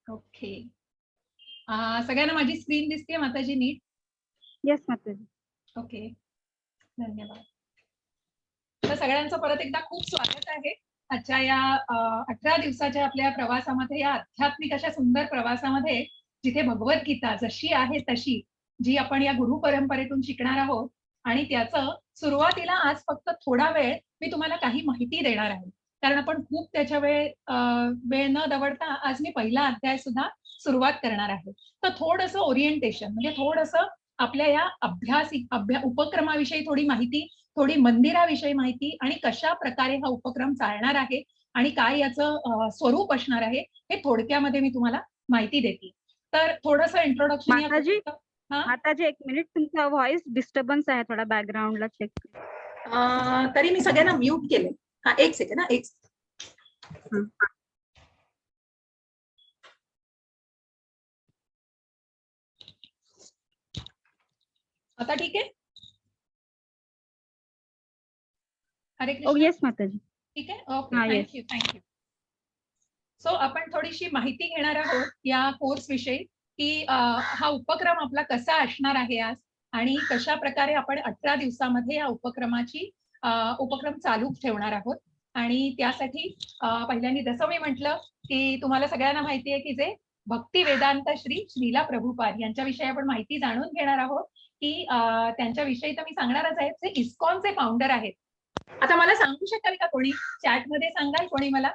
Okay. सगळ्यांना माझी screen दिसते माताजी नीट? येस माताजी. ओके, धन्यवाद. तर सगळ्यांचं परत एकदा खूप स्वागत आहे आजच्या या 18 दिवसाच्या आपल्या प्रवासामध्ये, या आध्यात्मिक अशा सुंदर प्रवासामध्ये, जिथे भगवद्गीता जशी आहे तशी जी आपण या गुरु परंपरेतून शिकणार आहोत. आणि त्याचं सुरुवातीला आज फक्त थोडा वेळ मी तुम्हाला काही माहिती देणार आहे, कारण आपण खूप त्याच्या वेळ न दवडता आज मी पहिला अध्याय सुद्धा सुरुवात करणार आहे. तर थोडंसं ओरिएंटेशन म्हणजे थोडंसं आपल्या या उपक्रमाविषयी थोडी माहिती, थोडी मंदिराविषयी माहिती आणि कशा प्रकारे हा उपक्रम चालणार आहे आणि काय याचं स्वरूप असणार आहे हे थोडक्यामध्ये मी तुम्हाला माहिती देते. तर थोडंसं इंट्रोडक्शन या माताजी माताजी, एक मिनिट, तुमचा व्हॉइस डिस्टर्बन्स आहे थोडा बॅकग्राऊंडला, चेक. तरी मी सगळ्यांना म्यूट केले. हा, एक सेकंड. एक आता ठीक आहे? हरे कृष्ण. येस माताजी. ठीक आहे, ओके, थँक्यू. सो आपण थोडीशी माहिती घेणार आहोत या कोर्स विषयी, की हा उपक्रम आपला कसा असणार आहे आज आणि कशा प्रकारे आपण 18 दिवसामध्ये या उपक्रम चालू ठेवणार आहोत. आणि त्यासाठी पहिल्यांदा जसं मी म्हटलं की तुम्हाला सगळ्यांना माहिती आहे की जे भक्ती वेदांत श्रीला प्रभुपाद यांच्याविषयी आपण माहिती जाणून घेणार आहोत, की त्यांच्याविषयी तर मी सांगणारच आहे. जे इस्कॉनचे फाउंडर आहेत. आता मला सांगू शकाल का कोणी चॅटमध्ये, सांगाल कोणी मला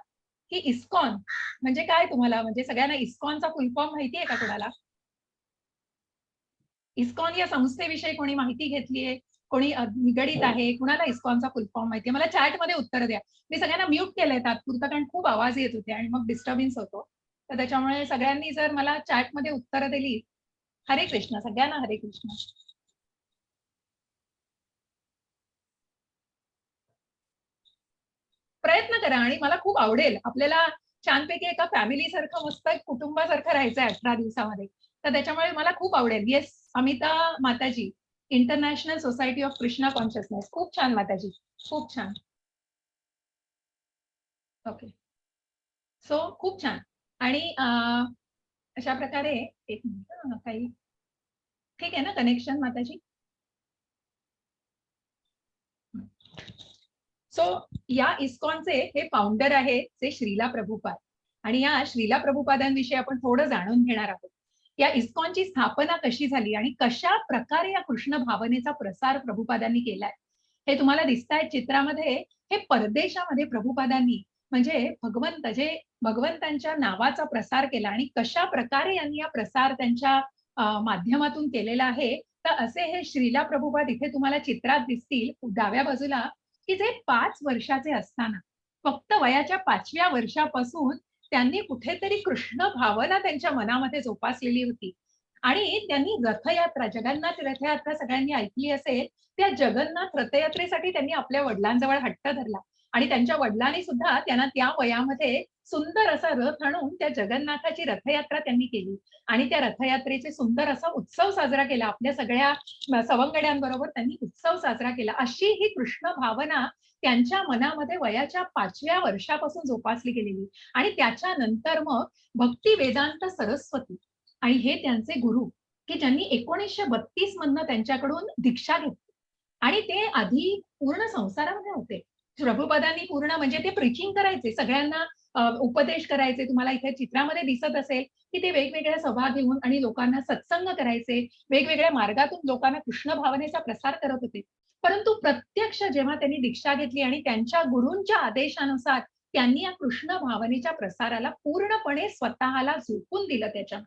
की इस्कॉन म्हणजे काय? तुम्हाला म्हणजे सगळ्यांना इस्कॉनचा फुल फॉर्म माहिती आहे का कोणाला? इस्कॉन या संस्थेविषयी कोणी माहिती घेतलीये? कोणी निगडित आहे? कुणाला इस्कॉनचा फुल फॉर्म माहिती आहे? मला चॅटमध्ये उत्तर द्या. मी सगळ्यांना म्यूट केलंय तात्पुरतं, कारण खूप आवाज येत होते आणि मग डिस्टर्बन्स होतो. तर त्याच्यामुळे सगळ्यांनी जर मला चॅटमध्ये उत्तर दिली. हरे कृष्ण सगळ्यांना, हरे कृष्ण. प्रयत्न करा आणि मला खूप आवडेल. आपल्याला छानपैकी एका फॅमिली सारखं, मस्त कुटुंबासारखं राहायचं आहे 18 दिवसामध्ये. तर त्याच्यामुळे मला खूप आवडेल. येस अमिता माताजी, international society of Krishna consciousness. खूप छान माताजी, खूप छान. ओके, सो खूप छान. आणि अशा प्रकारे एक मिनिट, काही ठीक आहे ना कनेक्शन माताजी? सो या इस्कॉनचे हे फाउंडर आहेत ते श्रीला प्रभुपाद. आणि या श्रीला प्रभुपादांविषयी आपण थोडं जाणून घेणार आहोत. या इस्कॉनची स्थापना कशी झाली आणि कशा प्रकारे या कृष्ण भावनेचा प्रसार प्रभुपादांनी केलाय हे तुम्हाला दिसताय चित्रामध्ये. हे परदेशामध्ये प्रभुपादांनी म्हणजे भगवंतांच्या नावाचा प्रसार केला आणि कशा प्रकारे यांनी हा प्रसार त्यांच्या माध्यमातून केलेला आहे. तर असे हे श्रीला प्रभुपाद इथे तुम्हाला चित्रात दिसतील डाव्या बाजूला, की जे 5 वर्षाचे असताना, फक्त वयाच्या 5व्या वर्षापासून त्यांनी कुठेतरी कृष्ण भावना त्यांच्या मनामध्ये जोपासलेली होती. आणि त्यांनी रथयात्रा, जगन्नाथ रथयात्रा सगळ्यांनी ऐकली असेल. त्या जगन्नाथ रथयात्रेसाठी त्यांनी आपल्या वडिलांजवळ हट्ट धरला आणि त्यांच्या वडिलांनी सुद्धा त्यांना त्या वयामध्ये सुंदर असा रथ आणून त्या जगन्नाथाची रथयात्रा त्यांनी केली आणि त्या रथयात्रेचे सुंदर असा उत्सव साजरा केला. आपल्या सगळ्या सवंगड्यांबरोबर त्यांनी उत्सव साजरा केला. अशी ही कृष्ण भावना त्यांच्या मनामध्ये वयाच्या 5व्या वर्षापासून जोपासली गेलेली. आणि त्याच्यानंतर मग भक्ती वेदांत सरस्वती आणि हे त्यांचे गुरु, की ज्यांनी 1932 मधनं त्यांच्याकडून दीक्षा घेतली. आणि ते आधी पूर्ण संसारामध्ये होते. प्रभुपदांनी पूर्ण म्हणजे ते प्रीचिंग करायचे, सगळ्यांना उपदेश करायचे. तुम्हाला इथे चित्रामध्ये दिसत असेल की ते वेगवेगळ्या सभा घेऊन आणि लोकांना सत्संग करायचे, वेगवेगळ्या मार्गातून लोकांना कृष्ण भावनेचा प्रसार करत होते. परंतु प्रत्यक्ष जेव्हा त्यांनी दीक्षा घेतली आणि त्यांच्या गुरूंच्या आदेशानुसार त्यांनी या कृष्ण भावनेच्या प्रसाराला पूर्णपणे स्वतःला झोकून दिलं त्याच्या.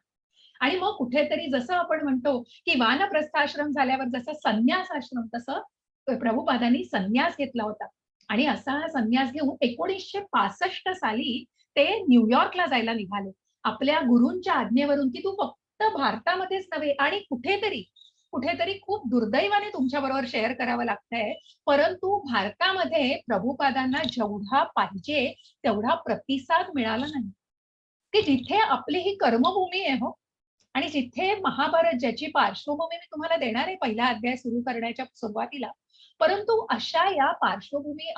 आणि मग कुठेतरी जसं आपण म्हणतो की वानप्रस्थाश्रम झाल्यावर जसं संन्यास आश्रम, तसं प्रभुपादांनी संन्यास घेतला होता. आणि असा संन्यास घेऊन 1965 साली ते न्यूयॉर्कला जायला निघाले. आपल्या गुरूंच्या आज्ञेवरून, की तू फक्त भारतामध्येच नव्हे आणि कुठेतरी खूप दुर्दैवाने तुमच्याबरोबर शेअर करावं लागतंय, परंतु भारतामध्ये प्रभुपादांना जेवढा पाहिजे तेवढा प्रतिसाद मिळाला नाही. की जिथे आपली ही कर्मभूमी आहे हो, आणि जिथे महाभारत, ज्याची पार्श्वभूमी मी तुम्हाला देणार आहे पहिला अध्याय सुरू करण्याच्या सुरुवातीला. परंतु अशा या पार्श्वभूमी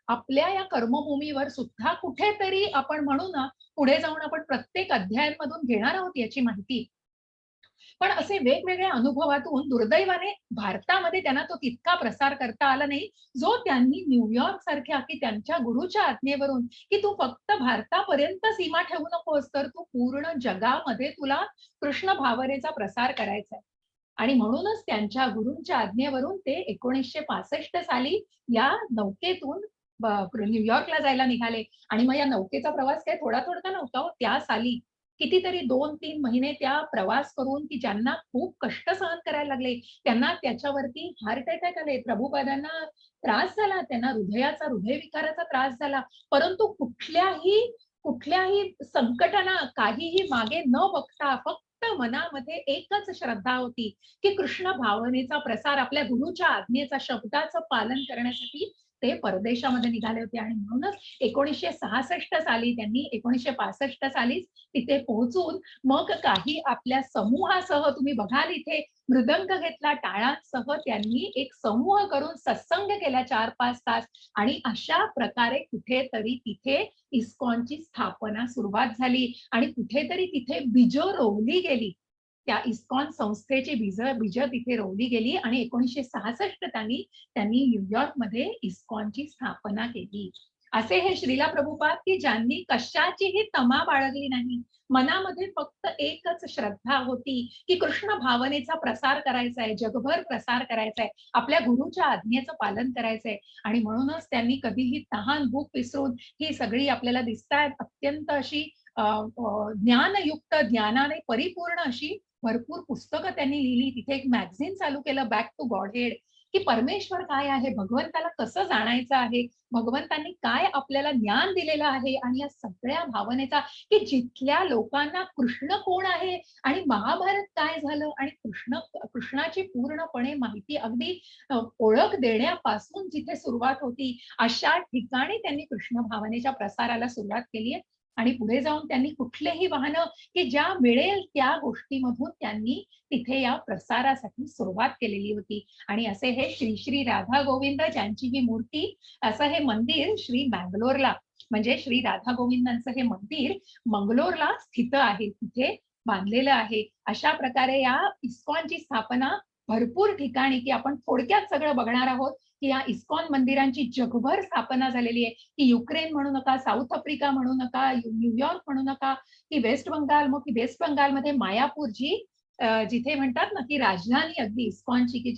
आपल्या या कर्मभूमीवर सुद्धा कुठेतरी आपण म्हणू ना पुढे जाऊन आपण प्रत्येक अध्यायांमधून घेणार आहोत याची माहिती. पण असे वेगवेगळ्या अनुभवातून दुर्दैवाने भारतामध्ये त्यांना तो तितका प्रसार करता आला नाही, जो त्यांनी न्यूयॉर्क सारख्या की त्यांच्या गुरुच्या आज्ञेवरून, की तू फक्त भारतापर्यंत सीमा ठेवू नकोस, तर तू पूर्ण जगामध्ये तुला कृष्ण भावनेचा प्रसार करायचा आहे. आणि म्हणूनच त्यांच्या गुरूंच्या आज्ञेवरून ते 1965 साली या नौकेतून न्यूयॉर्कला जायला निघाले. आणि मग या नौकेचा प्रवास काही थोडा नव्हता हो. त्या साली कितीतरी 2-3 महिने त्या प्रवास करून, की ज्यांना खूप कष्ट सहन करायला लागले. त्यांना त्याच्यावरती हार्ट अटॅक आले. प्रभुपादांना त्रास झाला. त्यांना हृदयविकाराचा त्रास झाला. परंतु कुठल्याही संकटाला काहीही मागे न बघता फक्त मनामध्ये एकच श्रद्धा होती, की कृष्ण भावनेचा प्रसार आपल्या गुरुच्या आज्ञेचा, शब्दाचं पालन करण्यासाठी ते परदेशामध्ये निघाले होते. आणि म्हणूनच 1966 साली त्यांनी 1965 सालीच तिथे पोहोचून मग काही आपल्या समूहासह, तुम्ही बघाल इथे मृदंग घेतला, टाळांसह त्यांनी एक समूह करून सत्संग केला 4-5 तास. आणि अशा प्रकारे कुठेतरी तिथे इस्कॉनची स्थापना सुरुवात झाली आणि कुठेतरी तिथे बीजं रोवली गेली. त्या इस्कॉन संस्थेची बीजं तिथे रोवली गेली आणि 1966 त्यांनी न्यूयॉर्कमध्ये इस्कॉनची स्थापना केली. असे हे श्रीला प्रभुपाद, की ज्यांनी कशाचीही तमा बाळगली नाही. मनामध्ये फक्त एकच श्रद्धा होती, की कृष्ण भावनेचा प्रसार करायचा आहे, जगभर प्रसार करायचा आहे, आपल्या गुरुच्या आज्ञेचं पालन करायचंय. आणि म्हणूनच त्यांनी कधीही तहान भूक विसरून ही सगळी आपल्याला दिसतायत अत्यंत अशी ज्ञानयुक्त, ज्ञानाने परिपूर्ण अशी भरपूर पुस्तकं त्यांनी लिहिली. तिथे एक मॅगझिन चालू केलं, बॅक टू गॉडहेड, की परमेश्वर काय आहे, भगवंताला कसं जाणायचं आहे, भगवंतांनी काय आपल्याला ज्ञान दिलेलं आहे. आणि या सगळ्या भावनेचा, की जिथल्या लोकांना कृष्ण कोण आहे आणि महाभारत काय झालं आणि कृष्णाची पूर्णपणे माहिती, अगदी ओळख देण्यापासून जिथे सुरुवात होती, अशा ठिकाणी त्यांनी कृष्ण भावनेच्या प्रसाराला सुरुवात केली आहे. आणि पुढे जाऊन त्यांनी कुठलेही वाहनं, की ज्या मिळेल त्या गोष्टीमधून त्यांनी तिथे या प्रसारासाठी सुरुवात केलेली होती. आणि असे हे श्री श्री राधा गोविंद, ज्यांची ही मूर्ती, असं हे मंदिर श्री मंगलोरला, म्हणजे श्री राधा गोविंदांचं हे मंदिर मंगलोरला स्थित आहे, तिथे बांधलेलं आहे. अशा प्रकारे या इस्कॉनची स्थापना भरपूर ठिकाणी, की आपण थोडक्यात सगळं बघणार आहोत, की या इस्कॉन मंदिरांची जगभर स्थापना झालेली आहे. की युक्रेन म्हणू नका, साऊथ आफ्रिका म्हणू नका, न्यूयॉर्क म्हणू नका, की वेस्ट बंगाल, मग की वेस्ट बंगालमध्ये मायापूर, जिथे म्हणतात ना, की राजधानी अगदी इस्कॉनची, की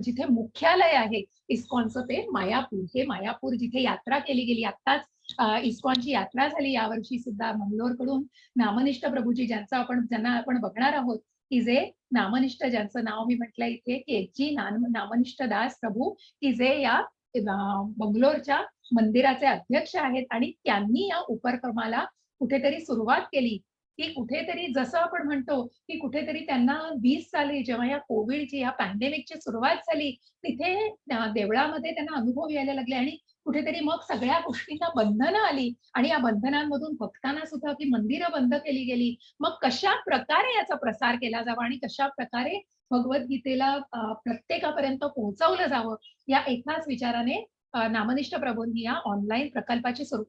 जिथे मुख्यालय आहे इस्कॉनचं, ते मायापूर. हे मायापूर जिथे यात्रा केली गेली, आत्ताच इस्कॉनची यात्रा झाली यावर्षी सुद्धा मंगलोरकडून. नामनिष्ठ प्रभूजी, ज्यांना आपण बघणार आहोत, की जे नामनिष्ठ, ज्यांचं नाव मी म्हटलं इथे, की एकजी नामनिष्ठ दास प्रभू, की जे या बंगलोरच्या मंदिराचे अध्यक्ष आहेत. आणि त्यांनी या उपक्रमाला कुठेतरी सुरुवात केली, की कुठेतरी जसं आपण म्हणतो, की कुठेतरी त्यांना 20 साली जेव्हा या कोविडची, या पॅन्डेमिकची सुरुवात झाली, तिथे देवळामध्ये त्यांना अनुभव यायला लागले. आणि कुठेतरी मग सगळ्या गोष्टींना बंधनं आली आणि या बंधनांमधून भक्तांना सुद्धा, की मंदिरं बंद केली गेली. मग कशा प्रकारे याचा प्रसार केला जावा आणि कशा प्रकारे भगवद्गीतेला प्रत्येकापर्यंत पोहोचवलं जावं, या एकाच विचाराने नामनिष्ठ प्रभूंनी या ऑनलाईन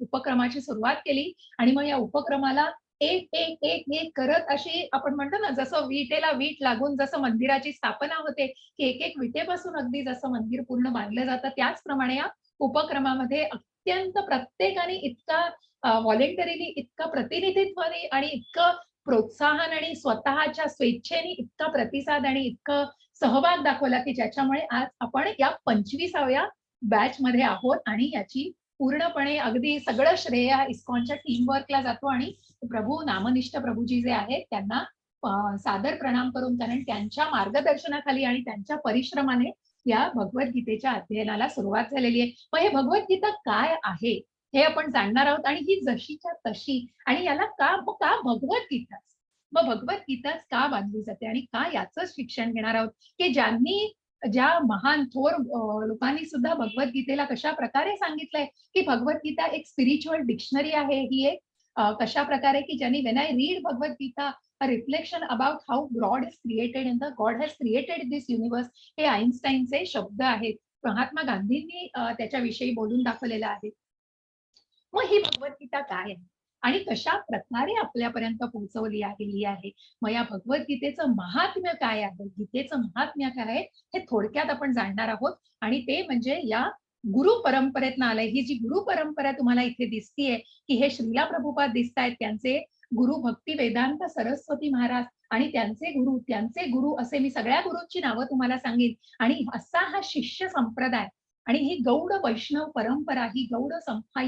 उपक्रमाची सुरुवात केली. आणि मग या उपक्रमाला एक करत अशी, आपण म्हणतो ना, जसं विटेला वीट लागून जसं मंदिराची स्थापना होते, की एक विटेपासून अगदी जसं मंदिर पूर्ण बांधलं जातं, त्याचप्रमाणे या उपक्रमामध्ये अत्यंत प्रत्येकाने इतका व्हॉलेंटरीली, इतका प्रतिनिधित्वाने आणि इतकं प्रोत्साहन आणि स्वतःच्या स्वेच्छेने इतका प्रतिसाद आणि इतकं सहभाग दाखवला, की ज्याच्यामुळे आज आपण या 25व्या बॅच मध्ये आहोत. आणि याची पूर्णपणे अगदी सगळं श्रेय इस्कॉनच्या टीमवर्कला जातो. आणि प्रभू नामनिष्ठ प्रभूजी जे आहेत त्यांना सादर प्रणाम करून, कारण त्यांच्या मार्गदर्शनाखाली आणि त्यांच्या परिश्रमाने या भगवद्गीतेच्या अध्ययनाला सुरुवात झालेली आहे. मग हे भगवद्गीता काय आहे हे आपण जाणणार आहोत. आणि ही जशीच्या तशी, आणि याला का भगवद्गीताच, मग भगवद्गीताच का बांधली जाते आणि का याचं शिक्षण घेणार आहोत, की ज्या महान थोर लोकांनी सुद्धा भगवद्गीतेला कशा प्रकारे सांगितलंय, की भगवद्गीता एक स्पिरिच्युअल डिक्शनरी आहे. ही एक कशा प्रकारे, की ज्यांनी, when I read Bhagavad Gita, a reflection about how God has created this universe, हे आईन्स्टाईनचे शब्द आहेत. महात्मा गांधींनी त्याच्याविषयी बोलून दाखवलेलं आहे. मग ही भगवद्गीता काय आहे? आणि कशा प्रकारे आपल्यापर्यंत पोहोचवली गेली आहे. मग या भगवद्गीतेचं महात्म्य काय आहे, गीतेचं महात्म्य काय आहे, हे थोडक्यात आपण जाणणार आहोत. आणि ते म्हणजे या गुरु परंपरेतनं आलंय. ही जी गुरु परंपरा तुम्हाला इथे दिसतीये, की हे श्रीला प्रभुपाद दिसतायत, त्यांचे गुरु भक्ती वेदांत सरस्वती महाराज आणि त्यांचे गुरु असे मी सगळ्या गुरूंची नावं तुम्हाला सांगेन. आणि असा हा शिष्य संप्रदाय आणि ही गौड वैष्णव परंपरा, ही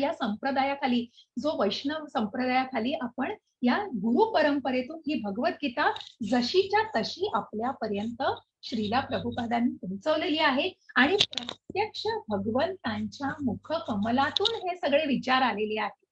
या संप्रदायाखाली, जो वैष्णव संप्रदायाखाली आपण या गुरु परंपरेतून ही भगवद्गीता जशीच्या तशी आपल्यापर्यंत श्रीला प्रभुपादांनी पोहोचवलेली आहे. आणि प्रत्यक्ष भगवंतांच्या मुख कमलातून हे सगळे विचार आलेले आहेत.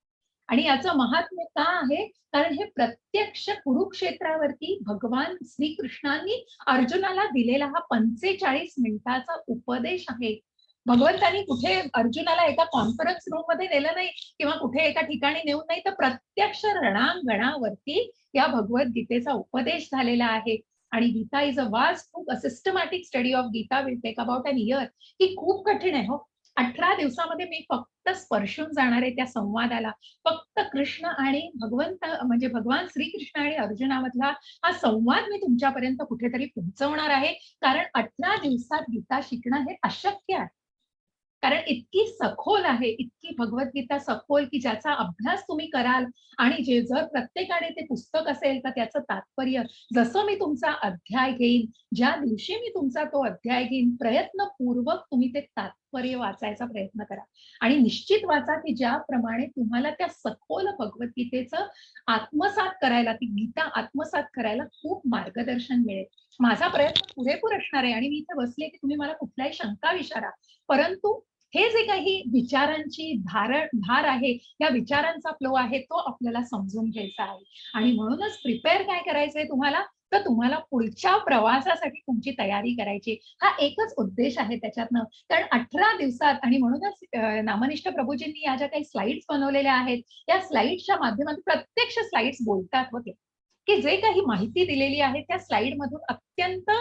आणि याचं महात्म्य का आहे, कारण हे प्रत्यक्ष कुरुक्षेत्रावरती भगवान श्रीकृष्णांनी अर्जुनाला दिलेला हा 45 मिनिटाचा उपदेश आहे. भगवंतांनी कुठे अर्जुनाला एका कॉन्फरन्स रूम मध्ये नेलं नाही किंवा कुठे एका ठिकाणी नेऊन नाही, तर प्रत्यक्ष रणांगणावरती या भगवद्गीतेचा उपदेश झालेला आहे. आणि Gita is a vast book. A systematic study of Gita will take about an year. ही खूप कठीण आहे हो. 18 दिवसामध्ये मी फक्त स्पर्शून जाणार आहे त्या संवादाला. फक्त कृष्ण आणि भगवंत म्हणजे भगवान श्रीकृष्ण आणि अर्जुनामधला हा संवाद मी तुमच्यापर्यंत कुठेतरी पोहोचवणार आहे. कारण 18 दिवसात गीता शिकणं हे अशक्य आहे. कारण इतकी सखोल आहे, इतकी भगवद्गीता सखोल, की ज्याचा अभ्यास तुम्ही कराल आणि जर प्रत्येकाने ते पुस्तक असेल तर त्याचं तात्पर्य, जसं मी तुमचा अध्याय घेईन, ज्या दिवशी मी तुमचा तो अध्याय घेईन, प्रयत्नपूर्वक तुम्ही ते तात्पर्य वाचायचा प्रयत्न करा. आणि निश्चित वाचा, की ज्याप्रमाणे तुम्हाला त्या सखोल भगवद्गीतेचं आत्मसात करायला, ती गीता आत्मसात करायला खूप मार्गदर्शन मिळेल. माझा प्रयत्न पुरेपूर असणार आहे आणि मी इथे बसले की तुम्ही मला कुठल्याही शंका विचारा. परंतु हे जे काही विचारांची धार आहे, या विचारांचा फ्लो आहे, तो आपल्याला समजून घ्यायचा आहे. आणि म्हणूनच प्रिपेअर काय करायचंय तुम्हाला, तर तुम्हाला पुढच्या प्रवासासाठी तुमची तयारी करायची. हा एकच उद्देश आहे त्याच्यातनं. कारण 18 दिवसात, आणि म्हणूनच नामनिष्ठ प्रभूजींनी या ज्या काही स्लाइड्स बनवलेल्या आहेत, या स्लाइड्सच्या माध्यमातून प्रत्यक्ष स्लाइड्स बोलतात होते, की जे काही माहिती दिलेली आहे त्या स्लाइड मधून अत्यंत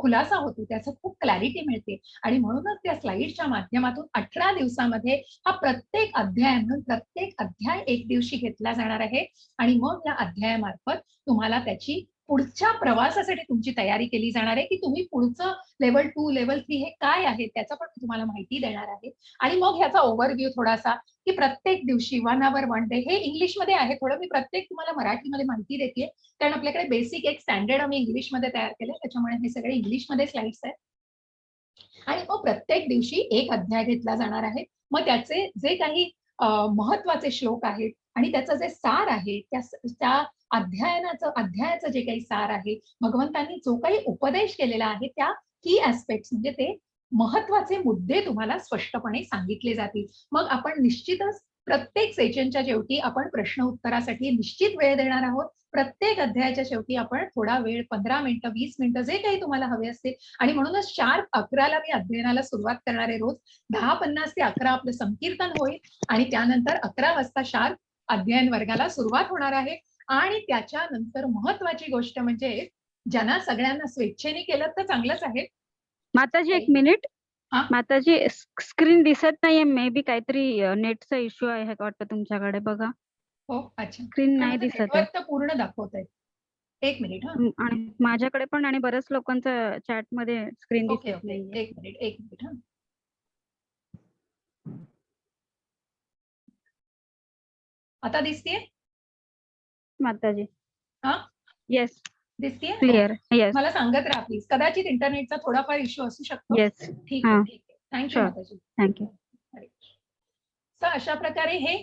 खुलासा होतो, त्याचं खूप क्लॅरिटी मिळते. आणि म्हणूनच त्या स्लाइडच्या माध्यमातून 18 दिवसामध्ये हा प्रत्येक अध्याय म्हणून प्रत्येक अध्याय एक दिवशी घेतला जाणार आहे. आणि मग या अध्यायामार्फत तुम्हाला त्याची पुढच्या प्रवासासाठी तुमची तयारी केली जाणार आहे, की तुम्ही पुढचं लेव्हल 2, लेव्हल 3 हे काय आहे त्याचं पण मी तुम्हाला माहिती देणार आहे. आणि मग ह्याचा ओव्हरव्ह्यू थोडासा, की प्रत्येक दिवशी 1 hour 1 day, हे इंग्लिशमध्ये आहे. थोडं मी प्रत्येक तुम्हाला मराठीमध्ये माहिती देते, कारण आपल्याकडे बेसिक एक स्टँडर्ड आम्ही इंग्लिशमध्ये तयार केलं, त्याच्यामुळे हे सगळे इंग्लिशमध्ये स्लाइड्स आहेत. आणि मग प्रत्येक दिवशी एक अध्याय घेतला जाणार आहे. मग त्याचे जे काही महत्वाचे श्लोक आहेत आणि त्याचं जे सार आहे, त्या अध्यायाचं जे काही सार आहे, भगवंतांनी जो काही उपदेश केलेला आहे, त्या की ऍस्पेक्ट्स म्हणजे ते महत्वाचे मुद्दे तुम्हाला स्पष्टपणे सांगितले जातील. मग आपण निश्चितच प्रत्येक सेशनच्या शेवटी आपण प्रश्न उत्तरासाठी निश्चित वेळ देणार आहोत. प्रत्येक अध्यायाच्या शेवटी आपण थोडा वेळ, 15 मिनिटं, 20 मिनिटं, जे काही तुम्हाला हवे असतील. आणि म्हणूनच शार्प 11ला मी अध्ययनाला सुरुवात करणार आहे. रोज 10:50 ते 11 आपलं संकीर्तन होईल आणि त्यानंतर 11 वाजता शार्प अध्ययन वर्गाला सुरुवात होणार आहे. आणि त्याच्यानंतर महत्वाची गोष्ट म्हणजे, ज्यांना सगळ्यांना स्वेच्छेने केलं तर चांगलंच आहे. माताजी 1 मिनिट. हा, माताजी स्क्रीन दिसत नाहीये. मे बी काहीतरी नेटचा इश्यू आहे वाटतं तुमच्याकडे बघा. हो, अच्छा. स्क्रीन पण नाही माझं दिसत आहे. नेटवर्क तर पूर्ण दाखवतंय. 1 मिनिट. हा, आणि माझ्याकडे पण आणि बऱ्याच लोकांच्या चॅटमध्ये स्क्रीन ओके दिसत ओके, नाहीये. 1 मिनिट 1 मिनिट. हा, आता दिसतीये? माताजी. हा, येस, दिसतीये? क्लिअर. येस, मला सांगत राहा प्लीज. कदाचित इंटरनेटचा थोडाफार इश्यू असू शकतो. येस. ठीक आहे, हां, ठीक आहे. Thank you sure. Mataji. Thank you. तर अशा प्रकारे हे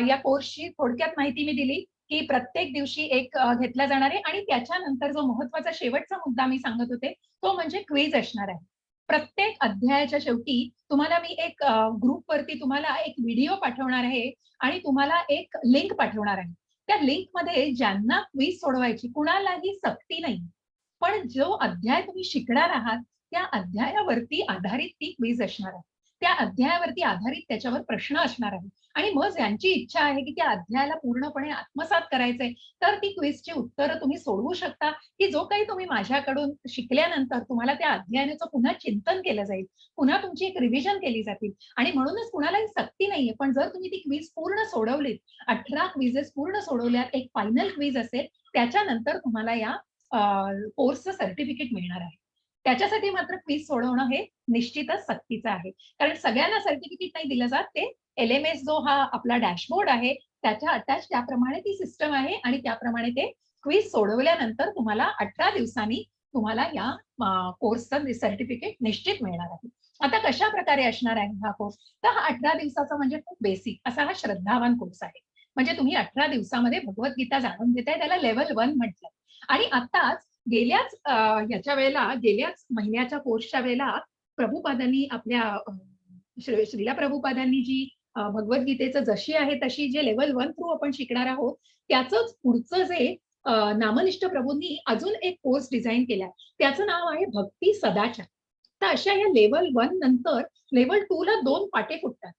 या कोर्सची थोडक्यात माहिती मी दिली, की प्रत्येक दिवशी एक घेतला जाणार आहे. आणि त्याच्यानंतर जो महत्वाचा शेवटचा मुद्दा मी सांगत होते, तो म्हणजे क्विज असणार आहे. प्रत्येक अध्यायाच्या शेवटी तुम्हाला मी एक ग्रुपवरती तुम्हाला एक व्हिडिओ पाठवणार आहे आणि तुम्हाला एक लिंक पाठवणार आहे. त्या लिंकमध्ये ज्यांना क्विज सोडवायची, कुणालाही सक्ती नाही, पण जो अध्याय तुम्ही शिकणार आहात त्या अध्यायावरती आधारित ती क्विज असणार आहे. त्या अध्यायावरती आधारित त्याच्यावर प्रश्न असणार आहे आणि मग ज्यांची इच्छा आहे की त्या अध्यायाला पूर्णपणे आत्मसात करायचंय तर ती क्विजची उत्तरं तुम्ही सोडवू शकता, की जो काही तुम्ही माझ्याकडून शिकल्यानंतर तुम्हाला त्या अध्यायाचं पुन्हा चिंतन केलं जाईल, पुन्हा तुमची एक रिव्हिजन केली जातील आणि म्हणूनच कुणालाही सक्ती नाहीये. पण जर तुम्ही ती क्विज पूर्ण सोडवलीत, 18 क्विजेस पूर्ण सोडवल्यात, एक फायनल क्विज असेल, त्याच्यानंतर तुम्हाला या कोर्सचं सर्टिफिकेट मिळणार आहे. त्याच्यासाठी मात्र क्विज सोडवणं हे निश्चितच सक्तीचं आहे. कारण सगळ्यांना सर्टिफिकेट नाही दिलं जात. ते एल-एम-एस जो हा आपला डॅशबोर्ड आहे, त्याच्या अटॅच त्याप्रमाणे ती सिस्टम आहे आणि त्याप्रमाणे ते क्विज सोडवल्यानंतर तुम्हाला 18 दिवसांनी तुम्हाला या कोर्सचं सर्टिफिकेट निश्चित मिळणार आहे. आता कशाप्रकारे असणार आहे हा कोर्स? तर हा 18 दिवसाचा म्हणजे खूप बेसिक असा हा श्रद्धावान कोर्स आहे. म्हणजे तुम्ही 18 दिवसामध्ये भगवद्गीता जाणून घेताय, त्याला लेव्हल 1 म्हटलं. आणि आताच गेल्याच याच्या वेळेला गेल्याच महिन्याच्या कोर्सच्या वेळेला प्रभुपादांनी आपल्या श्रीला प्रभुपादांनी जी भगवद्गीतेचं जशी आहे तशी जे लेव्हल 1 थ्रू आपण शिकणार आहोत, त्याचंच पुढचं जे नामनिष्ठ प्रभूंनी अजून एक कोर्स डिझाइन केलाय. त्याचं नाव आहे भक्ती सदाचार. तर अशा या लेव्हल 1 नंतर लेव्हल 2 ला 2 पाटे फुटतात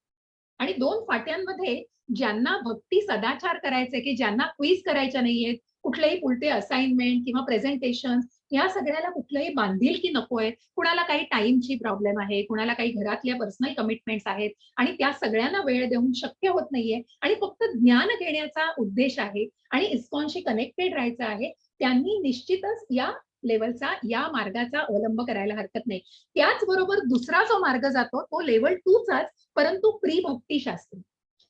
आणि 2 पाट्यांमध्ये ज्यांना भक्ती सदाचार करायचे, की ज्यांना क्विज करायच्या नाहीयेत, कुठलेही उलटे असाइनमेंट किंवा प्रेझेंटेशन या सगळ्याला कुठलंही बांधिलकी नकोय, कुणाला काही टाईमची प्रॉब्लेम आहे, कुणाला काही घरातल्या पर्सनल कमिटमेंट्स आहेत आणि त्या सगळ्यांना वेळ देऊन शक्य होत नाहीये आणि फक्त ज्ञान घेण्याचा उद्देश आहे आणि इस्कॉनशी कनेक्टेड राहायचं आहे, त्यांनी निश्चितच या लेव्हलचा या मार्गाचा अवलंब करायला हरकत नाही. त्याचबरोबर दुसरा जो मार्ग जातो तो लेव्हल 2 चाच, परंतु प्री भक्तिशास्त्री.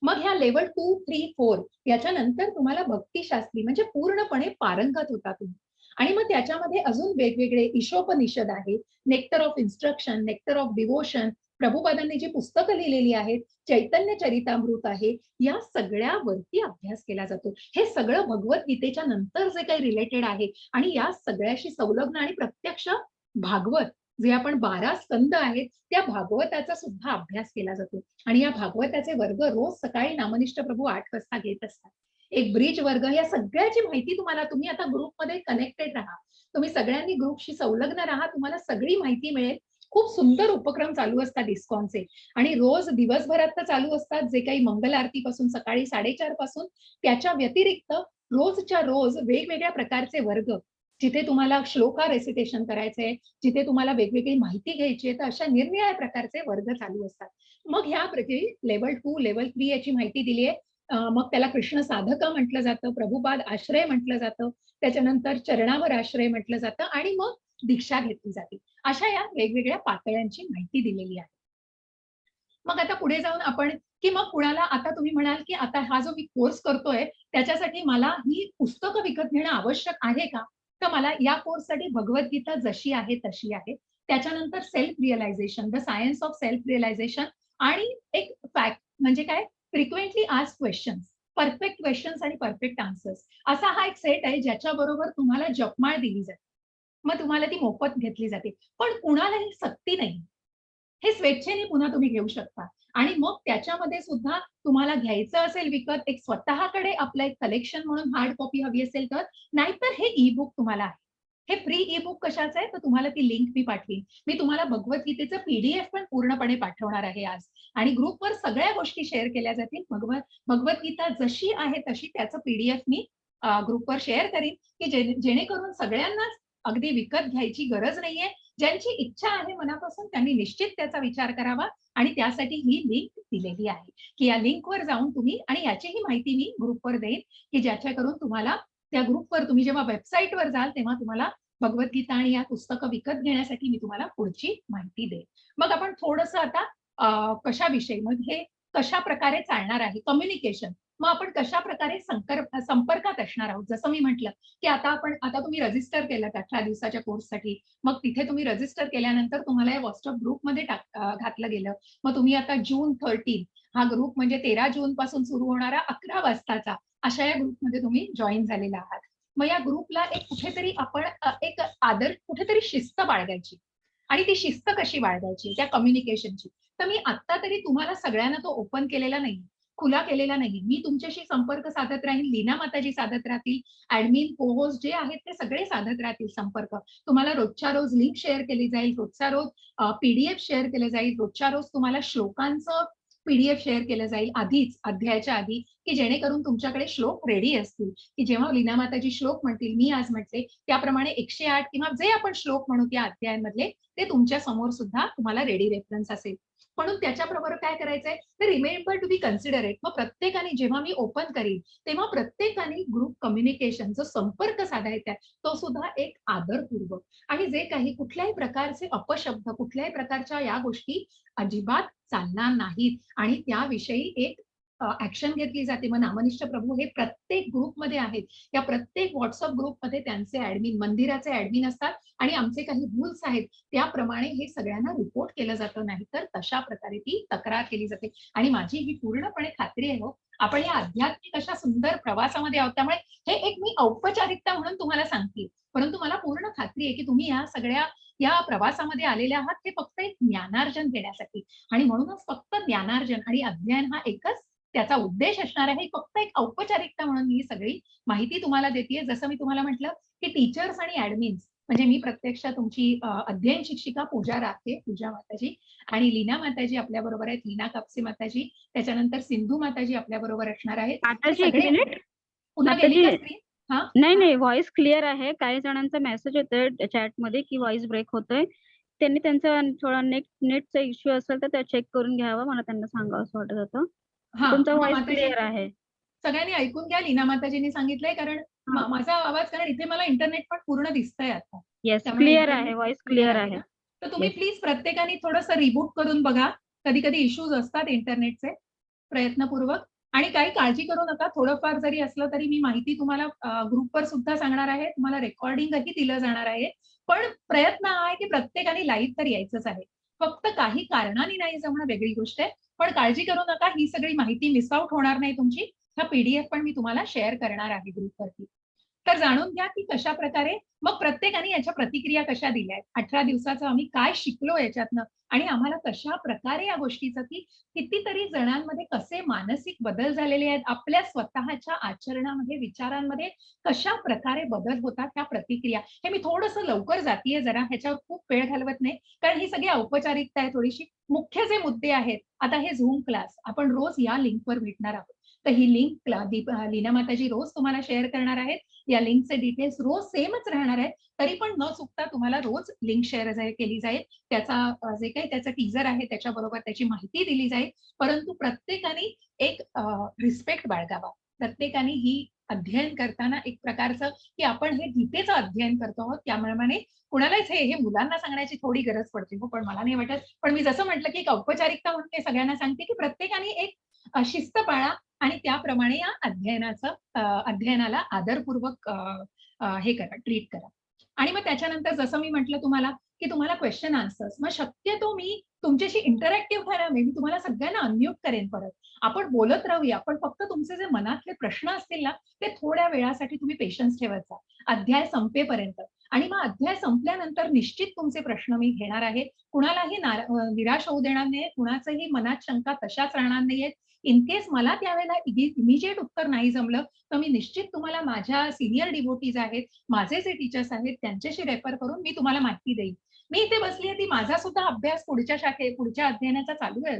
मग ह्या लेव्हल 2, 3, 4 याच्यानंतर तुम्हाला भक्तिशास्त्री म्हणजे पूर्णपणे पारंगत होता तुम्ही. आणि मग त्याच्यामध्ये अजून वेगवेगळे ईशोपनिषद आहे, nectar of instruction, nectar of devotion, प्रभुपादांनी जी पुस्तकं लिहिलेली आहेत, चैतन्य चरितामृत आहे, या सगळ्यावरती अभ्यास केला जातो. हे सगळं भगवद्गीतेच्या नंतर जे काही रिलेटेड आहे आणि या सगळ्याशी संलग्न आणि प्रत्यक्ष भागवत जे आपण 12 स्कंद आहेत त्या भागवताचा सुद्धा अभ्यास केला जातो आणि या भागवताचे वर्ग रोज सकाळी नामनिष्ठ प्रभू 8 वाजता घेत असतात. एक ब्रिज वर्ग या सगळ्याची माहिती तुम्हाला तुम्ही आता ग्रुपमध्ये कनेक्टेड राहा. तुम्ही सगळ्यांनी ग्रुपशी संलग्न राहा. तुम्हाला सगळी माहिती मिळेल. खूप सुंदर उपक्रम चालू असतात इस्कॉनचे आणि रोज दिवसभरात तर चालू असतात जे काही मंगल आरतीपासून सकाळी 4:30 पासून त्याच्या व्यतिरिक्त रोजच्या रोज वेगवेगळ्या प्रकारचे वर्ग जिथे तुम्हाला श्लोका रेसिटेशन करायचंय, जिथे तुम्हाला वेगवेगळी माहिती घ्यायची आहे, तर अशा निरनिराळ्या प्रकारचे वर्ग चालू असतात. मग ह्या प्रकारे लेव्हल 2, लेव्हल 3 याची माहिती दिली आहे. मग त्याला कृष्ण साधका म्हटलं जातं, प्रभुपाद आश्रय म्हटलं जातं, त्याच्यानंतर चरणावर आश्रय म्हटलं जातं आणि मग दीक्षा घेतली जाते. अशा या वेगवेगळ्या पातळ्यांची माहिती दिलेली आहे. मग आता पुढे जाऊन आपण की मग कुणाला आता तुम्ही म्हणाल, की आता हा जो मी कोर्स करतोय, त्याच्यासाठी मला ही पुस्तकं विकत घेणं आवश्यक आहे का? तर मला या कोर्ससाठी भगवद्गीता जशी आहे तशी आहे. त्याच्यानंतर self realisation, the science of self realisation आणि एक फॅक्ट म्हणजे काय frequently asked questions, perfect questions आणि परफेक्ट आन्सर्स असा हा एक सेट आहे ज्याच्याबरोबर तुम्हाला जपमाळ दिली जाते. मग तुम्हाला ती मोफत घेतली जाते. पण कुणालाही सक्ती नाही. हे स्वेच्छेने पुन्हा तुम्ही घेऊ शकता आणि मग त्याच्यामध्ये सुद्धा तुम्हाला घ्यायचं असेल विकत एक स्वतःकडे आपलं एक कलेक्शन म्हणून हार्ड कॉपी हवी असेल तर, नाहीतर हे ई बुक तुम्हाला आहे. हे फ्री ई बुक कशाचं आहे तर तुम्हाला ती लिंक मी पाठवीन. मी तुम्हाला भगवद्गीतेचं पीडीएफ पण पूर्णपणे पाठवणार आहे आज आणि ग्रुपवर सगळ्या गोष्टी शेअर केल्या जातील. भगवद्गीता जशी आहे तशी त्याचं पीडीएफ मी ग्रुपवर शेअर करीन की जेणेकरून सगळ्यांनाच अगदी विकत घ्यायची गरज नाहीये. ज्यांची इच्छा आहे मनापासून त्यांनी निश्चित त्याचा विचार करावा आणि त्यासाठी ही लिंक दिलेली आहे, की या लिंकवर जाऊन तुम्ही आणि याचीही माहिती मी ग्रुपवर देईन, की ज्याच्याकरून तुम्हाला त्या ग्रुपवर तुम्ही जेव्हा वेबसाईटवर जाल तेव्हा तुम्हाला भगवद्गीता आणि या पुस्तकं विकत घेण्यासाठी मी तुम्हाला पुढची माहिती देईन. मग आपण थोडंसं आता कशाविषयी मग हे कशाप्रकारे चालणार आहे कम्युनिकेशन. मग आपण कशाप्रकारे संपर्कात असणार आहोत. जसं मी म्हटलं, की आता तुम्ही रजिस्टर केलं 18 दिवसाच्या कोर्ससाठी. मग तिथे तुम्ही रजिस्टर केल्यानंतर तुम्हाला या WhatsApp ग्रुपमध्ये घातलं गेलं. मग तुम्ही आता जून 13 हा ग्रुप म्हणजे 13 जून पासून सुरू होणारा 11 वाजताचा अशा या ग्रुपमध्ये तुम्ही जॉइन झालेला आहात. मग या ग्रुपला एक कुठेतरी आपण एक कुठेतरी शिस्त बाळगायची आणि ती शिस्त कशी बाळगायची त्या कम्युनिकेशनची. तर मी आत्ता तरी तुम्हाला सगळ्यांना तो ओपन केलेला नाही. खुला केलेला नाही. मी तुमच्याशी संपर्क साधत राहीन, लीना माताजी साधत राहतील, ऍडमिन को-होस्ट जे आहेत ते सगळे साधत राहतील संपर्क. तुम्हाला रोजच्या रोज लिंक शेअर केली जाईल, रोजच्या रोज पीडीएफ शेअर केलं जाईल, रोजच्या रोज तुम्हाला श्लोकांचं पीडीएफ शेअर केलं जाईल आधीच, अध्यायाच्या आधी, की जेणेकरून तुमच्याकडे श्लोक रेडी असतील, की जेव्हा लीना माताजी श्लोक म्हणतील, मी आज म्हटले त्याप्रमाणे 108 किंवा जे आपण श्लोक म्हणू त्या अध्यायांमधले ते तुमच्या समोर सुद्धा तुम्हाला रेडी रेफरन्स असेल. म्हणून त्याच्याबरोबर काय करायचंय तर रिमेंबर टू बी कन्सिडरेट. मग प्रत्येकाने जेव्हा मी ओपन करीन तेव्हा प्रत्येकाने ग्रुप कम्युनिकेशन जो संपर्क साधायचा आहे तो सुद्धा एक आदरपूर्वक, आणि जे काही कुठल्याही प्रकारचे अपशब्द कुठल्याही प्रकारच्या या गोष्टी अजिबात चालणार नाहीत आणि त्याविषयी एक ऍक्शन घेतली जाते. मग नामनिष्ठ प्रभू हे प्रत्येक ग्रुपमध्ये आहेत, या प्रत्येक व्हॉट्सअप ग्रुपमध्ये त्यांचे ऍडमिन, मंदिराचे ऍडमिन असतात आणि आमचे काही रूल्स आहेत त्याप्रमाणे हे सगळ्यांना रिपोर्ट केलं जातं, नाही तर तशा प्रकारे ती तक्रार केली जाते. आणि माझी ही पूर्णपणे खात्री आहे हो, आपण या आध्यात्मिक अशा सुंदर प्रवासामध्ये आहोत, त्यामुळे हे एक मी औपचारिकता म्हणून तुम्हाला सांगते, परंतु मला पूर्ण खात्री आहे की तुम्ही या सगळ्या या प्रवासामध्ये आलेले आहात हे फक्त एक ज्ञानार्जन घेण्यासाठी, आणि म्हणूनच फक्त ज्ञानार्जन आणि अध्ययन हा एकच त्याचा उद्देश असणार आहे. फक्त एक औपचारिकता म्हणून मी ही सगळी माहिती तुम्हाला देतेय. जसं मी तुम्हाला म्हटलं की टीचर्स आणि ऍडमिन्स म्हणजे मी प्रत्यक्ष तुमची अध्ययन शिक्षिका पूजा राहते, पूजा माताजी, आणि लीना माताजी आपल्या बरोबर आहेत, लीना कापसे माताजी, त्याच्यानंतर सिंधू माताजी आपल्या बरोबर असणार आहेत. हे माताजी एक सगळे मिनिट. पुन्हा गेली माताजी का स्क्रीन? हा, नाही, नाही. व्हॉइस क्लिअर आहे. काही जणांचा मेसेज येतोय चॅटमध्ये की व्हॉइस ब्रेक होतोय. त्यांनी त्यांचा थोडा नेटचा इश्यू असेल तर ते चेक करून घ्यावं. मला त्यांना सांगावसं वाटत होतं. हा, तुमचा मग व्हॉइस माताजी क्लिअर आहे. सगळ्यांनी ऐकून घ्या. लीना माताजींनी सांगितलंय कारण हां. माझा आवाज, कारण इथे मला इंटरनेट पण पूर्ण दिसतंय आता, येस, त्यामुळे क्लिअर आहे. इंटरनेट व्हॉइस क्लिअर क्लिअर आहे आहे. ना. तर तुम्ही येस. प्लीज प्रत्येकाने थोडंसं रिबूट करून बघा. कधी कधी इश्यूज असतात इंटरनेटचे, प्रयत्नपूर्वक. आणि काही काळजी करू नका, थोडंफार जरी असलं तरी मी माहिती तुम्हाला ग्रुपवर सुद्धा सांगणार आहे, तुम्हाला रेकॉर्डिंगही दिलं जाणार आहे. पण प्रयत्न हा आहे की प्रत्येकाने लाईव्ह तर यायचंच आहे. फक्त काही कारणाने नाही जमणं वेगळी गोष्ट आहे. पण काळजी करू नका, ही सगळी माहिती मिस आउट होणार नाही तुमची. हा पीडीएफ पण मी तुम्हाला शेअर करणार आहे ग्रुपवरती. तर जाणून घ्या की कशा प्रकारे मग प्रत्येकाने याच्या प्रतिक्रिया कशा दिल्या आहेत, 18 दिवसाचं आम्ही काय शिकलो याच्यातनं, आणि आम्हाला कशा प्रकारे या गोष्टीचं की कितीतरी जणांमध्ये कसे मानसिक बदल झालेले आहेत, आपल्या स्वतःच्या आचरणामध्ये, विचारांमध्ये कशा प्रकारे बदल होतात, त्या प्रतिक्रिया. हे मी थोडंसं लवकर जातीये जरा, ह्याच्यावर खूप वेळ घालवत नाही, कारण ही सगळी औपचारिकता आहे थोडीशी. मुख्य जे मुद्दे आहेत, आता हे झूम क्लास आपण रोज या लिंकवर भेटणार आहोत. तर ही लिंक लीना माताजी रोज तुम्हाला शेअर करणार आहेत. या लिंकचे डिटेल्स रोज सेमच राहणार आहेत, तरी पण न चुकता तुम्हाला रोज लिंक शेअर केली जाईल. त्याचा जे काही त्याचं टीजर आहे त्याच्याबरोबर त्याची माहिती दिली जाईल. परंतु प्रत्येकाने एक रिस्पेक्ट बाळगावा. प्रत्येकाने ही अध्ययन करताना एक प्रकारचं की आपण हे गीतेचं अध्ययन करतो आहोत, त्याप्रमाणे कुणालाच हे मुलांना सांगण्याची थोडी गरज पडते हो, पण मला नाही वाटत. पण मी जसं म्हटलं की एक औपचारिकता म्हणून ते सगळ्यांना सांगते की प्रत्येकाने एक शिस्त पाळा आणि त्याप्रमाणे या अध्ययनाला आदरपूर्वक हे करा, ट्रीट करा. आणि मग त्याच्यानंतर जसं मी म्हटलं तुम्हाला की तुम्हाला क्वेश्चन आन्सर्स, मग शक्यतो मी तुमच्याशी इंटरॅक्टिव्ह करावे, मी तुम्हाला सगळ्यांना अनम्यूट करेन परत. आपण बोलत राहूया, पण फक्त तुमचे जे मनातले प्रश्न असतील ना ते थोड्या वेळासाठी तुम्ही पेशन्स ठेवत जा, अध्याय संपेपर्यंत. आणि मग अध्याय संपल्यानंतर निश्चित तुमचे प्रश्न मी घेणार आहे. कुणालाही निराश होऊ देणार नाही, कुणाचंही मनात शंका तशाच राहणार नाहीयेत. इन केस मला त्यावेळेला इमिजिएट उत्तर नाही जमलं तर मी निश्चित तुम्हाला माझ्या सिनियर डिवोटीज आहेत, माझे जे टीचर्स आहेत त्यांच्याशी रेफर करून मी तुम्हाला माहिती देईन. मी इथे बसली आहे ती माझा सुद्धा अभ्यास पुढच्या अध्ययनाचा चालू आहे.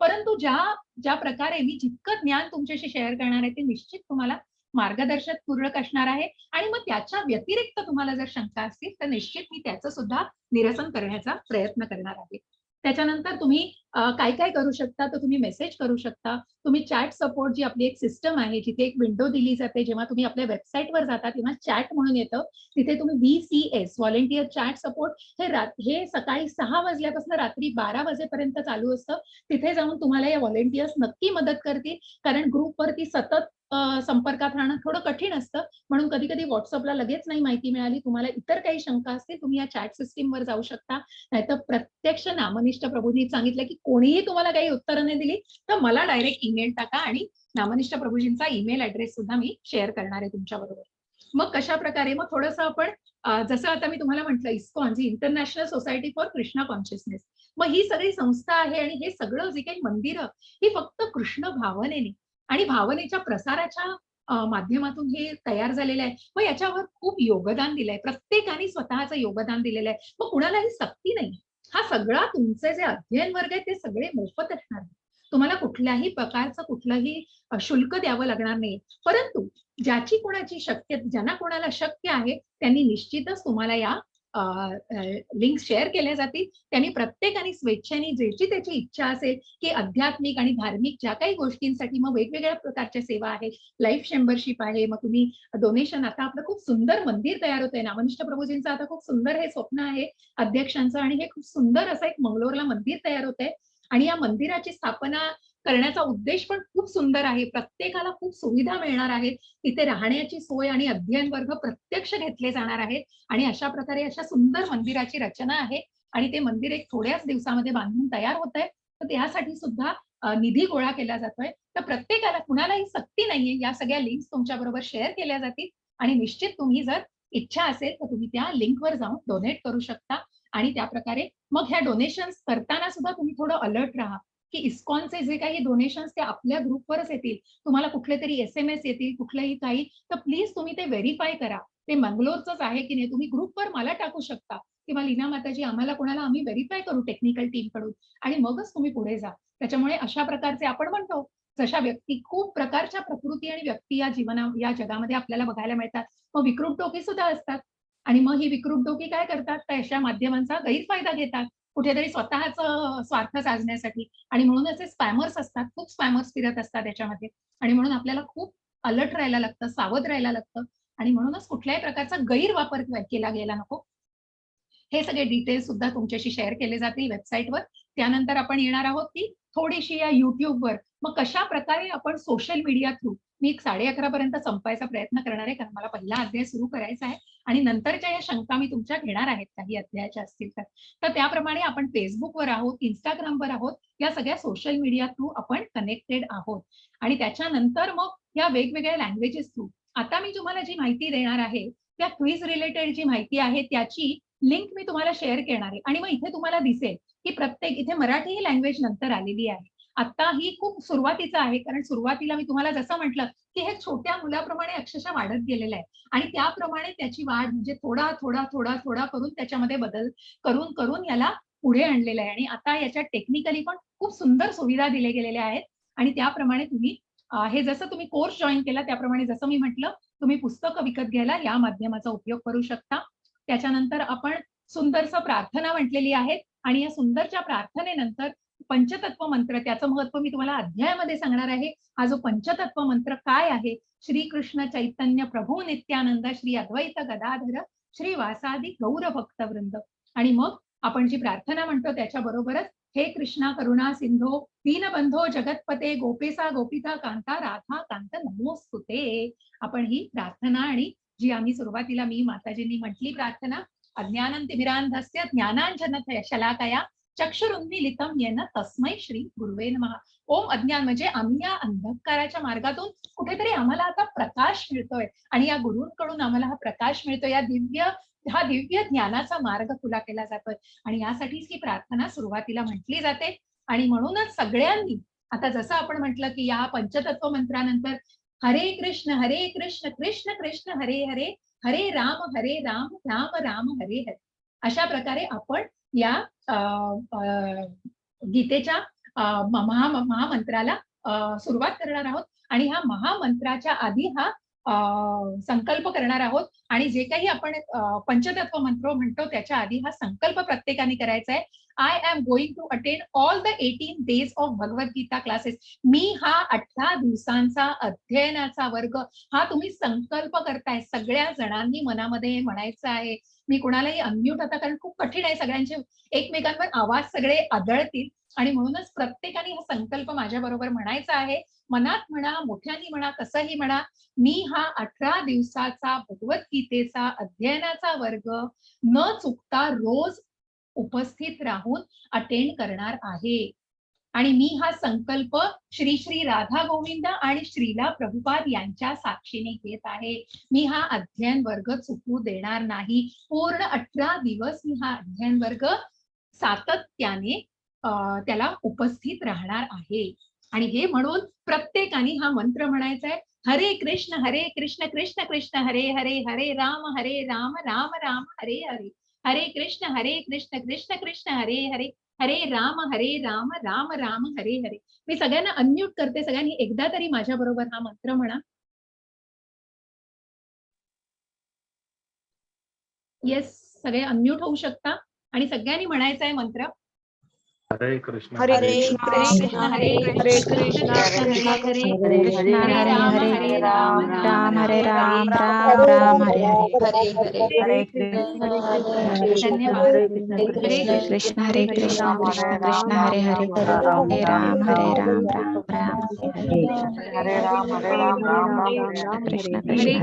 परंतु ज्या ज्या प्रकारे मी जितकं ज्ञान तुमच्याशी शेअर करणार आहे ते निश्चित तुम्हाला मार्गदर्शक पूरक असणार आहे. आणि मग त्याच्या व्यतिरिक्त तुम्हाला जर शंका असतील तर निश्चित मी त्याचं सुद्धा निरसन करण्याचा प्रयत्न करणार आहे. त्याच्यानंतर तुम्ही काय काय करू शकता, तर तुम्ही मेसेज करू शकता. तुम्ही चॅट सपोर्ट, जी आपली एक सिस्टम आहे जिथे एक विंडो दिली जाते, जेव्हा तुम्ही आपल्या वेबसाईटवर जाता तेव्हा चॅट म्हणून येतं, तिथे तुम्ही VCS व्हॉलेंटियर चॅट सपोर्ट हे सकाळी 6 वाजल्यापासून रात्री 12 वाजेपर्यंत चालू असतं. तिथे जाऊन तुम्हाला या व्हॉलेंटियर्स नक्की मदत करतील, कारण ग्रुपवरती सतत संपर्कात राहणं थोडं कठीण असतं. म्हणून कधी कधी व्हॉट्सअपला लगेच नाही माहिती मिळाली, तुम्हाला इतर काही शंका असतील तुम्ही या चॅट सिस्टीमवर जाऊ शकता. नाहीतर प्रत्यक्ष नामनिष्ठ प्रभूंनी सांगितलं की कोणीही तुम्हाला काही उत्तरं नाही दिली तर मला डायरेक्ट ईमेल टाका, आणि नामनिष्ठ प्रभूजींचा ईमेल ऍड्रेस सुद्धा मी शेअर करणार आहे तुमच्या बरोबर. मग कशा प्रकारे, मग थोडंसं आपण जसं आता मी तुम्हाला म्हटलं, इस्कॉन जी International Society for Krishna consciousness, मग ही सगळी संस्था आहे आणि हे सगळं जे काही मंदिरं ही फक्त कृष्ण भावनेने, आणि भावनेच्या प्रसाराच्या माध्यमातून हे तयार झालेलं आहे. मग याच्यावर खूप योगदान दिलंय. प्रत्येकाने स्वतःचं योगदान दिलेलं आहे. मग कुणालाही सक्ती नाही. हा सगळा तुमचे जे अध्ययन वर्ग आहेत ते सगळे मोफत असणार आहेत. तुम्हाला कुठल्याही प्रकारचं कुठलंही शुल्क द्यावं लागणार नाही. परंतु ज्याची कोणाची ज्यांना कोणाला शक्य आहे त्यांनी निश्चितच तुम्हाला या लिंक शेअर केल्या जातील. त्यांनी प्रत्येकाने स्वेच्छेने ज्याची त्याची इच्छा असेल की आध्यात्मिक आणि धार्मिक ज्या काही गोष्टींसाठी मग वेगवेगळ्या प्रकारच्या सेवा आहेत, लाईफ मेंबरशिप आहे, मग तुम्ही डोनेशन. आता आपलं खूप सुंदर मंदिर तयार होतंय. नामनिष्ठ प्रभूजींचं आता खूप सुंदर हे स्वप्न आहे अध्यक्षांचं, आणि हे खूप सुंदर असं एक मंगलोरला मंदिर तयार होतंय. आणि या मंदिराची स्थापना करण्याचा उद्देश पण खूप सुंदर आहे. प्रत्येकाला खूप सुविधा मिळणार आहेत. तिथे राहण्याची सोय आणि अध्ययन वर्ग प्रत्यक्ष घेतले जाणार आहेत. आणि अशा प्रकारे अशा सुंदर मंदिराची रचना आहे. आणि ते मंदिर एक थोड्याच दिवसामध्ये बांधून तयार होत आहे. तर त्यासाठी सुद्धा निधी गोळा केला जातोय. तर प्रत्येकाला कुणालाही सक्ती नाहीये. या सगळ्या लिंक्स तुमच्या बरोबर शेअर केल्या जातील. आणि निश्चित तुम्ही जर इच्छा असेल तर तुम्ही त्या लिंकवर जाऊन डोनेट करू शकता. आणि त्या प्रकारे मग ह्या डोनेशन्स करताना सुद्धा तुम्ही थोडं अलर्ट राहा की इस्कॉनचे जे काही डोनेशन्स ते आपल्या ग्रुपवरच येतील. तुम्हाला कुठले तरी SMS येतील, कुठलंही काही, तर प्लीज तुम्ही ते व्हेरिफाय करा. ते मंगलोरचंच आहे की नाही. तुम्ही ग्रुपवर मला टाकू शकता किंवा लीना माताजी आम्हाला कोणाला आम्ही व्हेरिफाय करू टेक्निकल टीम कडून, आणि मगच तुम्ही पुढे जा. त्याच्यामुळे अशा प्रकारचे आपण म्हणतो जशा व्यक्ती, खूप प्रकारच्या प्रकृती आणि व्यक्ती या जगामध्ये आपल्याला बघायला मिळतात. मग विकृत डोकी सुद्धा असतात. आणि मग ही विकृत डोकी काय करतात, तर अशा माध्यमांचा गैरफायदा घेतात कुठेतरी स्वतःच स्वार्थ साधण्यासाठी. आणि म्हणून असे स्पॅमर्स असतात, खूप स्पॅमर्स फिरत असतात याच्यामध्ये. आणि म्हणून आपल्याला खूप अलर्ट राहायला लागतं, सावध राहायला लागतं. आणि म्हणूनच कुठल्याही प्रकारचा गैरवापर केला गेला नको. हे सगळे डिटेल्स सुद्धा तुमच्याशी शेअर केले जातील वेबसाईटवर. त्यानंतर आपण येणार आहोत की थोडीशी या YouTubeवर मग कशा प्रकारे आपण सोशल मीडिया थ्रू, मी 11:30 पर्यंत संपायचा प्रयत्न करणार आहे, कारण मला पहिला अध्याय सुरू करायचा आहे. आणि नंतरच्या या शंका मी तुमच्या घेणार आहेत काही अध्यायाच्या असतील तर. तर त्याप्रमाणे आपण Facebookवर आहोत, Instagramवर आहोत, या सगळ्या सोशल मीडिया थ्रू आपण कनेक्टेड आहोत. आणि त्याच्यानंतर मग या वेगवेगळ्या लँग्वेजेस थ्रू आता मी तुम्हाला जी माहिती देणार आहे, त्या क्विज रिलेटेड जी माहिती आहे त्याची लिंक मी तुम्हाला शेअर करणार आहे. आणि मग इथे तुम्हाला दिसेल की प्रत्येक, इथे मराठी ही लँग्वेज नंतर आलेली आहे. आता ही खूप सुरुवातीचं आहे, कारण सुरुवातीला मी तुम्हाला जसं म्हटलं की हे छोट्या मुलाप्रमाणे अक्षरशः वाढत गेलेलं आहे. आणि त्याप्रमाणे त्याची वाढ म्हणजे थोडा थोडा थोडा थोडा करून त्याच्यामध्ये बदल करून करून याला पुढे आणलेलं आहे. आणि आता याच्यात टेक्निकली पण खूप सुंदर सुविधा दिल्या गेलेल्या आहेत. आणि त्याप्रमाणे तुम्ही हे जसं तुम्ही कोर्स जॉईन केला त्याप्रमाणे जसं मी म्हटलं, तुम्ही पुस्तकं विकत घ्यायला या माध्यमाचा उपयोग करू शकता. त्याच्यानंतर आपण सुंदरसं प्रार्थना म्हटलेली आहे. आणि या सुंदरच्या प्रार्थनेनंतर पंचतत्व मंत्र, त्याचं महत्व मी तुम्हाला अध्यायामध्ये सांगणार आहे. हा जो पंचतत्व मंत्र काय आहे, श्री कृष्ण चैतन्य प्रभू नित्यानंद श्री अद्वैत गदाधर श्री वासादी गौर भक्तवृंद. आणि मग आपण जी प्रार्थना म्हणतो त्याच्याबरोबरच हे कृष्णा करुणा सिंधो दीनबंधो जगतपते गोपेसा गोपिका कांता राधा कांत नमोस्तुते. आपण ही प्रार्थना, आणि जी आम्ही सुरुवातीला मी माताजींनी म्हटली प्रार्थना, अज्ञानंतिमिरांधस्य ज्ञानांजन शलाकया चक्षुरुन्मीलितं येन तस्मै श्री गुरुवे नमः. ओम अज्ञान म्हणजे आम्ही या अंधकाराच्या मार्गातून कुठेतरी आम्हाला आता प्रकाश मिळतोय, आणि या गुरूंकडून आम्हाला हा प्रकाश मिळतोय. हा दिव्य ज्ञानाचा मार्ग खुला केला जातोय. आणि यासाठीच ही प्रार्थना सुरुवातीला म्हटली जाते. आणि म्हणूनच सगळ्यांनी आता जसं आपण म्हटलं की या पंचतत्व मंत्रानंतर हरे कृष्ण कृष्ण कृष्ण हरे हरे, हरे राम राम राम हरे हरे, अशा प्रकारे आपण या गीतेच्या महामंत्राला सुरुवात करणार आहोत. आणि ह्या महामंत्राच्या आधी हा संकल्प करणार आहोत. आणि जे काही आपण पंचतत्व मंत्र म्हणतो त्याच्या आधी हा संकल्प प्रत्येकाने करायचा आहे. I am going to attend all the 18 days of Bhagavad Gita classes. मी हा 18 दिवसांचा अध्ययनाचा वर्ग, हा तुम्ही संकल्प करताय. सगळ्या जणांनी मनामध्ये म्हणायचं आहे. मी कुणालाही अनम्यूट आता, कारण खूप कठीण आहे, सगळ्यांचे एकमेकांवर आवाज सगळे आदळतील. आणि म्हणूनच प्रत्येकाने हा संकल्प माझ्या बरोबर म्हणायचा आहे. मनात म्हणा, मोठ्याने म्हणा, कसंही म्हणा. मी हा 18 दिवसाचा भगवद्गीतेचा अध्ययनाचा वर्ग न चुकता रोज उपस्थित राहून अटेंड करणार आहे. आणि मी हा संकल्प श्री श्री राधा गोविंद आणि श्रीला प्रभुपाद यांच्या साक्षीने घेत आहे. मी हा अध्ययन वर्ग चुकू देणार नाही. पूर्ण 18 दिवस मी हा अध्ययन वर्ग सातत्याने त्याला उपस्थित राहणार आहे. आणि हे म्हणून प्रत्येकाने हा मंत्र म्हणायचा आहे. हरे कृष्ण कृष्ण कृष्ण हरे हरे, हरे राम राम राम हरे हरे, हरे कृष्ण कृष्ण कृष्ण हरे हरे, हरे राम राम राम हरे हरे. मी सगळ्यांना अनम्यूट करते, सगळ्यांनी एकदा तरी माझ्या बरोबर हा मंत्र म्हणा. येस, सगळे अनम्यूट होऊ शकता आणि सगळ्यांनी म्हणायचा आहे मंत्र. हरे कृष्ण हरे हरे कृष्ण कृष्ण हरे हरे, कृष्ण हरे राम राम हरे राम राम राम हरे हरे, हरे धन्यवाद. हरे कृष्ण कृष्ण कृष्ण हरे हरे, हरे राम राम राम हरे हरे, हरे राम राम कृष्ण हरे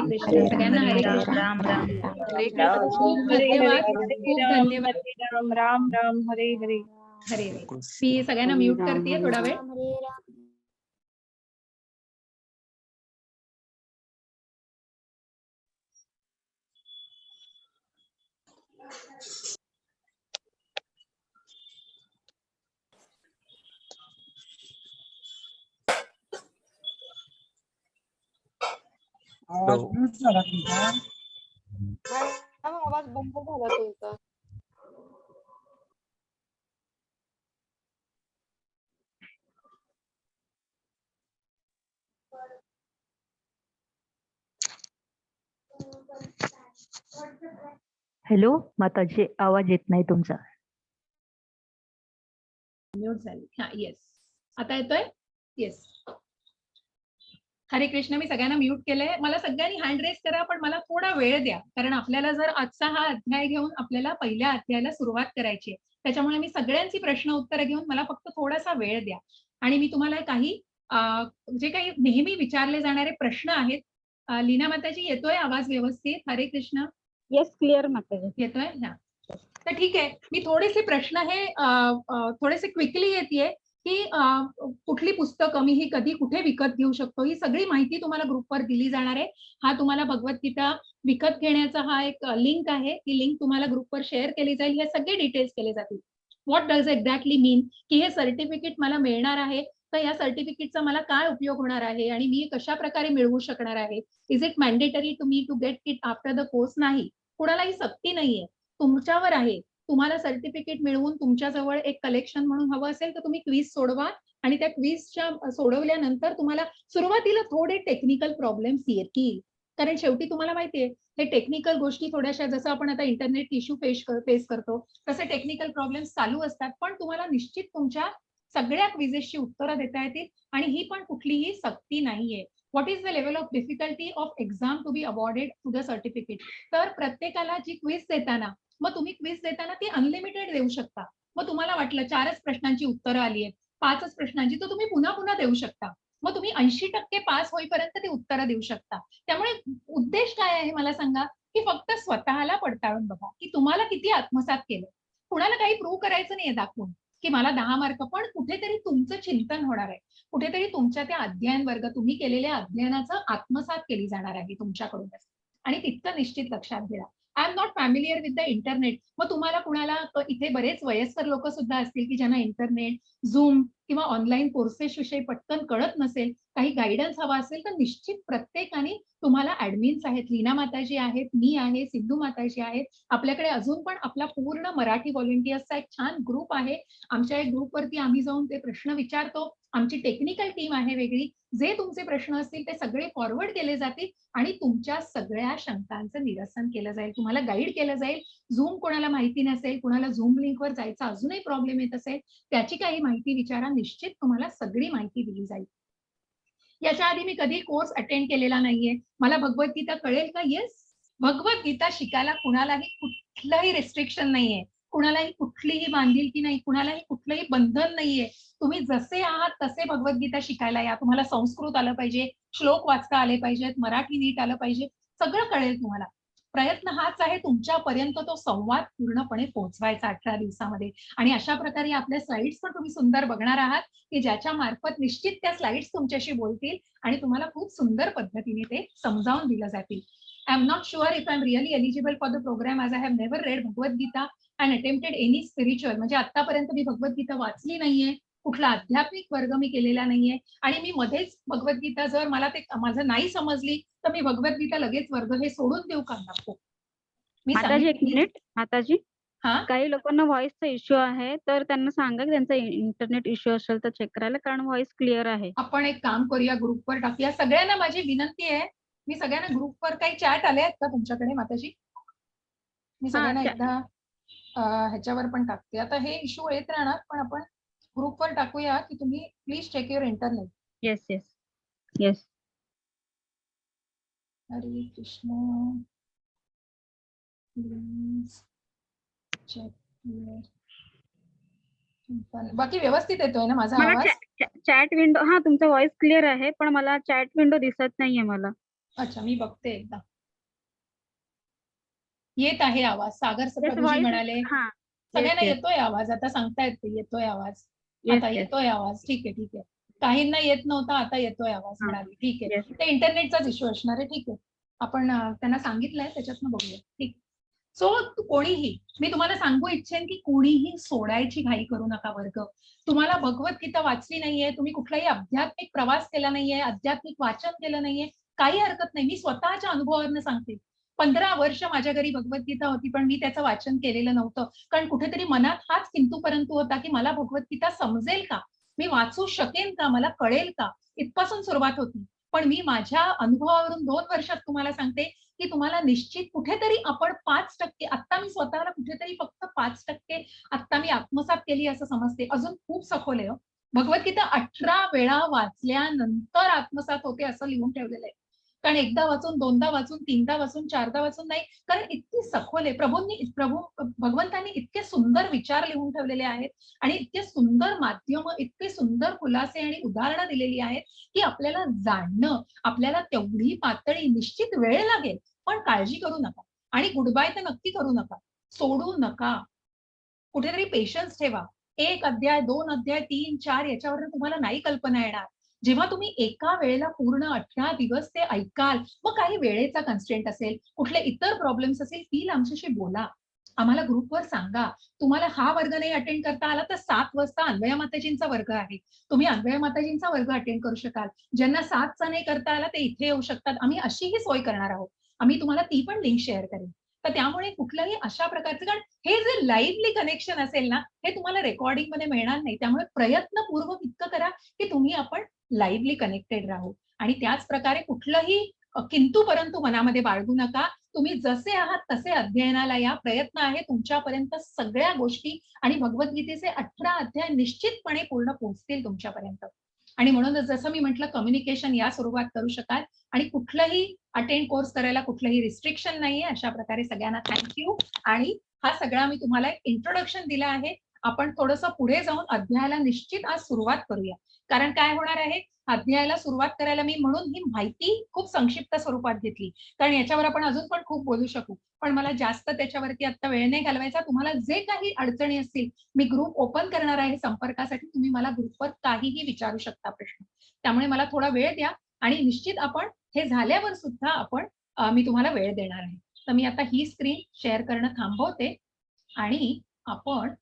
कृष्ण कृष्ण सगळ्यांना हरे हरे कृष्ण. राम राम खूप धन्यवाद, खूप धन्यवाद. राम राम राम हरे हरे. हरे हरे. मी सगळ्यांना म्यूट करते थोडा वेळ. आवाज झाला तुमचा. आवाज बंद झाला तुमचा. हॅलो माताजी, आवाज येत नाही तुमचा. म्यूट झाली. हा, येस, आता येतोय. येस. हरे कृष्ण. मी सगळ्यांना म्यूट केलंय. मला सगळ्यांनी हँड रेस करा, पण मला थोडा वेळ द्या, कारण आपल्याला जर आजचा हा अध्याय घेऊन आपल्याला पहिल्या अध्यायाला सुरुवात करायची आहे. त्याच्यामुळे मी सगळ्यांची प्रश्न उत्तर घेऊन मला फक्त थोडासा वेळ द्या. आणि मी तुम्हाला काही जे काही नेहमी विचारले जाणारे प्रश्न आहेत. लीना माताजी, येतोय आवाज व्यवस्थित? हरे कृष्ण. येस, क्लिअर माताजी. येतोय ना? तर ठीक आहे. मी थोडेसे प्रश्न हे थोडेसे क्विकली येते की कुठली पुस्तकं मी ही कधी कुठे विकत घेऊ शकतो, ही सगळी माहिती तुम्हाला ग्रुपवर दिली जाणार आहे. हा तुम्हाला भगवद्गीता विकत घेण्याचा हा एक लिंक आहे. ती लिंक तुम्हाला ग्रुपवर शेअर केली जाईल. हे सगळे डिटेल्स केले जातील. व्हॉट डज एक्झॅक्टली मीन, की हे सर्टिफिकेट मला मिळणार आहे, तर या सर्टिफिकेटचा मला काय उपयोग होणार आहे आणि मी कशा प्रकारे मिळवू शकणार आहे. Is it mandatory to me to get it after the course? नाही, कुणालाही सक्ती नाहीये, तुमच्यावर आहे. तुम्हाला सर्टिफिकेट मिळवून तुमच्याजवळ एक कलेक्शन म्हणून हवं असेल तर तुम्ही क्विज सोडवा, आणि त्या क्विजच्या सोडवल्यानंतर तुम्हाला सुरुवातीला थोडे टेक्निकल प्रॉब्लेम्स येतील, कारण शेवटी तुम्हाला माहितीये हे टेक्निकल गोष्टी थोड्याशा, जसं आपण आता इंटरनेट इश्यू फेस करतो तसे टेक्निकल प्रॉब्लेम्स चालू असतात. पण तुम्हाला निश्चित तुमच्या सगळ्या क्विजेसची उत्तरं देता येतील, आणि ही पण कुठलीही सक्ती नाहीये. What is the level of difficulty of exam to be awarded to the certificate? तर प्रत्येकाला जी क्विज देताना, मग तुम्ही क्विज देताना ती अनलिमिटेड देऊ शकता. मग तुम्हाला वाटलं 4च प्रश्नांची उत्तरं आली आहेत, 5च प्रश्नांची, तर तुम्ही पुन्हा पुन्हा देऊ शकता. मग तुम्ही 80% पास होईपर्यंत ती उत्तरं देऊ शकता. त्यामुळे उद्देश काय आहे मला सांगा, की फक्त स्वतःला पडताळून बघा की तुम्हाला किती आत्मसात केलं. कुणाला काही प्रूव्ह करायचं नाहीये दाखवून की मला 10 मार्क, पण कुठेतरी तुमचं चिंतन होणार आहे, कुठेतरी तुमच्या त्या अध्ययन वर्ग, तुम्ही केलेल्या अध्ययनाचं आत्मसात केली जाणार आहे तुमच्याकडूनच, आणि तितकं निश्चित लक्षात घ्या. I am not familiar with the internet. मग तुम्हाला कुणाला इथे बरेच वयस्कर लोक सुद्धा असतील की ज्यांना इंटरनेट, झूम किंवा ऑनलाईन कोर्सेस विषयी पटकन कळत नसेल, काही गायडन्स हवा असेल, तर निश्चित प्रत्येकाने तुम्हाला ऍडमिन्स आहेत. लीना माताजी आहेत, मी आहे, सिद्धू माताजी आहेत. आपल्याकडे अजून पण आपला पूर्ण मराठी व्हॉलंटियर्सचा एक छान ग्रुप आहे. आमच्या एक ग्रुपवरती आम्ही जाऊन ते प्रश्न विचारतो. आमची टेक्निकल टीम आहे वेगळी. जे तुमचे प्रश्न असतील ते सगळे फॉरवर्ड केले जातील आणि तुमच्या सगळ्या शंकांचं निरसन केलं जाईल. तुम्हाला गाईड केलं जाईल. झूम कोणाला माहिती नसेल, कुणाला झूम लिंकवर जायचा अजूनही प्रॉब्लेम येत असेल, त्याची काही माहिती विचारा, निश्चित तुम्हाला सगळी माहिती दिली जाईल. याच्या आधी मी कधी कोर्स अटेंड केलेला नाहीये. मला भगवद्गीता कळेल का? येस, भगवद्गीता शिकायला कुणालाही कुठलंही रेस्ट्रिक्शन नाहीये, कुणालाही कुठलीही बांधिलकी नाही, कुणालाही कुठलंही बंधन नाहीये. तुम्ही जसे आहात तसे भगवद्गीता शिकायला या. तुम्हाला संस्कृत आलं पाहिजे, श्लोक वाचता आले पाहिजेत, मराठी नीट आलं पाहिजे, सगळं कळेल तुम्हाला. प्रयत्न हाच आहे तुमच्यापर्यंत तो संवाद पूर्णपणे पोहोचवायचा 18 दिवसामध्ये. आणि अशा प्रकारे आपल्या स्लाइड्स पण तुम्ही सुंदर बघणार आहात की ज्याच्या मार्फत निश्चित त्या स्लाइड्स तुमच्याशी बोलतील आणि तुम्हाला खूप सुंदर पद्धतीने ते समजावून दिलं जातील. I am not sure if I am really eligible for the programme, as I have never read Bhagavad Gita and attempted any spiritual. म्हणजे आतापर्यंत मी भगवद्गीता वाचली नाहीये, कुठला आध्यात्मिक वर्ग मी केलेला नाहीये आणि मी मध्येच भगवद्गीता जर मला ते माझं नाही समजली तर मी भगवद्गीता लगेच वर्ग हे सोडून देऊ का? नको. मी माताजी एक सांगितलं मिनिट, माताजी हा काही लोकांना व्हॉइसचा इश्यू आहे, तर त्यांना सांगा की त्यांचा इंटरनेट इश्यू असेल तर चेक करायला, कारण व्हॉइस क्लिअर आहे. आपण एक काम करूया, ग्रुपवर टाकूया. सगळ्यांना माझी विनंती आहे, मी सगळ्यांना ग्रुपवर काही चॅट आले आहेत का तुमच्याकडे माताजी? मी सगळ्यांना एकदा ह्याच्यावर पण टाकते. आता हे इश्यू येत राहणार, पण आपण ग्रुपवर टाकूया की तुम्ही please check your internet. Yes yes yes. Hare Krishna, please check your. बाकी व्यवस्थित येतोय ना माझा मला आवाज? चॅट विंडो, हा तुमचा व्हॉइस क्लिअर आहे, पण मला चॅट विंडो दिसत नाहीये मला. अच्छा, मी बघते एकदा. येत आहे आवाज. सागर Yes, प्रभूजी voice- म्हणाले हा सगळ्यांना yes. येतोय आवाज. आता सांगतायत ते येतोय आवाज. Yes, आता yes. येतोय आवाज. ठीक आहे ठीक आहे. काहींना येत नव्हता, आता येतोय आवाज हा. म्हणाले. ठीक आहे. Yes. ते इंटरनेटचाच इश्यू असणार आहे. ठीक आहे. आपण त्यांना सांगितलंय, त्याच्यातनं बघूया. ठीक. सो कोणीही, मी तुम्हाला सांगू इच्छेन की कोणीही सोडायची घाई करू नका वर्ग. तुम्हाला भगवद्गीता वाचली नाहीये, तुम्ही कुठलाही आध्यात्मिक प्रवास केला नाहीये, आध्यात्मिक वाचन केलं नाहीये, काही हरकत नाही. मी स्वतःच्या अनुभवावरनं सांगते. 15 वर्ष माझ्या घरी भगवद्गीता होती, पण मी त्याचं वाचन केलेलं नव्हतं. कारण कुठेतरी मनात हाच किंतु परंतु होता की मला भगवद्गीता समजेल का? मी वाचू शकेन का? मला कळेल का? इथपासून सुरुवात होती. पण मी माझ्या अनुभवावरून 2 वर्षात तुम्हाला सांगते की तुम्हाला निश्चित कुठेतरी आपण 5% आता मी स्वतःला कुठेतरी फक्त 5% आता मी आत्मसात केली असं समजते. अजून खूप सखोल आहे. भगवद्गीता 18 वेळा वाचल्यानंतर आत्मसात होते असं लिहून ठेवलेलं आहे. कारण एकदा वाचून, दोनदा वाचून, तीनदा वाचून, चारदा वाचून नाही. कारण इतकी सखोल आहे. भगवंतांनी इतके सुंदर विचार लिहून ठेवलेले आहेत आणि इतके सुंदर माध्यम, इतके सुंदर खुलासे आणि उदाहरणं दिलेली आहेत की आपल्याला जाणणं, आपल्याला तेवढी पातळी निश्चित वेळ लागेल, पण काळजी करू नका आणि गुड बाय तर नक्की करू नका. सोडू नका. कुठेतरी पेशन्स ठेवा. 1 अध्याय, 2 अध्याय, 3, 4 याच्यावरून तुम्हाला नाही कल्पना येणार. जेव्हा तुम्ही एका वेळेला पूर्ण 18 दिवस ते ऐकाल, मग काही वेळेचा कन्स्ट्रेंट असेल, कुठले इतर प्रॉब्लेम्स असेल, प्लीज आमच्याशी बोला. आम्हाला ग्रुपवर सांगा. तुम्हाला हा वर्ग नाही अटेंड करता आला तर 7 वाजता अन्वया माताजींचा वर्ग आहे. तुम्ही अन्वया माताजींचा वर्ग अटेंड करू शकाल. ज्यांना 7चा नाही करता आला ते इथे येऊ शकतात. आम्ही अशीही सोय करणार आहोत. आम्ही तुम्हाला ती पण लिंक शेअर करेन. तर त्यामुळे कुठल्याही अशा प्रकारचं, कारण हे जे लाईव्हली कनेक्शन असेल ना, हे तुम्हाला रेकॉर्डिंगमध्ये मिळणार नाही. त्यामुळे प्रयत्नपूर्वक इतकं करा की तुम्ही आपण लाईव्हली कनेक्टेड राहू आणि त्याच प्रकारे कुठलंही किंतु परंतु मनामध्ये बाळगू नका. तुम्ही जसे आहात तसे अध्ययनाला या. प्रयत्न आहे तुमच्यापर्यंत सगळ्या गोष्टी आणि भगवद्गीतेचे 18 अध्याय निश्चितपणे पूर्ण पोहोचतील तुमच्यापर्यंत. आणि म्हणूनच जसं मी म्हटलं, कम्युनिकेशन या स्वरूपात करू शकाल आणि कुठलंही अटेंड कोर्स करायला कुठलंही रिस्ट्रिक्शन नाहीये. अशा प्रकारे सगळ्यांना थँक्यू. आणि हा सगळा मी तुम्हाला एक इंट्रोडक्शन दिलं आहे. आपण थोडंसं पुढे जाऊन अध्यायाला निश्चित आज सुरुवात करूया. कारण काय होणार आहे, अध्यायाला सुरुवात करायला मी म्हणून ही माहिती खूप संक्षिप्त स्वरूपात घेतली. कारण याच्यावर आपण अजून पण खूप बोलू शकू. पण मला जास्त त्याच्यावरती आता वेळ नाही घालवायचा. तुम्हाला जे काही अडचणी असतील, मी ग्रुप ओपन करणार आहे संपर्कासाठी. तुम्ही मला ग्रुपवर काहीही विचारू शकता प्रश्न. त्यामुळे मला थोडा वेळ द्या आणि निश्चित आपण हे झाल्यावर सुद्धा आपण मी तुम्हाला वेळ देणार आहे. तर मी आता ही स्क्रीन शेअर करणं थांबवते आणि आपण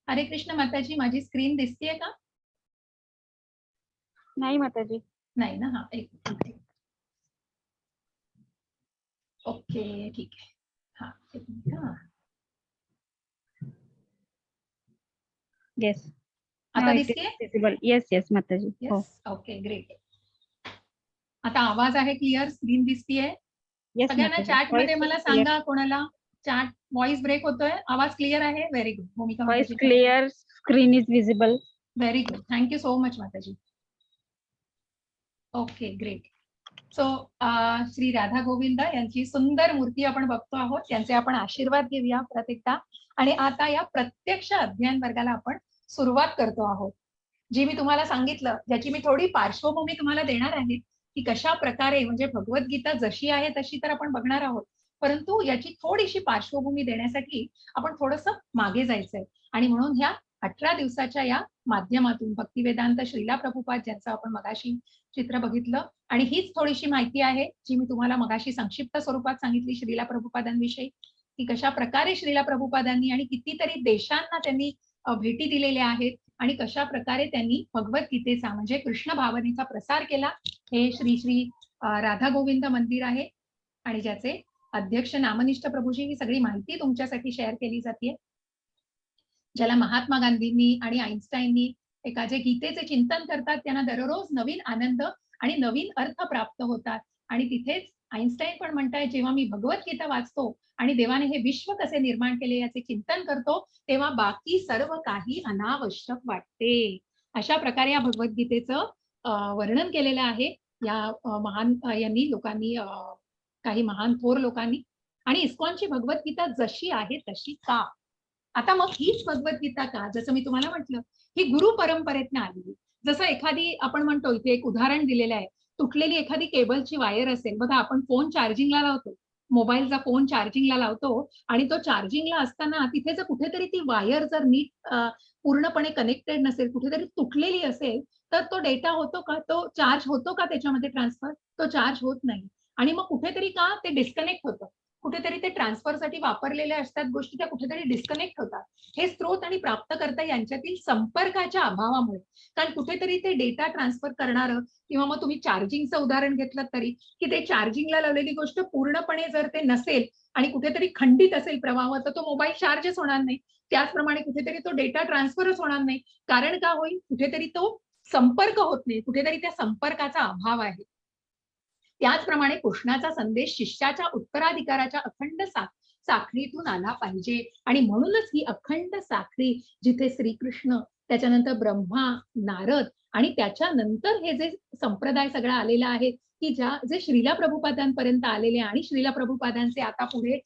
हरे कृष्ण माताजी, माझी स्क्रीन दिसतीये का? नाही माताजी. नाही ना. हा, एक मिनिट. ओके, ठीक आहे. हा, एक मिनिट. हा, येस. आता दिसतीये? विजिबल. येस येस माताजी. हो. येस. Okay, great. आता आवाज आहे क्लिअर, स्क्रीन दिसतीये? येस सगळ्यांना माताजी. चॅट मध्ये व्हॉइस मला क्लिअर. सांगा, कोणाला चॅट व्हॉइस ब्रेक होतोय, आवाज क्लिअर आहे? Very good. Bhumika voice Mataji, clear. Screen is visible. Very good. Thank you so much Mataji. Okay, great. So Shri Radha Govind यांची सुंदर मूर्ती आपण बघतो आहोत. त्यांचे आपण आशीर्वाद घेऊया परत एकदा. आणि आता या प्रत्यक्ष अध्ययन वर्गाला आपण सुरुवात करतो आहोत. जी मी तुम्हाला सांगितलं, ज्याची मी थोडी पार्श्वभूमी तुम्हाला देणार आहे की कशा प्रकारे, म्हणजे भगवद्गीता जशी आहे तशी तर आपण बघणार आहोत, परंतु याची थोडीशी पार्श्वभूमी देण्यासाठी आपण थोडंसं मागे जायचंय. आणि म्हणून ह्या 18 दिवसाच्या या माध्यमातून भक्तिवेदांत श्रीला प्रभुपाद, ज्यांचं आपण मगाशी चित्र बघितलं, आणि हीच थोडीशी माहिती आहे जी मी तुम्हाला मगाशी संक्षिप्त स्वरूपात सांगितली श्रीला प्रभुपादांविषयी. की कशा प्रकारे श्रीला प्रभुपादांनी आणि कितीतरी देशांना त्यांनी भेटी दिलेल्या आहेत आणि कशा प्रकारे त्यांनी भगवद्गीतेचा म्हणजे कृष्ण भावनेचा प्रसार केला. हे श्री श्री राधा गोविंद मंदिर आहे आणि ज्याचे अध्यक्ष नामनिष्ठ प्रभूजी ही सगळी माहिती तुमच्यासाठी शेअर केली जाते, ज्याला महात्मा गांधींनी आणि आईन्स्टाईननी एका जे गीतेचे चिंतन करतात त्यांना दररोज नवीन आनंद आणि नवीन अर्थ प्राप्त होतात. आणि तिथेच आईन्स्टाईन पण म्हणतायत, जेव्हा मी भगवद्गीता वाचतो आणि देवाने हे विश्व कसे निर्माण केले याचे चिंतन करतो तेव्हा बाकी सर्व काही अनावश्यक वाटते. अशा प्रकारे या भगवद्गीतेचं वर्णन केलेलं आहे या महान यांनी लोकांनी, काही महान थोर लोकांनी. आणि इस्कॉनची भगवद्गीता जशी आहे तशी का? आता मग हीच भगवद्गीता का? जसं मी तुम्हाला म्हटलं, ही गुरु परंपरेतनं आलेली. जसं एखादी आपण म्हणतो, इथे एक उदाहरण दिलेलं आहे, तुटलेली एखादी केबलची वायर असेल बघा, आपण फोन चार्जिंगला लावतो, मोबाईलचा फोन चार्जिंगला लावतो आणि तो चार्जिंगला असताना तिथे जर कुठेतरी ती वायर जर नीट पूर्णपणे कनेक्टेड नसेल, कुठेतरी तुटलेली असेल, तर तो डेटा होतो का? तो चार्ज होतो का त्याच्यामध्ये ट्रान्सफर? तो चार्ज होत नाही. आणि मग कुठेतरी का ते डिस्कनेक्ट होतं? कुठेतरी ते ट्रान्सफरसाठी वापरलेल्या असतात गोष्टी त्या कुठेतरी डिस्कनेक्ट होतात. हे स्रोत आणि प्राप्तकर्ता यांच्यातील संपर्काच्या अभावामुळे. कारण कुठेतरी ते डेटा ट्रान्सफर करणारं, किंवा मग तुम्ही चार्जिंगचं उदाहरण घेतलं तरी, की ते चार्जिंगला लावलेली गोष्ट पूर्णपणे जर ते नसेल आणि कुठेतरी खंडित असेल प्रवाह, तर तो मोबाईल चार्जच होणार नाही. त्याचप्रमाणे कुठेतरी तो डेटा ट्रान्सफरच होणार नाही. कारण का होईल? कुठेतरी तो संपर्क होत नाही, कुठेतरी त्या संपर्काचा अभाव आहे. त्याचप्रमाणे कृष्णाचा संदेश शिष्याच्या उत्तराधिकाराच्या अखंड साखळीतून आला पाहिजे. आणि म्हणूनच ही अखंड साखळी, जिथे श्रीकृष्ण, त्याच्यानंतर ब्रह्मा, नारद आणि त्याच्यानंतर हे जे संप्रदाय सगळा आलेला आहे, की जे श्रीला प्रभुपादांपर्यंत आलेले आणि श्रीला प्रभुपादांचे आता पुढे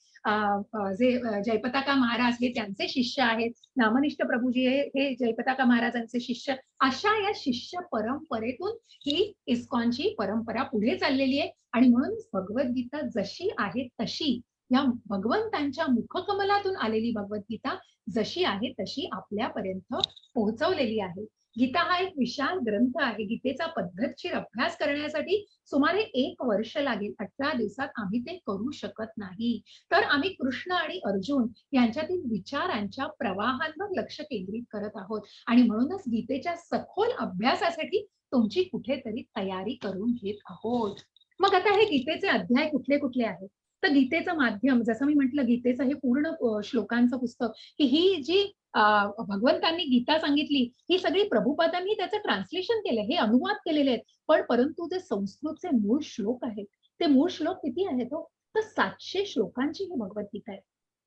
जे जयपताका महाराज हे त्यांचे शिष्य आहेत, नामनिष्ठ प्रभूजी हे जयपताका महाराजांचे शिष्य, अशा या शिष्य परंपरेतून ही इस्कॉनची परंपरा पुढे चाललेली आहे. आणि म्हणून भगवद्गीता जशी आहे तशी, या भगवंतांच्या मुखकमलातून आलेली भगवद्गीता जशी आहे तशी आपल्यापर्यंत पोहोचवलेली आहे. गीता हा एक विशाल ग्रंथ आहे. गीतेचा पद्धतशीर अभ्यास करण्यासाठी सुमारे 1 वर्ष लागेल. 18 दिवसात आम्ही ते करू शकत नाही. तर आम्ही कृष्ण आणि अर्जुन यांच्यातील विचारांच्या प्रवाहांवर लक्ष केंद्रित करत आहोत. आणि म्हणूनच गीतेच्या सखोल अभ्यासासाठी तुमची कुठेतरी तयारी करून घेत आहोत. मग आता हे गीतेचे अध्याय कुठले कुठले आहेत? तर गीतेचं माध्यम, जसं मी म्हटलं, गीतेचं हे पूर्ण श्लोकांचं पुस्तक, की ही जी भगवंतांनी गीता सांगितली, ही सगळी प्रभुपादांनी त्याचं ट्रान्सलेशन केलंय, हे अनुवाद केलेले आहेत. परंतु जे संस्कृतचे मूळ श्लोक आहेत, ते मूळ श्लोक किती आहेत? तर 700 श्लोकांची ही भगवद्गीता आहे.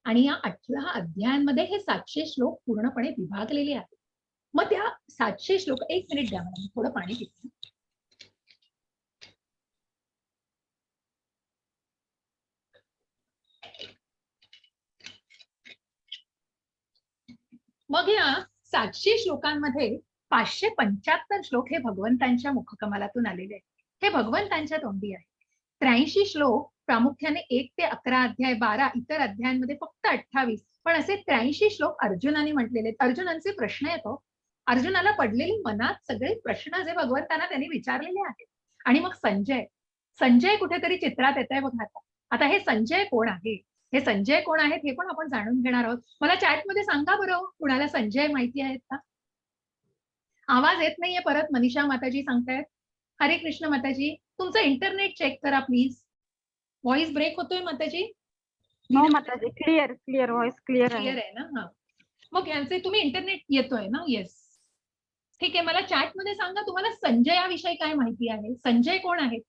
आणि या 18 अध्यायांमध्ये हे 700 श्लोक पूर्णपणे विभागलेले आहेत. मग त्या 700 श्लोक, 1 मिनिट द्या मला, थोडं पाणी घेते. मग या 700 श्लोकांमध्ये 575 श्लोक हे भगवंतांच्या मुखकमलातून आलेले आहेत. हे भगवंतांच्या तोंडी आहे. 83 श्लोक प्रामुख्याने 1 ते 11 अध्याय, 12 इतर अध्यायांमध्ये फक्त 28, पण असे 83 श्लोक अर्जुनाने म्हटलेले आहेत. अर्जुनांचे प्रश्न येतो, अर्जुनाला पडलेली मनात सगळे प्रश्न जे भगवंतांना त्यांनी विचारलेले आहेत. आणि मग संजय कुठेतरी चित्रात येत आहे बघा. आता हे संजय कोण आहे? हे संजय कोण आहेत हे पण आपण जाणून घेणार आहोत. मला चॅटमध्ये सांगा बरं, कुणाला संजय माहिती आहेत का? आवाज येत नाहीये परत. मनीषा माताजी सांगतायत. हरे कृष्ण माताजी, तुमचं इंटरनेट चेक करा प्लीज. व्हॉइस ब्रेक होतोय माताजी. हो माताजी, क्लिअर व्हॉइस क्लिअर क्लिअर आहे ना? हा, मग यांचे तुम्ही इंटरनेट येतोय ना? येस, ठीक आहे. मला चॅटमध्ये सांगा, तुम्हाला संजय याविषयी काय माहिती आहे? संजय कोण आहेत?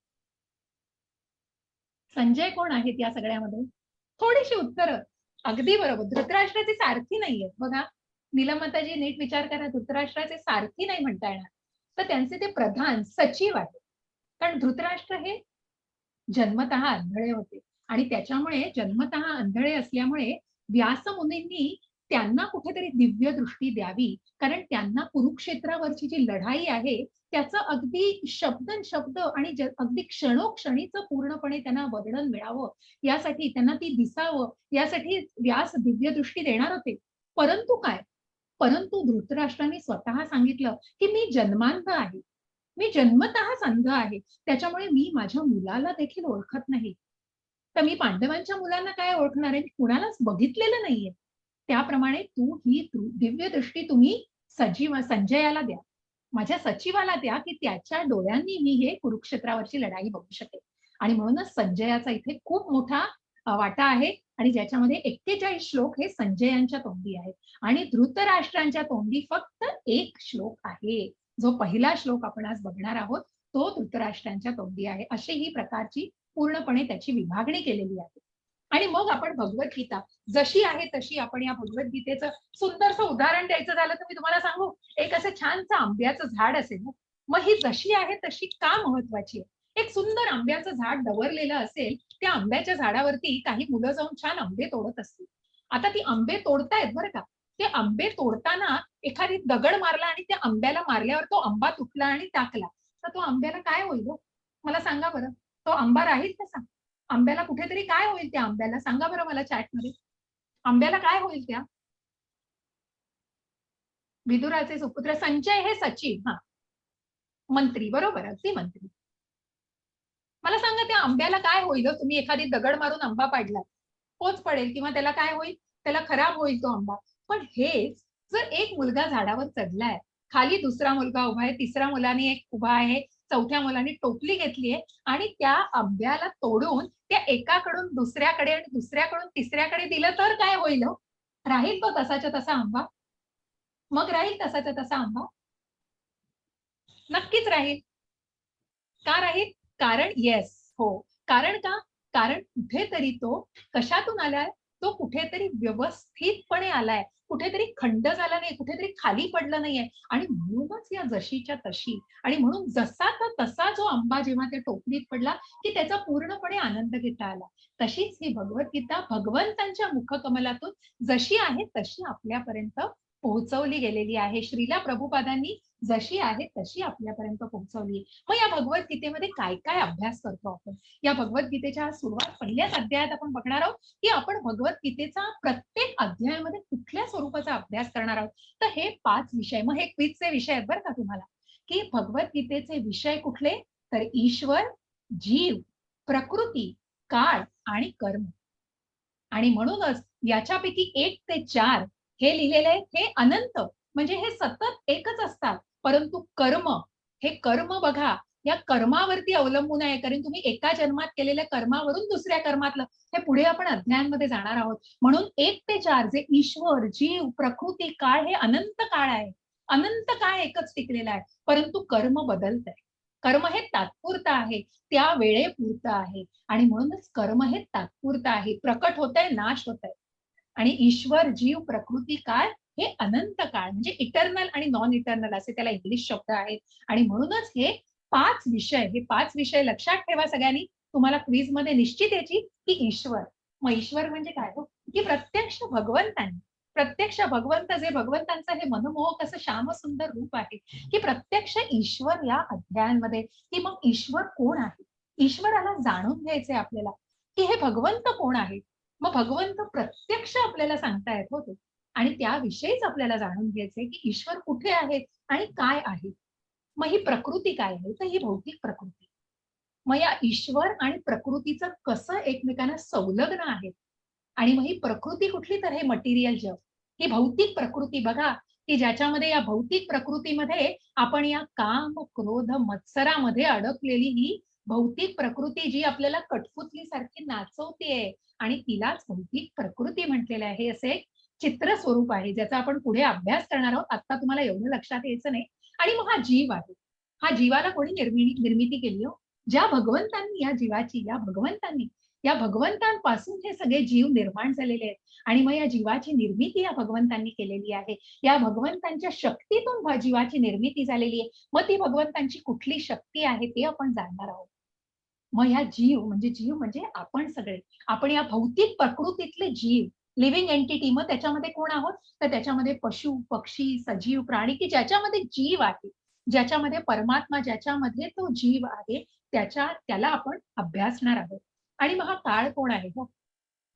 संजय कोण आहेत या सगळ्यामध्ये? थोडीशी उत्तरं. अगदी बरोबर, धृतराष्ट्राची सारखी नाहीये बघा. नीलमाताजी नीट विचार करा, धृतराष्ट्राचे सारखी नाही म्हणता येणार. तर त्यांचे ते प्रधान सचिव आहेत. कारण धृतराष्ट्र हे जन्मतः आंधळे होते आणि त्याच्यामुळे जन्मतः आंधळे असल्यामुळे व्यासमुनींनी त्यांना कुठेतरी दिव्य दृष्टी द्यावी. कारण त्यांना कुरुक्षेत्रावरची जी लढाई आहे त्याचं अगदी शब्द आणि अगदी क्षणोक्षणीचं पूर्णपणे त्यांना वर्णन मिळावं, यासाठी त्यांना ती दिसावं, यासाठी व्यास दिव्य दृष्टी देणार होते. परंतु काय? परंतु धृतराष्ट्राने स्वतः सांगितलं की मी जन्मांध आहे, मी जन्मतःच अंध आहे, त्याच्यामुळे मी माझ्या मुलाला देखील ओळखत नाही. तर मी पांडवांच्या मुलांना काय ओळखणार आहे? मी कुणालाच बघितलेलं नाहीये. त्याप्रमाणे तू ही दिव्य दृष्टी तुम्ही संजयाला द्या, माझ्या सचिवाला द्या, की त्याच्या डोळ्यांनी मी हे कुरुक्षेत्रावरची लढाई बघू शकेल. आणि म्हणूनच संजयाचा इथे खूप मोठा वाटा आहे आणि ज्याच्यामध्ये 41 श्लोक हे संजयांच्या तोंडी आहेत आणि धृतराष्ट्रांच्या तोंडी फक्त एक श्लोक आहे. जो पहिला श्लोक आपण आज बघणार आहोत तो धृतराष्ट्रांच्या तोंडी आहे. अशी ही प्रकारची पूर्णपणे त्याची विभागणी केलेली आहे. आणि मग आपण भगवद्गीता जशी आहे तशी आपण या भगवद्गीतेचं सुंदरसं उदाहरण द्यायचं झालं तर मी तुम्हाला सांगू, एक असं छानसं आंब्याचं झाड असेल ना, मग ही जशी आहे तशी का महत्वाची आहे? एक सुंदर आंब्याचं झाड डवरलेलं असेल, त्या आंब्याच्या झाडावरती काही मुलं जाऊन छान आंबे तोडत असतील. आता ती आंबे तोडतायत बरं का, ते आंबे तोडताना एखादी दगड मारला आणि त्या आंब्याला मारल्यावर तो आंबा तुटला आणि टाकला, तर तो आंब्याला काय होईल हो? मला सांगा बरं. तो आंबा राहील तसा? आंब्याला कुठेतरी काय होईल? त्या आंब्याला सांगा बरं मला चॅटमध्ये. आंब्याला काय होईल त्या? विदुराचे सुपुत्र संजय हे सचिव, मंत्री, बरोबर, अगदी मंत्री. मला सांगा त्या आंब्याला काय होईल? तुम्ही एखादी दगड मारून आंबा पाडला, पोच पडेल किंवा त्याला काय होईल? त्याला खराब होईल तो आंबा. पण हेच जर एक मुलगा झाडावर चढलाय, खाली दुसरा मुलगा उभा आहे, तिसऱ्या मुलाने एक उभा आहे, चौथ्या मुलाने टोपली घेतलीये आणि त्या आंब्याला तोडून त्या एकाकडून दुसऱ्याकडे आणि दुसऱ्याकडून तिसऱ्याकडे दिलं तर काय होईल? राहील तो तसाच्या तसा आंबा? मग राहील तसाच्या तसा आंबा? नक्कीच राहील. का राहील? कारण येस, हो. कारण का? कारण कुठेतरी तो कशातून आलाय? तो कुठेतरी व्यवस्थितपणे आलाय, कुठेतरी खंड झाला नाही, कुठेतरी खाली पडलं नाहीये. आणि म्हणूनच या जशीच्या तशी आणि म्हणून जसा तर तसा जो आंबा जेव्हा त्या टोपलीत पडला की त्याचा पूर्णपणे आनंद घेता आला. तशीच ही भगवद्गीता भगवंतांच्या मुखकमलातून जशी आहे तशी आपल्यापर्यंत पोहोचवली गेलेली आहे. श्रीला प्रभुपादांनी जशी आहे तशी आपल्यापर्यंत पोहोचवली. मग या भगवद्गीतेमध्ये काय काय अभ्यास करतो आपण? या भगवद्गीतेच्या सुरुवात पहिल्याच अध्यायात आपण बघणार आहोत की आपण भगवद्गीतेचा प्रत्येक अध्यायामध्ये कुठल्या स्वरूपाचा अभ्यास करणार आहोत. तर हे 5 विषय, मग हे क्विजचे विषय आहेत बरं का तुम्हाला, की भगवद्गीतेचे विषय कुठले? तर ईश्वर, जीव, प्रकृती, काळ आणि कर्म. आणि म्हणूनच याच्यापैकी 1 ते 4 हे लिहिलेले आहेत हे अनंत, म्हणजे हे सतत एकच असतात. परंतु कर्म, हे कर्म बघा, या कर्मावरती अवलंबून आहे. कारण तुम्ही एका जन्मात केलेल्या कर्मावरून दुसऱ्या कर्मातलं हे पुढे आपण अध्यायांमध्ये जाणार आहोत. म्हणून 1 ते 4 जे ईश्वर, जीव, प्रकृती, काळ हे अनंत काळ आहे. अनंत काळ एकच टिकलेला आहे. परंतु कर्म बदलत आहे. कर्म हे तात्पुरतं आहे, त्या वेळेपुरतं आहे. आणि म्हणूनच कर्म हे तात्पुरतं आहे, प्रकट होत आहे, नाश होत आहे. आणि ईश्वर, जीव, प्रकृती, काळ हे अनंत काळ, म्हणजे इटर्नल आणि नॉन इटर्नल असे त्याला इंग्लिश शब्द आहेत. आणि म्हणूनच हे 5 विषय, हे 5 विषय लक्षात ठेवा सगळ्यांनी. तुम्हाला क्विज मध्ये निश्चित याची की ईश्वर. मग ईश्वर म्हणजे काय हो? की प्रत्यक्ष भगवंतांनी, प्रत्यक्ष भगवंत, जे भगवंतांचं हे मनमोहक असं श्यामसुंदर रूप आहे, की प्रत्यक्ष ईश्वर या अध्यायांमध्ये. की मग ईश्वर कोण आहे? ईश्वराला जाणून घ्यायचंय आपल्याला की हे भगवंत कोण आहे. मग भगवंत प्रत्यक्ष आपल्याला सांगतायत होते आणि त्याविषयीच आपल्याला जाणून घ्यायचंय की ईश्वर कुठे आहे आणि काय आहे. मग ही प्रकृती काय आहे? तर ही भौतिक प्रकृती. मग या ईश्वर आणि प्रकृतीचं कसं एकमेकांना संलग्न आहे. आणि मग ही प्रकृती कुठली? तर हे मटेरियल जग, ही भौतिक प्रकृती बघा, की ज्याच्यामध्ये या भौतिक प्रकृतीमध्ये आपण या काम, क्रोध, मत्सरामध्ये अडकलेली ही भौतिक प्रकृती जी आपल्याला कठपुतली सारखी नाचवतेय आणि तिलाच भौतिक प्रकृती म्हटलेलं आहे. हे असे एक चित्र स्वरूप आहे ज्याचा आपण पुढे अभ्यास करणार आहोत. आता तुम्हाला एवढं लक्षात यायचं नाही. आणि मग हा जीव आहे. हा जीवाला कोणी निर्मिती केली हो? ज्या भगवंतांनी या जीवाची, या भगवंतांपासून हे सगळे जीव निर्माण झालेले आहेत. आणि मग या जीवाची निर्मिती या भगवंतांनी केलेली आहे. या भगवंतांच्या शक्तीतून जीवाची निर्मिती झालेली आहे. मग ती भगवंतांची कुठली शक्ती आहे ते आपण जाणणार आहोत. मग ह्या जीव म्हणजे आपण सगळे, आपण या भौतिक प्रकृतीतले जीव, लिव्हिंग एंटिटी. मग त्याच्यामध्ये कोण आहोत? तर त्याच्यामध्ये पशु, पक्षी, सजीव, प्राणी, की ज्याच्यामध्ये जीव आहे, ज्याच्यामध्ये परमात्मा, ज्याच्यामध्ये तो जीव आहे, त्याला आपण अभ्यासणार आहोत. आणि मग हा काळ कोण आहे हो?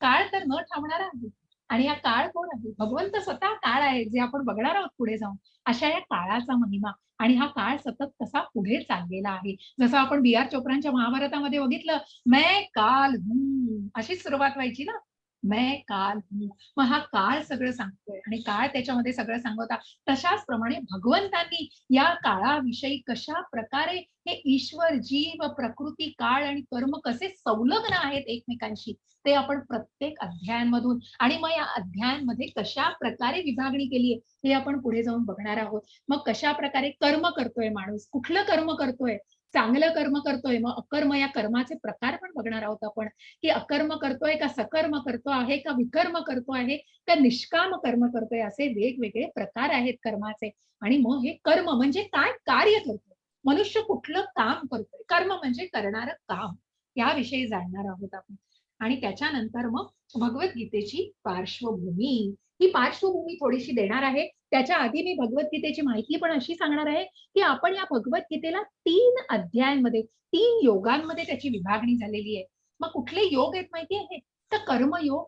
काळ तर न थांबणारा आहे. आणि हा काळ कोण आहे? भगवंत स्वतः काळ आहे, जे आपण बघणार आहोत पुढे जाऊन. अशा या काळाचा महिमा आणि हा काळ सतत कसा पुढे चाललेला आहे. जसं आपण बी आर चोप्रांच्या महाभारतामध्ये बघितलं, मैं काल हूं अशीच सुरुवात व्हायची ना, मैं काल हूं. मग हा काळ सगळं सांगतोय आणि काळ त्याच्यामध्ये सगळं सांगवता. तशाच प्रमाणे भगवंतांनी या काळाविषयी कशा प्रकारे हे ईश्वर, जीव, प्रकृती, काळ आणि कर्म कसे संलग्न आहेत एकमेकांशी, ते आपण प्रत्येक अध्यायांमधून आणि मग या अध्यायांमध्ये कशा प्रकारे विभागणी केली आहे हे आपण पुढे जाऊन बघणार आहोत. मग कशा प्रकारे कर्म करतोय माणूस, कुठलं कर्म करतोय, चांगलं कर्म करतोय, मग अकर्म या कर्माचे प्रकार पण बघणार आहोत आपण, की अकर्म करतोय का सकर्म करतो आहे का विकर्म करतो आहे का निष्काम कर्म करतोय, असे वेगवेगळे प्रकार आहेत कर्माचे. आणि मग हे कर्म म्हणजे काय कार्य करतोय, मनुष्य कुठलं काम करतोय, कर्म म्हणजे करणारं काम, याविषयी जाणणार आहोत आपण. आणि त्याच्यानंतर मग भगवद्गीतेची पार्श्वभूमी, ही पार्श्वभूमी थोडीशी देणार आहे. त्याच्या आधी मी भगवद्गीतेची माहिती पण अशी सांगणार आहे, की आपण या भगवद्गीतेला 3 अध्यायांमध्ये, 3 योगांमध्ये त्याची विभागणी झालेली आहे. मग कुठले योग आहेत माहिती आहे? तर कर्मयोग,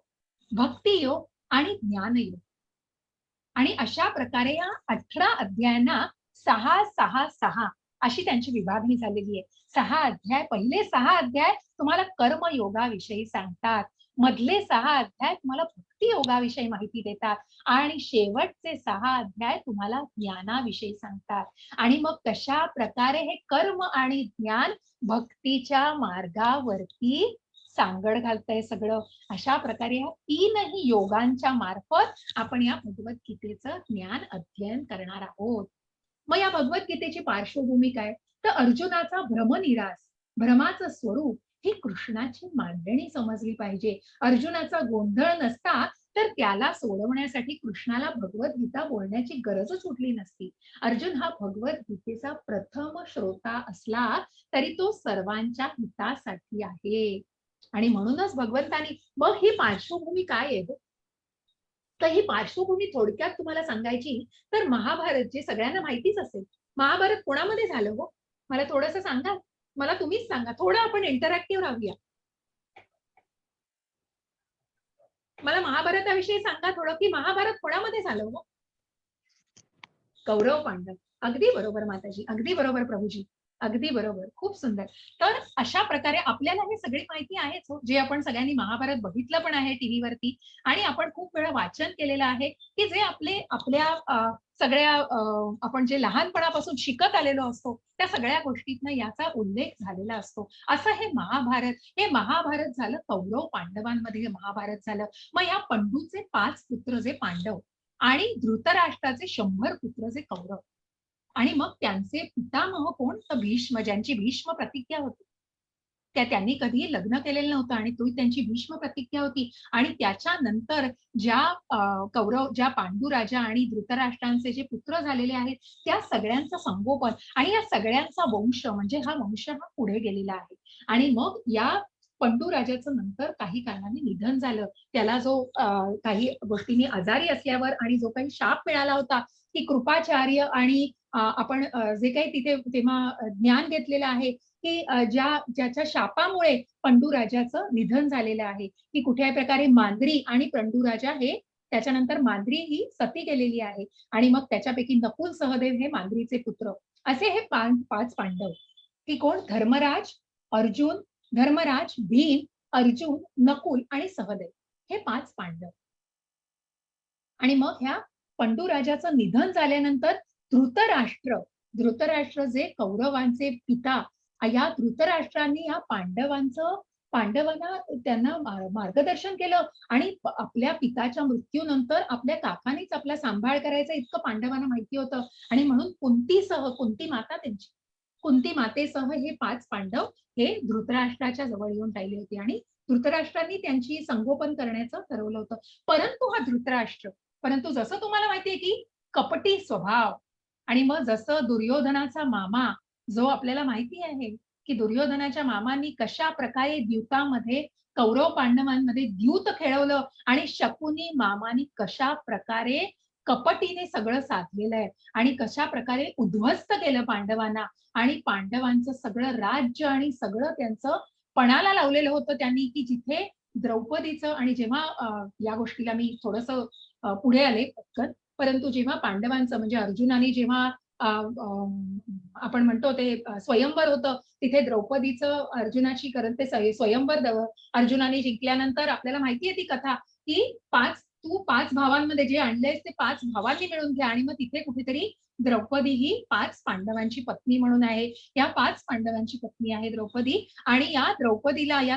भक्तियोग आणि ज्ञानयोग. आणि अशा प्रकारे या 18 अध्यायांना 6, 6, 6 अशी त्यांची विभागणी झालेली आहे. 6 अध्याय, पहिले 6 अध्याय तुम्हाला कर्मयोगाविषयी सांगतात. मधले 6 अध्याय तुम्हाला भक्ती योगाविषयी माहिती देतात आणि शेवटचे 6 अध्याय तुम्हाला ज्ञानाविषयी सांगतात. आणि मग कशा प्रकारे हे कर्म आणि ज्ञान भक्तीच्या मार्गावरती सांगड घालतंय सगळं. अशा प्रकारे या 3ही योगांच्या मार्फत आपण या भगवद्गीतेचं ज्ञान अध्ययन करणार आहोत. मग या भगवद्गीतेची पार्श्वभूमी काय? तर अर्जुनाचा भ्रमनिरास, भ्रमाचं स्वरूप ही कृष्णाची मांडणी समजली पाहिजे. अर्जुनाचा गोंधळ नसता तर त्याला सोडवण्यासाठी कृष्णाला भगवद्गीता बोलण्याची गरजच उठली नसती. अर्जुन हा भगवद्गीतेचा प्रथम श्रोता असला तरी तो सर्वांच्या हितासाठी आहे. आणि म्हणूनच भगवंतानी, मग ही पार्श्वभूमी काय आहे? तर ही पार्श्वभूमी थोडक्यात तुम्हाला सांगायची तर महाभारत, जे सगळ्यांना माहितीच असेल, महाभारत कोणामध्ये झालं हो? मला थोडंसं सांगा. मला तुम्हीच सांगा. थोडं आपण इंटरॅक्टिव्ह राहूया. मला महाभारताविषयी सांगा थोडं, की महाभारत कोणामध्ये झालं हो? कौरव पांडव. अगदी बरोबर माताजी, अगदी बरोबर प्रभूजी, अगदी बरोबर. खूप सुंदर. तर अशा प्रकारे आपल्याला हे सगळी माहिती आहेच हो, जे आपण सगळ्यांनी महाभारत बघितलं पण आहे टीव्हीवरती आणि आपण खूप वेळा वाचन केलेलं आहे, की जे आपल्या सगळ्या आपण जे लहानपणापासून शिकत आलेलो असतो त्या सगळ्या गोष्टीतनं याचा उल्लेख झालेला असतो. असं हे महाभारत झालं कौरव पांडवांमध्ये, हे महाभारत झालं. मग या पंडूचे 5 पुत्र जे पांडव आणि धृतराष्ट्राचे 100 पुत्र जे कौरव, आणि मग त्यांचे पितामह कोण? तर भीष्म, ज्यांची भीष्म प्रतिज्ञा होती. त्यांनी कधी लग्न केलेलं नव्हतं आणि तो त्यांची भीष्म प्रतिज्ञा होती. आणि त्याच्यानंतर ज्या पांडुराजा आणि धृतराष्ट्रांचे जे पुत्र झालेले आहेत त्या सगळ्यांचं संगोपन आणि या सगळ्यांचा वंश, म्हणजे हा वंश हा पुढे गेलेला आहे. आणि मग या पंडुराजाचं नंतर काही कारणाने निधन झालं. त्याला जो काही गोष्टींनी आजारी असल्यावर आणि जो काही शाप मिळाला होता, की कृपाचार्य आणि आपण जे काही तिथे तेव्हा ज्ञान घेतलेलं आहे, की ज्याच्या शापामुळे पंडुराजाचं निधन झालेलं आहे, की कुठल्याही प्रकारे मांद्री आणि पंडुराजा हे त्याच्यानंतर मांद्री ही सती गेलेली आहे. आणि मग त्याच्यापैकी नकुल, सहदेव हे मांद्रीचे पुत्र. असे हे 5 पांडव, की कोण? धर्मराज, भीम, अर्जुन, नकुल आणि सहदेव, हे 5 पांडव. आणि मग ह्या पंडुराजाचं निधन झाल्यानंतर धृतराष्ट्र जे कौरवांचे पिता, या धृतराष्ट्रांनी या पांडवांना त्यांना मार्गदर्शन केलं आणि आपल्या पिताच्या मृत्यूनंतर आपल्या काकानेच आपला सांभाळ करायचा इतकं पांडवांना माहिती होतं. आणि म्हणून कुंती मातेसह हे 5 पांडव हे धृतराष्ट्राच्या जवळ येऊन राहिले होते आणि धृतराष्ट्रांनी त्यांची संगोपन करण्याचं ठरवलं होतं. परंतु जसं तुम्हाला माहितीये की कपटी स्वभाव, आणि मग जसं दुर्योधनाचा मामा, जो आपल्याला माहिती आहे की दुर्योधनाच्या मामांनी कशा प्रकारे द्यूतामध्ये कौरव पांडवांमध्ये द्यूत खेळवलं आणि शकुनी मामानी कशा प्रकारे कपटीने सगळं साधलेलं आहे आणि कशा प्रकारे उद्ध्वस्त केलं पांडवांना आणि पांडवांचं सगळं राज्य आणि सगळं त्यांचं पणाला लावलेलं होतं त्यांनी, की जिथे द्रौपदीचं आणि जेव्हा या गोष्टीला मी थोडंसं पुढे आले पटकन, परंतु जेव्हा पांडवांचं म्हणजे अर्जुनाने जेव्हा आपण म्हणतो ते स्वयंवर होतं, तिथे द्रौपदीचं अर्जुनाशी करत ते स्वयंवर अर्जुनाने जिंकल्यानंतर आपल्याला माहिती आहे ती कथा, की तू 5 भावांमध्ये जे आणलेस ते 5 भावांनी मिळून घ्या. आणि मग तिथे कुठेतरी द्रौपदी ही 5 पांडवांची पत्नी म्हणून आहे. या 5 पांडवांची पत्नी आहे द्रौपदी. आणि या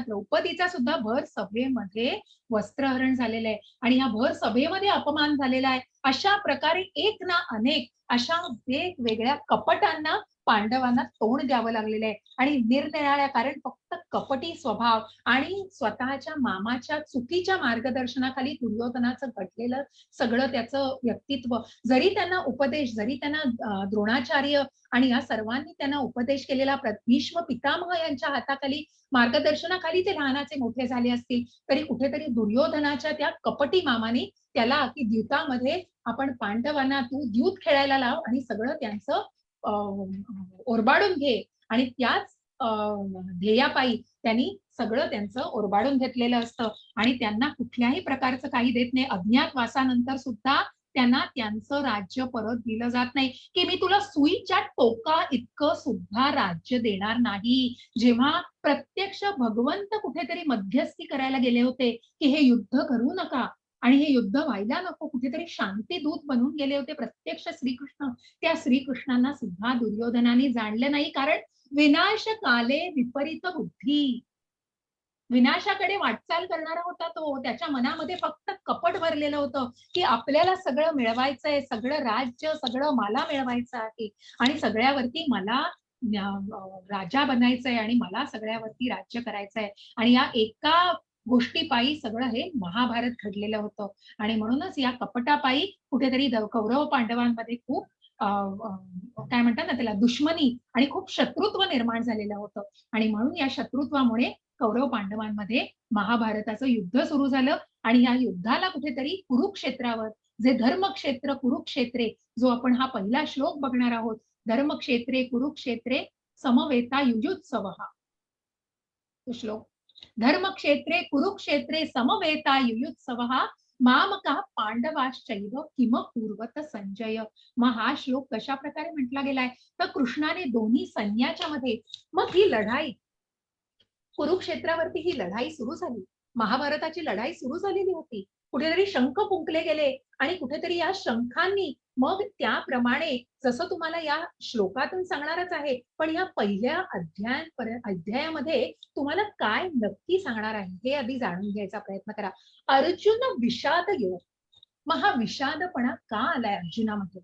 द्रौपदीचा सुद्धा भर सभेमध्ये वस्त्रहरण झालेलं आहे आणि या भर सभेमध्ये अपमान झालेला आहे. अशा प्रकारे एक ना अनेक अशा वेगवेगळ्या कपटांना पांडवांना तोंड द्यावं लागलेलं आहे. आणि निरनिराळ्या, कारण फक्त कपटी स्वभाव आणि स्वतःच्या मामाच्या चुकीच्या मार्गदर्शनाखाली दुर्योधनाचं घडलेलं सगळं त्याचं व्यक्तित्व, जरी त्यांना द्रोणाचार्य आणि या सर्वांनी त्यांना उपदेश केलेला भीष्म पितामह यांच्या हाताखाली मार्गदर्शनाखाली ते लहानाचे मोठे झाले असतील, तरी कुठेतरी दुर्योधनाच्या त्या कपटी मामाने त्याला की द्यूतामध्ये आपण पांडवांना तू द्यूत खेळायला लाव आणि सगळं त्यांचं ओरबाडून घे. आणि त्याच ध्येयापायी त्यांनी सगळं त्यांचं ओरबाडून घेतलेलं असतं आणि त्यांना कुठल्याही प्रकारचं काही देत नाही. अज्ञातवासानंतर सुद्धा त्यांना त्यांचं राज्य परत दिलं जात नाही, की मी तुला सुईच्या टोका इतकं सुद्धा राज्य देणार नाही. जेव्हा प्रत्यक्ष भगवंत कुठेतरी मध्यस्थी करायला गेले होते की हे युद्ध करू नका आणि हे युद्ध व्हायला नको, कुठेतरी शांती दूत बनून गेले होते प्रत्यक्ष श्रीकृष्ण, त्या श्रीकृष्णांना सुद्धा दुर्योधनाने जाणलं नाही. कारण विनाश काले विपरीत बुद्धी, विनाशाकडे वाटचाल करणारा होता तो. त्याच्या मनामध्ये फक्त कपट भरलेलं होतं की आपल्याला सगळं मिळवायचंय, सगळं राज्य सगळं मला मिळवायचं आहे आणि सगळ्यावरती मला राजा बनायचंय आणि मला सगळ्यावरती राज्य करायचंय. आणि या एका गोष्टीपायी सगळं हे महाभारत घडलेलं होतं. आणि म्हणूनच या कपटापायी कुठेतरी कौरव पांडवांमध्ये खूप काय म्हणतात ना त्याला, दुश्मनी आणि खूप शत्रुत्व निर्माण झालेलं होतं. आणि म्हणून या शत्रुत्वामुळे कौरव पांडवांमध्ये महाभारताचं युद्ध सुरू झालं. आणि या युद्धाला कुठेतरी कुरुक्षेत्रावर, जे धर्मक्षेत्र कुरुक्षेत्रे, जो आपण हा पहिला श्लोक बघणार आहोत, धर्मक्षेत्रे कुरुक्षेत्रे समवेता युयुत्सवः, तो श्लोक, धर्मक्षेत्रे कुरुक्षेत्रे समवेता युयुत्सवः मामका पांडवाश्चैव किम पूर्वत संजय. मग हा श्लोक कशा प्रकारे म्हटला गेलाय तर कृष्णाने दोन्ही सैन्याच्या मध्ये मग ही लढाई, कुरुक्षेत्रावरती ही लढाई सुरू झाली, महाभारताची लढाई सुरू झालेली होती. कुठेतरी शंख फुंकले गेले आणि कुठेतरी या शंखांनी मग त्याप्रमाणे जसं तुम्हाला या श्लोकातून सांगणारच आहे, पण या पहिल्या अध्यायामध्ये तुम्हाला काय नक्की सांगणार आहे हे आधी जाणून घ्यायचा प्रयत्न करा. अर्जुन विषाद योग. मग हा विषादपणा का आलाय अर्जुनामध्ये?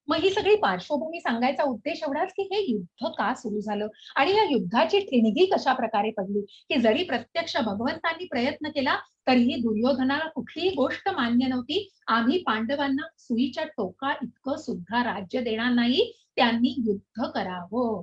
मग ही सगळी पार्श्वभूमी सांगायचा उद्देश एवढाच की हे युद्ध का सुरू झालं आणि या युद्धाची ठिणगी कशा प्रकारे पडली, की जरी प्रत्यक्ष भगवंतांनी प्रयत्न केला तरीही दुर्योधनाला कुठलीही गोष्ट मान्य नव्हती. आम्ही पांडवांना सुईच्या टोका इतकं सुद्धा राज्य देणार नाही, त्यांनी युद्ध करावं.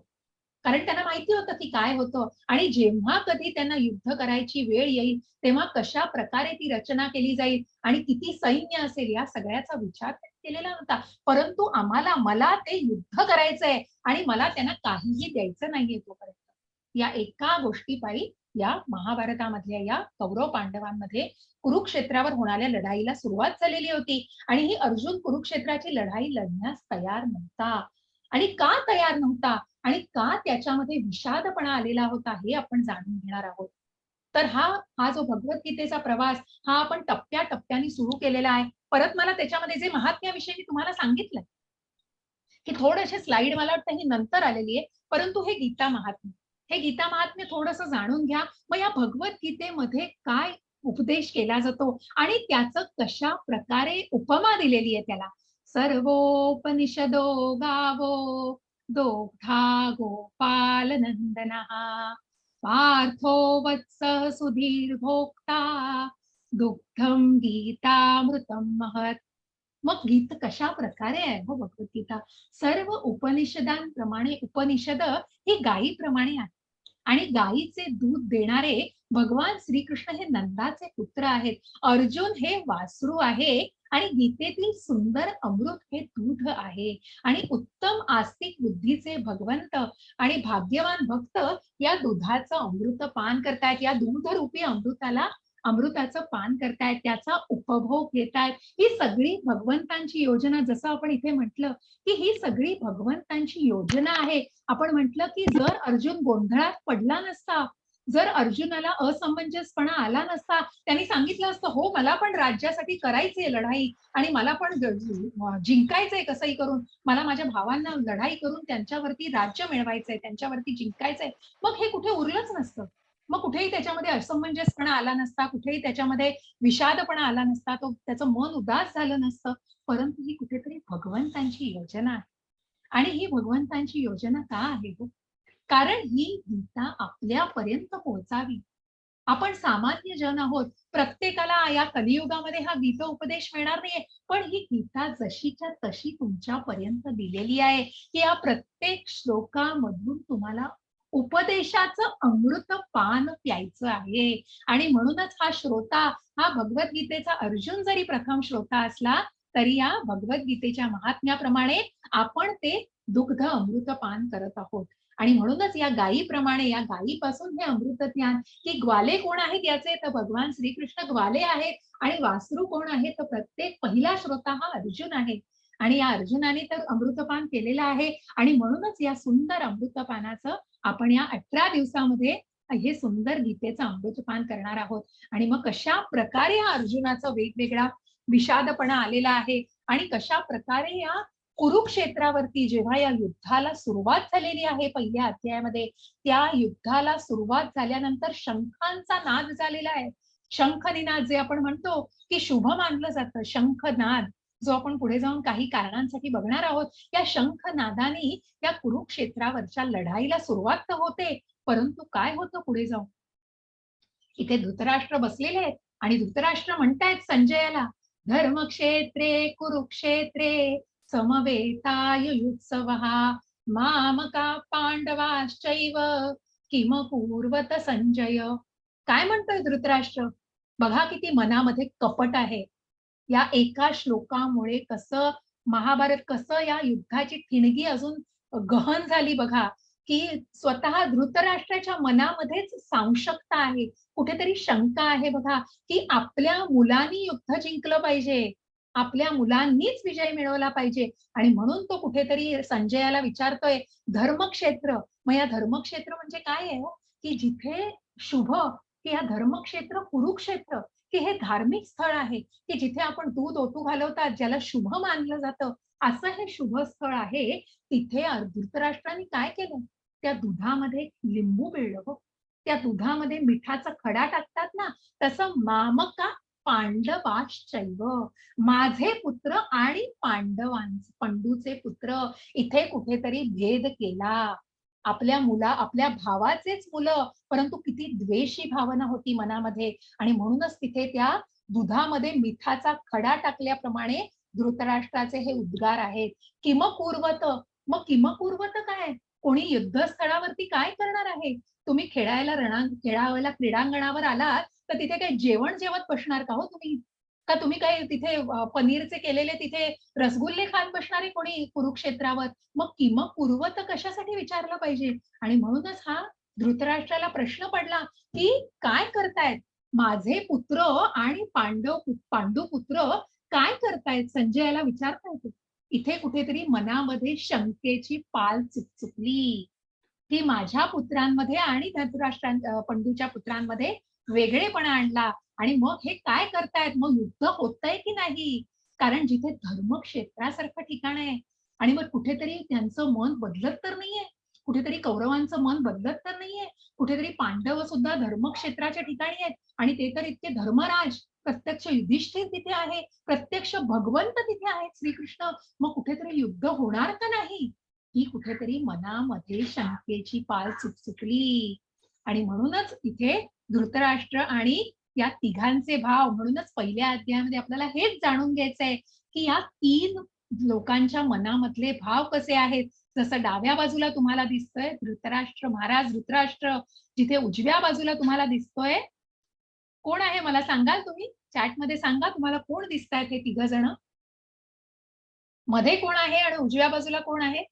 कारण त्यांना माहिती होतं की काय होतं आणि जेव्हा कधी त्यांना युद्ध करायची वेळ येईल तेव्हा कशा प्रकारे ती रचना केली जाईल आणि किती सैन्य असेल या सगळ्याचा विचार केलेला नव्हता. परंतु मला ते युद्ध करायचंय आणि मला त्यांना काहीही द्यायचं नाहीये तोपर्यंत. या एका गोष्टीपायी या महाभारतामधल्या या कौरव पांडवांमध्ये कुरुक्षेत्रावर होणाऱ्या लढाईला सुरुवात झालेली होती. आणि ही अर्जुन कुरुक्षेत्राची लढाई लढण्यास तयार नव्हता. आणि का तयार नव्हता आणि का त्याच्यामध्ये विषादपणा आलेला होता हे आपण जाणून घेणार आहोत. तर हा जो भगवद्गीतेचा प्रवास हा आपण टप्प्याटप्प्याने सुरू केलेला आहे. परत मला त्याच्यामध्ये जे महात्म्याविषयी मी तुम्हाला सांगितलं की थोडेसे स्लाइड मला वाटतं ही नंतर आलेली आहे, परंतु हे गीता महात्म्य थोडंसं जाणून घ्या. मग या भगवद्गीतेमध्ये काय उपदेश केला जातो आणि त्याचं कशा प्रकारे उपमा दिलेली आहे त्याला. सर्वोपनिषदो गावो दोग्धा गोपाल नंदनः पार्थो वत्स सुधीर भोक्ता दुग्धम गीतामृतम महत्. मग गीत कशा प्रकारे आहे हो भगवद्गीता? सर्व उपनिषदांप्रमाणे उपनिषद ही गायीप्रमाणे आहे आणि गायीचे दूध देणारे भगवान श्रीकृष्ण हे नंदाचे पुत्र आहेत. अर्जुन हे वासरू आहे आणि गीतेतील सुंदर अमृत हे दूध आहे. आणि उत्तम आस्तिक बुद्धीचे भगवंत आणि भाग्यवान भक्त या दुधाचं अमृत पान करतायत. या दूधरूपी अमृताला अमृताचं पान करतायत, त्याचा उपभोग घेतायत. ही सगळी भगवंतांची योजना, जसं आपण इथे म्हटलं की ही सगळी भगवंतांची योजना आहे. आपण म्हटलं की जर अर्जुन गोंधळात पडला नसता, जर अर्जुनाला असमंजसपणा आला नसता, त्यांनी सांगितलं असतं हो मला पण राज्यासाठी करायची आहे लढाई आणि मला पण जिंकायचंय कसंही करून, मला माझ्या भावांना लढाई करून त्यांच्यावरती राज्य मिळवायचंय, त्यांच्यावरती जिंकायचंय, मग हे कुठे उरलंच नसतं. मग कुठेही त्याच्यामध्ये असमंजसपणा आला नसता, कुठेही त्याच्यामध्ये विषादपणा आला नसता, तो त्याचं मन उदास झालं नसतं. परंतु ही कुठेतरी भगवंतांची योजना आहे. आणि ही भगवंतांची योजना का आहे हो? कारण ही गीता आपल्यापर्यंत पोहोचावी. आपण सामान्य जन आहोत. प्रत्येकाला या कलियुगामध्ये हा गीता उपदेश मिळणार नाहीये. पण ही गीता जशीच्या तशी तुमच्यापर्यंत दिलेली आहे, की या प्रत्येक श्लोकामधून तुम्हाला उपदेशाचं अमृत पान प्यायचं आहे. आणि म्हणूनच हा श्रोता, हा भगवद्गीतेचा अर्जुन जरी प्रथम श्रोता असला तरी या भगवद्गीतेच्या महात्म्याप्रमाणे आपण ते दुग्ध अमृत पान करत आहोत. आणि म्हणूनच या गायीप्रमाणे, या गायीपासून हे अमृत ज्ञान, की ग्वाले कोण आहेत याचे, तर भगवान श्रीकृष्ण ग्वाले आहेत. आणि वासरू कोण आहे, तर प्रत्येक पहिला श्रोता हा अर्जुन आहे. आणि या अर्जुनाने तर अमृतपान केलेलं आहे. आणि म्हणूनच या सुंदर अमृतपानाचं आपण या 18 दिवसामध्ये हे सुंदर गीतेचं अमृतपान करणार आहोत. आणि मग कशा प्रकारे हा अर्जुनाचा वेगवेगळा विषादपणा आलेला आहे आणि कशा प्रकारे या कुरुक्षेत्रावरती जेव्हा या युद्धाला सुरुवात झालेली आहे पहिल्या अध्यायामध्ये, त्या युद्धाला सुरुवात झाल्यानंतर शंखांचा नाद झालेला आहे. शंखनिनाद जे आपण म्हणतो की शुभ मानलं जातं, शंखनाद जो आपण पुढे जाऊन काही कारणांसाठी बघणार आहोत. या शंखनादाने या कुरुक्षेत्रावरच्या लढाईला सुरुवात तर होते, परंतु काय होतं पुढे जाऊन? इथे धृतराष्ट्र बसलेले आहेत आणि धृतराष्ट्र म्हणतायत संजयाला, धर्मक्षेत्रे कुरुक्षेत्रे समवेतायुत्सवः मामका पांडवाश्चैव किम पूर्वत संजय. काय म्हणतोय धृतराष्ट्र? बघा किती मनामध्ये कपट आहे. या एका श्लोकामुळे कसं महाभारत, कसं या युद्धाची ठिणगी अजून गहन झाली बघा, की स्वतः धृतराष्ट्राच्या मनामध्येच सांशकता आहे, कुठेतरी शंका आहे बघा, की आपल्या मुलांनी युद्ध जिंकलं पाहिजे, आपल्या मुलांनीच विजय मिळवला पाहिजे. आणि म्हणून तो कुठेतरी संजयाला विचारतोय धर्मक्षेत्र. मग या धर्मक्षेत्र म्हणजे काय आहे हो? की जिथे शुभ, की या धर्मक्षेत्र कुरुक्षेत्र, की हे धार्मिक स्थळ आहे, की जिथे आपण दूध ओतू घालवतात, ज्याला शुभ मानलं जातं, असं हे शुभ स्थळ आहे. तिथे धृतराष्ट्राने काय केलं? त्या दुधामध्ये लिंबू पिळलं हो. त्या दुधामध्ये मिठाचा खडा टाकतात ना, तसं मामका पांडवाश्चैव, माझे पुत्र आणि पंडूचे पुत्र, इथे कुठेतरी भेद केला. आपल्या भावाचेच मुलं, परंतु किती द्वेषी भावना होती मनामध्ये. आणि म्हणूनच तिथे त्या दुधामध्ये मिठाचा खडा टाकल्याप्रमाणे धृतराष्ट्राचे हे उद्गार आहेत. किमपूर्वत. मग किमपूर्वत काय? कोणी युद्धस्थळावरती काय करणार आहे? तुम्ही खेळायला क्रीडांगणावर आलात तर तिथे काही जेवण जेवत बसणार का हो तुम्ही? का तुम्ही काय तिथे पनीरचे केलेले तिथे रसगुल्ले खात बसणारे कोणी कुरुक्षेत्रावर? मग किमपूर्वत कशासाठी विचारलं पाहिजे? आणि म्हणूनच हा धृतराष्ट्राला प्रश्न पडला की काय करतायत माझे पुत्र आणि पांडू पुत्र, काय करतायत? संजयाला विचारता येतो. इथे कुठेतरी मनामध्ये शंकेची पाल चुकचुकली, की माझ्या पुत्रांमध्ये आणि पंडूच्या पुत्रांमध्ये वेगळेपणा आणला. आणि मग हे काय करतायत? मग युद्ध होतंय की नाही? कारण जिथे धर्मक्षेत्रासारखं ठिकाण आहे आणि मग कुठेतरी त्यांचं मन बदलत तर नाहीये, कुठेतरी कौरवांचं मन बदलत तर नाहीये, कुठेतरी पांडव सुद्धा धर्मक्षेत्राच्या ठिकाणी आहेत आणि ते तर इतके धर्मराज, प्रत्यक्ष युधिष्ठिर तिथे आहे, प्रत्यक्ष भगवंत तिथे आहेत श्रीकृष्ण. मग कुठेतरी युद्ध होणार का नाही? ही कुठेतरी मनामध्ये शंकेची पाल चुकचुकली. आणि म्हणूनच इथे धृतराष्ट्र आणि या तिघांचे भाव, म्हणूनच पहिल्या अध्यायामध्ये आपल्याला हेच जाणून घ्यायचंय की या 3 लोकांच्या मनामधले भाव कसे आहेत. जसं डाव्या बाजूला तुम्हाला दिसतोय धृतराष्ट्र, महाराज धृतराष्ट्र, जिथे उजव्या बाजूला तुम्हाला दिसतोय कोण आहे मला सांगाल तुम्ही? चॅटमध्ये सांगा तुम्हाला कोण दिसतायत हे 3 जण. मध्ये कोण आहे आणि उजव्या बाजूला कोण आहे?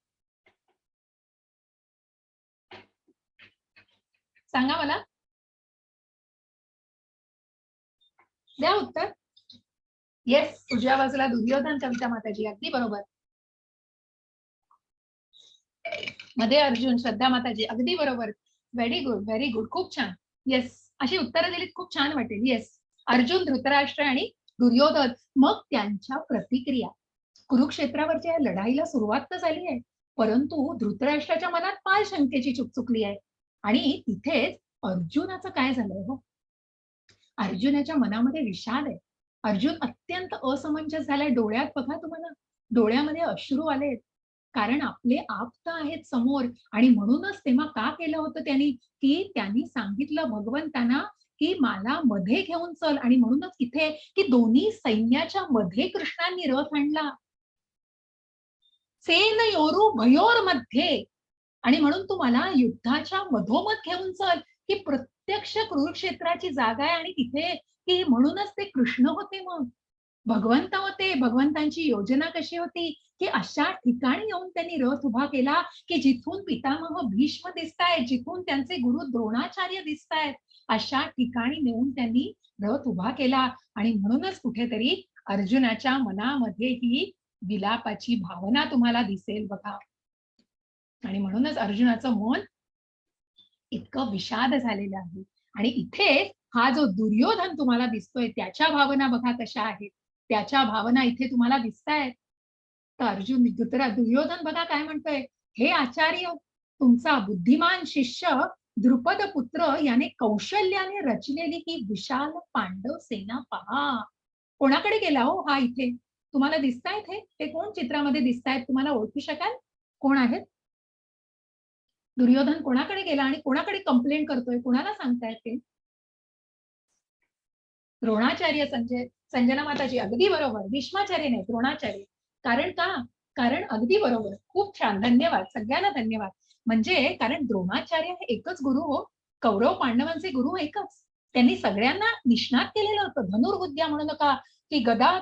सांगा मला. द्या उत्तर. येस, उजव्या बाजूला दुर्योधन कविता माताजी, अगदी बरोबर. मध्ये अर्जुन, श्रद्धा माताजी, अगदी बरोबर. व्हेरी गुड, व्हेरी गुड, खूप छान. येस, अशी उत्तरं दिलीत खूप छान वाटेल. येस, अर्जुन, धृतराष्ट्र आणि दुर्योधन. मग त्यांच्या प्रतिक्रिया. कुरुक्षेत्रावरच्या या लढाईला सुरुवात तर झाली आहे, परंतु धृतराष्ट्राच्या मनात फार शंकेची चुकचुकली आहे. आणि तिथेच अर्जुनाचं काय झालंय हो. अर्जुनाच्या मनामध्ये विषाद आहे. अर्जुन अत्यंत असमंजस झालाय. डोळ्यात बघा तुम्हाला, डोळ्यामध्ये अश्रू आलेत. कारण आपले आप्त आहेत समोर. आणि म्हणूनच तेव्हा का केलं होतं त्यांनी, की त्यांनी सांगितलं भगवंतांना की मला मध्ये घेऊन चल. आणि म्हणूनच इथे की दोन्ही सैन्याच्या मध्ये कृष्णांनी रथ आणला. सेनयोरू भयोर मध्ये. आणि म्हणून तू मला युद्धाच्या मधोमध घेऊन चल, की प्रत्यक्ष कुरुक्षेत्राची जागा आहे. आणि तिथे की म्हणूनच ते कृष्ण होते, मग भगवंत होते. भगवंतांची योजना कशी होती की अशा ठिकाणी येऊन त्यांनी रथ उभा केला की जिथून पितामह भीष्म दिसतायत, जिथून त्यांचे गुरु द्रोणाचार्य दिसतायत, अशा ठिकाणी नेऊन त्यांनी रथ उभा केला. आणि म्हणूनच कुठेतरी अर्जुनाच्या मनामध्ये ही विलापाची भावना तुम्हाला दिसेल बघा. आणि म्हणूनच अर्जुनाचं मन इतकं विषाद झालेलं आहे. आणि इथे हा जो दुर्योधन तुम्हाला दिसतोय त्याच्या भावना बघा कशा आहेत. त्याच्या भावना इथे तुम्हाला दिसतायत. तर अर्जुन दुर्योधन बघा काय म्हणतोय, हे आचार्य, तुमचा बुद्धिमान शिष्य द्रुपद पुत्र याने कौशल्याने रचलेली ही विशाल पांडव सेना पहा. कोणाकडे गेला हो हा इथे तुम्हाला दिसतायत हे कोण चित्रामध्ये दिसतायत, तुम्हाला ओळखू शकाल कोण आहेत? दुर्योधन कोणाकडे गेला आणि कोणाकडे कंप्लेंट करतोय, कोणाला सांगतायत ते? द्रोणाचार्य. संजना माताजी, अगदी बरोबर. भीष्माचार्य नाही, द्रोणाचार्य. कारण का? कारण अगदी बरोबर, खूप छान, धन्यवाद, सगळ्यांना धन्यवाद. म्हणजे कारण द्रोणाचार्य हे एकच गुरु हो, कौरव पांडवांचे गुरु एकच. त्यांनी सगळ्यांना निष्णात केलेलं होतं. धनुर्विद्या म्हणू नका की गदा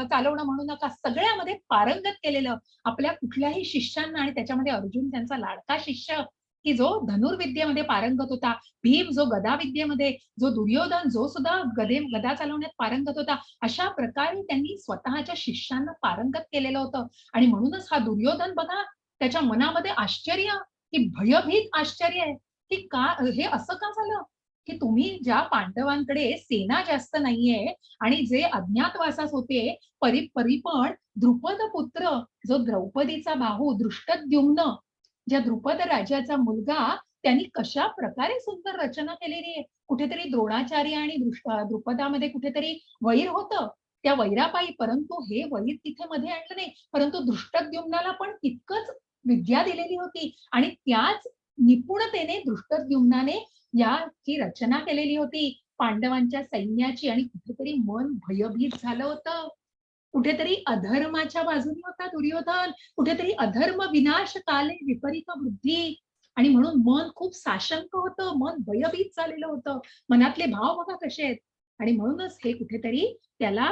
चालवणं म्हणू नका, सगळ्यामध्ये पारंगत केलेलं आपल्या कुठल्याही शिष्यांना. आणि त्याच्यामध्ये अर्जुन त्यांचा लाडका शिष्य की जो धनुर्विद्येमध्ये पारंगत होता, भीम जो गदा विद्येमध्ये, जो दुर्योधन जो सुद्धा गदा चालवण्यात पारंगत होता. अशा प्रकारे त्यांनी स्वतःच्या शिष्यांना पारंगत केलेलं होतं. आणि म्हणूनच हा दुर्योधन बघा, त्याच्या मनामध्ये आश्चर्य की भयभीत आश्चर्य आहे की का हे असं का झालं, की तुम्ही ज्या पांडवांकडे सेना जास्त नाहीये आणि जे अज्ञातवासास होते, पण द्रुपद पुत्र जो द्रौपदीचा भाऊ दृष्टद्युम्न, ज्या द्रुपद राजाचा मुलगा, त्यांनी कशा प्रकारे सुंदर रचना केलेली आहे. कुठेतरी द्रोणाचार्य आणि द्रुपदामध्ये कुठेतरी वैर होतं, त्या वैरापायी, परंतु हे वैर तिथे मध्ये आणलं नाही. परंतु दृष्टद्युम्नाला पण तितकंच विद्या दिलेली होती आणि त्याच निपुणतेने दृष्टद्युम्नाने याची रचना केलेली होती पांडवांच्या सैन्याची. आणि कुठेतरी मन भयभीत झालं होतं. कुठेतरी अधर्माच्या बाजूने होता दुर्योधन, कुठेतरी अधर्म विनाश काले विपरीत बुद्धी. आणि म्हणून मन खूप साशंक होतं, मन भयभीत झालेलं होतं. मनातले भाव बघा कसे आहेत. आणि म्हणूनच हे कुठेतरी त्याला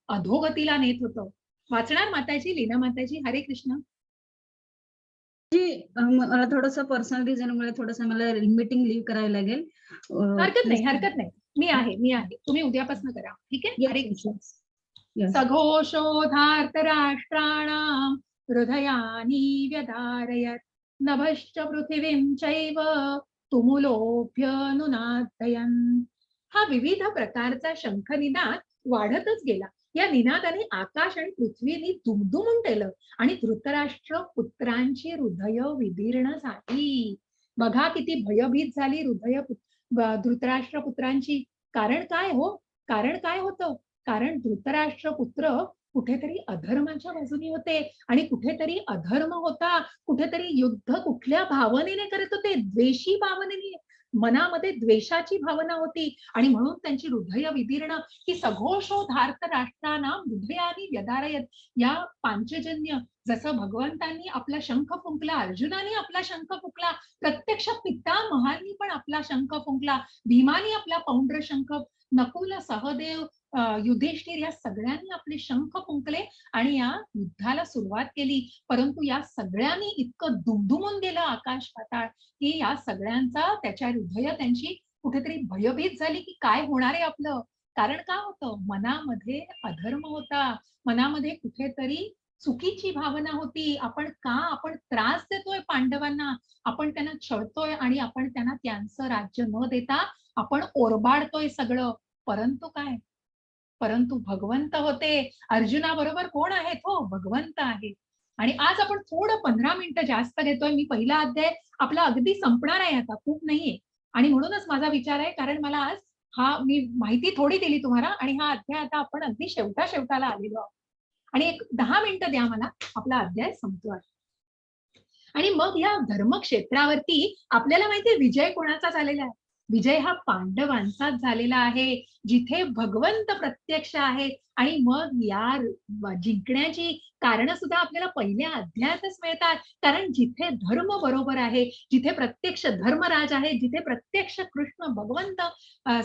अधोगतीला नेत होतं. वाचणार माताजी, लीना माताजी? हरे कृष्ण. मला थोडस पर्सनल रिझनमुळे थोडंसं मला मीटिंग लिव्ह करायला लागेल. हरकत नाही, हरकत नाही. मी आहे. तुम्ही उद्यापासून करा, ठीक आहे? हरे कृष्ण. सघोषोधार्त राष्ट्राणां हृदयानि व्यधारयत् नभश्च पृथिवीं चैव तुमुलोऽभ्यनुनादयन्. हा विविध प्रकारचा शंखनिनाद वाढतच गेला. या निनादाने आकाश आणि पृथ्वीने दुमदुमून केलं आणि धृतराष्ट्र पुत्रांची हृदय विदीर्ण झाली. बघा किती भयभीत झाली हृदय धृतराष्ट्र पुत्रांची. कारण काय हो? कारण काय होतं? कारण धृतराष्ट्र पुत्र कुठेतरी अधर्माच्या बाजूने होते आणि कुठेतरी अधर्म होता. कुठेतरी युद्ध कुठल्या भावनेने करत होते? द्वेषी भावनेने. मनामध्ये द्वेषाची भावना होती. आणि म्हणून त्यांची हृदय विदीर्ण की सघोषोधार्त राष्ट्रांना हृदयानी व्यधारयत. या पांचजन्य, जसं भगवंतांनी आपला शंख फुंकला, अर्जुनाने आपला शंख फुंकला, प्रत्यक्ष पितामहांनी पण आपला शंख फुंकला, भीमानी आपला पौंड्र शंख, नकुल, सहदेव, युधिष्ठिर या सगळ्यांनी आपले शंख फुंकले आणि या युद्धाला सुरुवात केली. परंतु या सगळ्यांनी इतकं दुमदुमून गेलं आकाश पाताळ की या सगळ्यांचा त्याच्या हृदय त्यांची कुठेतरी भयभीत झाली की काय होणार आहे आपलं. कारण का होतं, मनामध्ये अधर्म होता, मनामध्ये कुठेतरी चुकीची भावना होती. आपण त्रास देतोय पांडवांना, आपण त्यांना छळतोय आणि आपण त्यांना त्यांचं राज्य न देता आपण ओरबाडतोय सगळं. परंतु काय, परंतु भगवंत होते. अर्जुनाबरोबर कोण आहेत? हो, भगवंत आहे. आणि आज आपण थोडं 15 मिनिटं जास्त घेतोय. मी पहिला अध्याय आपला अगदी संपणार आहे आता, खूप नाहीये. आणि म्हणूनच माझा विचार आहे, कारण मला आज मी माहिती थोडी दिली तुम्हाला आणि हा अध्याय आता आपण अगदी शेवटाला आलेलो आहोत. आणि एक 10 मिनिटं द्या मला, आपला अध्याय संपतो आहे. आणि मग या धर्मक्षेत्रावरती आपल्याला माहितीये विजय कोणाचा झालेला आहे? विजय हा पांडवांचाच झालेला आहे, जिथे भगवंत प्रत्यक्ष आहे. आणि मग या जिंकण्याची कारण सुद्धा आपल्याला पहिल्या अध्यायातच मिळतात. कारण जिथे धर्म बरोबर आहे, जिथे प्रत्यक्ष धर्मराज आहे, जिथे प्रत्यक्ष कृष्ण भगवंत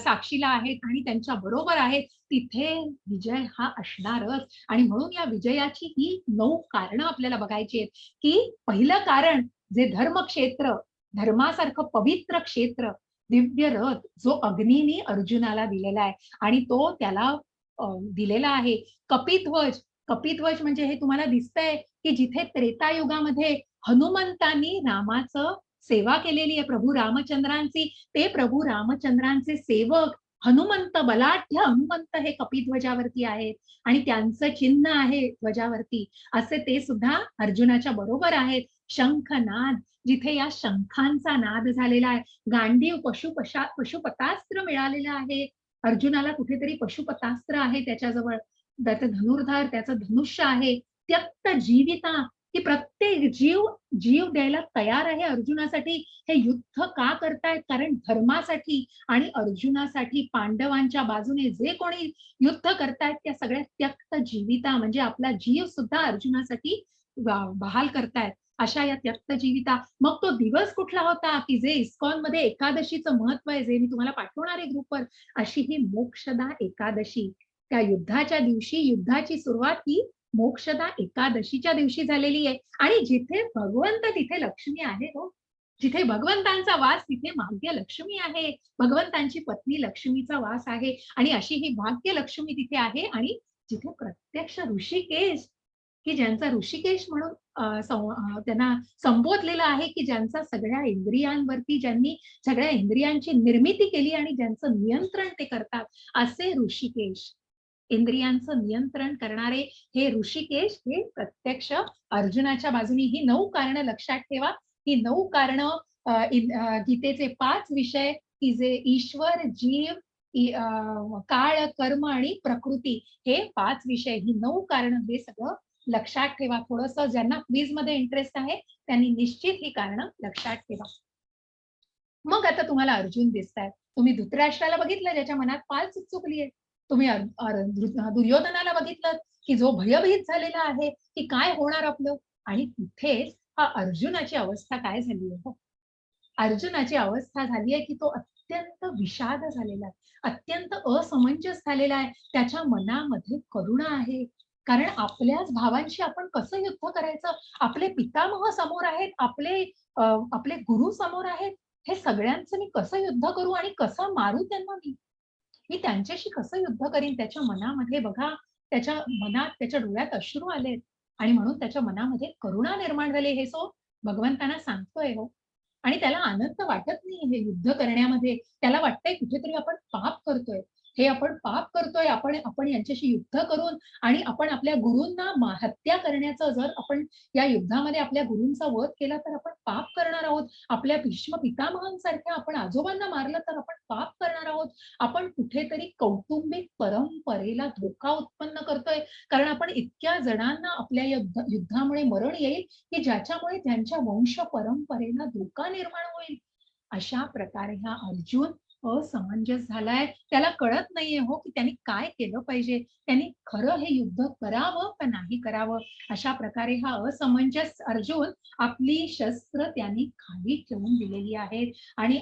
साक्षीला आहेत आणि त्यांच्या बरोबर आहेत, तिथे विजय हा असणारच. आणि म्हणून या विजयाची ही 9 कारणं आपल्याला बघायची आहेत. की पहिलं कारण जे धर्मक्षेत्र, धर्मासारखं पवित्र क्षेत्र, दिव्य रथ जो अग्नीने अर्जुनाला दिलेला आहे आणि तो त्याला दिलेला आहे. कपिध्वज, कपिध्वज म्हणजे हे तुम्हाला दिसतंय की जिथे त्रेतायुगामध्ये हनुमंतांनी रामाचं सेवा केलेली आहे, प्रभू रामचंद्रांची, ते प्रभू रामचंद्रांचे सेवक हनुमंत, बलाढ्य हनुमंत हे कपिध्वजावरती आहेत आणि त्यांचं चिन्ह आहे ध्वजावरती. असे ते सुद्धा अर्जुनाच्या बरोबर आहेत. शंखनाद, जिथे या शंखांचा नाद झालेला आहे. गांडीव, पशुपतास्त्र मिळालेलं आहे अर्जुनाला. कुठेतरी पशुपतास्त्र आहे त्याच्याजवळ, त्याचं धनुर्धर, त्याचं धनुष्य आहे. त्यक्त जीविता, की प्रत्येक जीव द्यायला तयार आहे अर्जुनासाठी. हे युद्ध का करतायत? कारण धर्मासाठी आणि अर्जुनासाठी. पांडवांच्या बाजूने जे कोणी युद्ध करतायत त्या सगळ्या त्यक्त जीविता, म्हणजे आपला जीव सुद्धा अर्जुनासाठी बहाल करतायत. अशा या त्यक्त जीविता. मग तो दिवस कुठला होता की जे इस्कॉन मध्ये एकादशीचं महत्व आहे, जे मी तुम्हाला पाठवणार आहे ग्रुपवर, अशी ही मोक्षदा एकादशी. त्या युद्धाच्या दिवशी, युद्धाची सुरुवात ही मोक्षदा एकादशीच्या दिवशी झालेली आहे. आणि जिथे भगवंत तिथे लक्ष्मी आहे. हो, जिथे भगवंतांचा वास तिथे भाग्य लक्ष्मी आहे. भगवंतांची पत्नी लक्ष्मीचा वास आहे आणि अशी ही भाग्य लक्ष्मी तिथे आहे. आणि जिथे प्रत्यक्ष ऋषिकेश, की ज्यांचा ऋषिकेश म्हणून त्यांना संबोधलेलं आहे, की ज्यांचा सगळ्या इंद्रियांवरती, ज्यांनी सगळ्या इंद्रियांची निर्मिती केली आणि ज्यांचं नियंत्रण ते करतात, असे ऋषिकेश, इंद्रियांचं नियंत्रण करणारे हे ऋषिकेश, हे प्रत्यक्ष अर्जुनाच्या बाजूनी. ही 9 कारणं लक्षात ठेवा. ही 9 कारणं गीतेचे 5 विषय, की जे ईश्वर, जीव, काळ, कर्म आणि प्रकृती, हे 5 विषय, ही 9 कारणं, हे सगळं लक्षात ठेवा. थोडंसं ज्यांना क्विज मध्ये इंटरेस्ट आहे त्यांनी निश्चित ही कारणं लक्षात ठेवा. मग आता तुम्हाला अर्जुन दिसतायत. तुम्ही धृतराष्ट्राला बघितलं ज्याच्या मनात पाल चुकचुकली आहे. तुम्ही दुर्योधनाला बघितलं की जो भयभीत झालेला आहे की काय होणार आपलं. आणि तिथेच हा अर्जुनाची अवस्था काय झाली आहे? अर्जुनाची अवस्था झाली आहे की तो अत्यंत विषाद झालेला आहे, अत्यंत असमंजस झालेला आहे. त्याच्या मनामध्ये करुणा आहे. कारण आपल्याच भावांशी आपण कसं युद्ध करायचं? आपले पितामह समोर आहेत, आपले गुरु समोर आहेत. हे सगळ्यांचं मी कसं युद्ध करू आणि कसं मारू त्यांना? मी त्यांच्याशी कसं युद्ध करीन? त्याच्या मनामध्ये बघा, त्याच्या मनात, त्याच्या डोळ्यात अश्रू आलेत आणि म्हणून त्याच्या मनामध्ये करुणा निर्माण झाली. हे सो भगवंतांना सांगतोय. हो, आणि त्याला आनंद वाटत नाही हे युद्ध करण्यामध्ये. त्याला वाटतंय कुठेतरी आपण पाप करतोय, हे आपण पाप करतोय. आपण यांच्याशी युद्ध करून आणि आपण आपल्या गुरूंना हत्या करण्याचं, जर आपण या युद्धामध्ये आपल्या गुरूंचा वध केला तर आपण पाप करणार आहोत. आपल्या भीष्म पितामहांसारख्या आपण आजोबांना मारलं तर आपण पाप करणार आहोत. आपण कुठेतरी कौटुंबिक परंपरेला धोका उत्पन्न करतोय. कारण आपण इतक्या जणांना आपल्या युद्धामुळे मरण येईल की ज्याच्यामुळे त्यांच्या वंश परंपरेला धोका निर्माण होईल. अशा प्रकारे हा अर्जुन असमंजस झालाय. त्याला कळत नाहीये हो की त्यांनी काय केलं पाहिजे, त्यांनी खरं हे युद्ध करावं का नाही करावं. अशा प्रकारे हा असमंजस अर्जुन आपली शस्त्र त्यांनी खाली ठेवून दिलेली आहेत आणि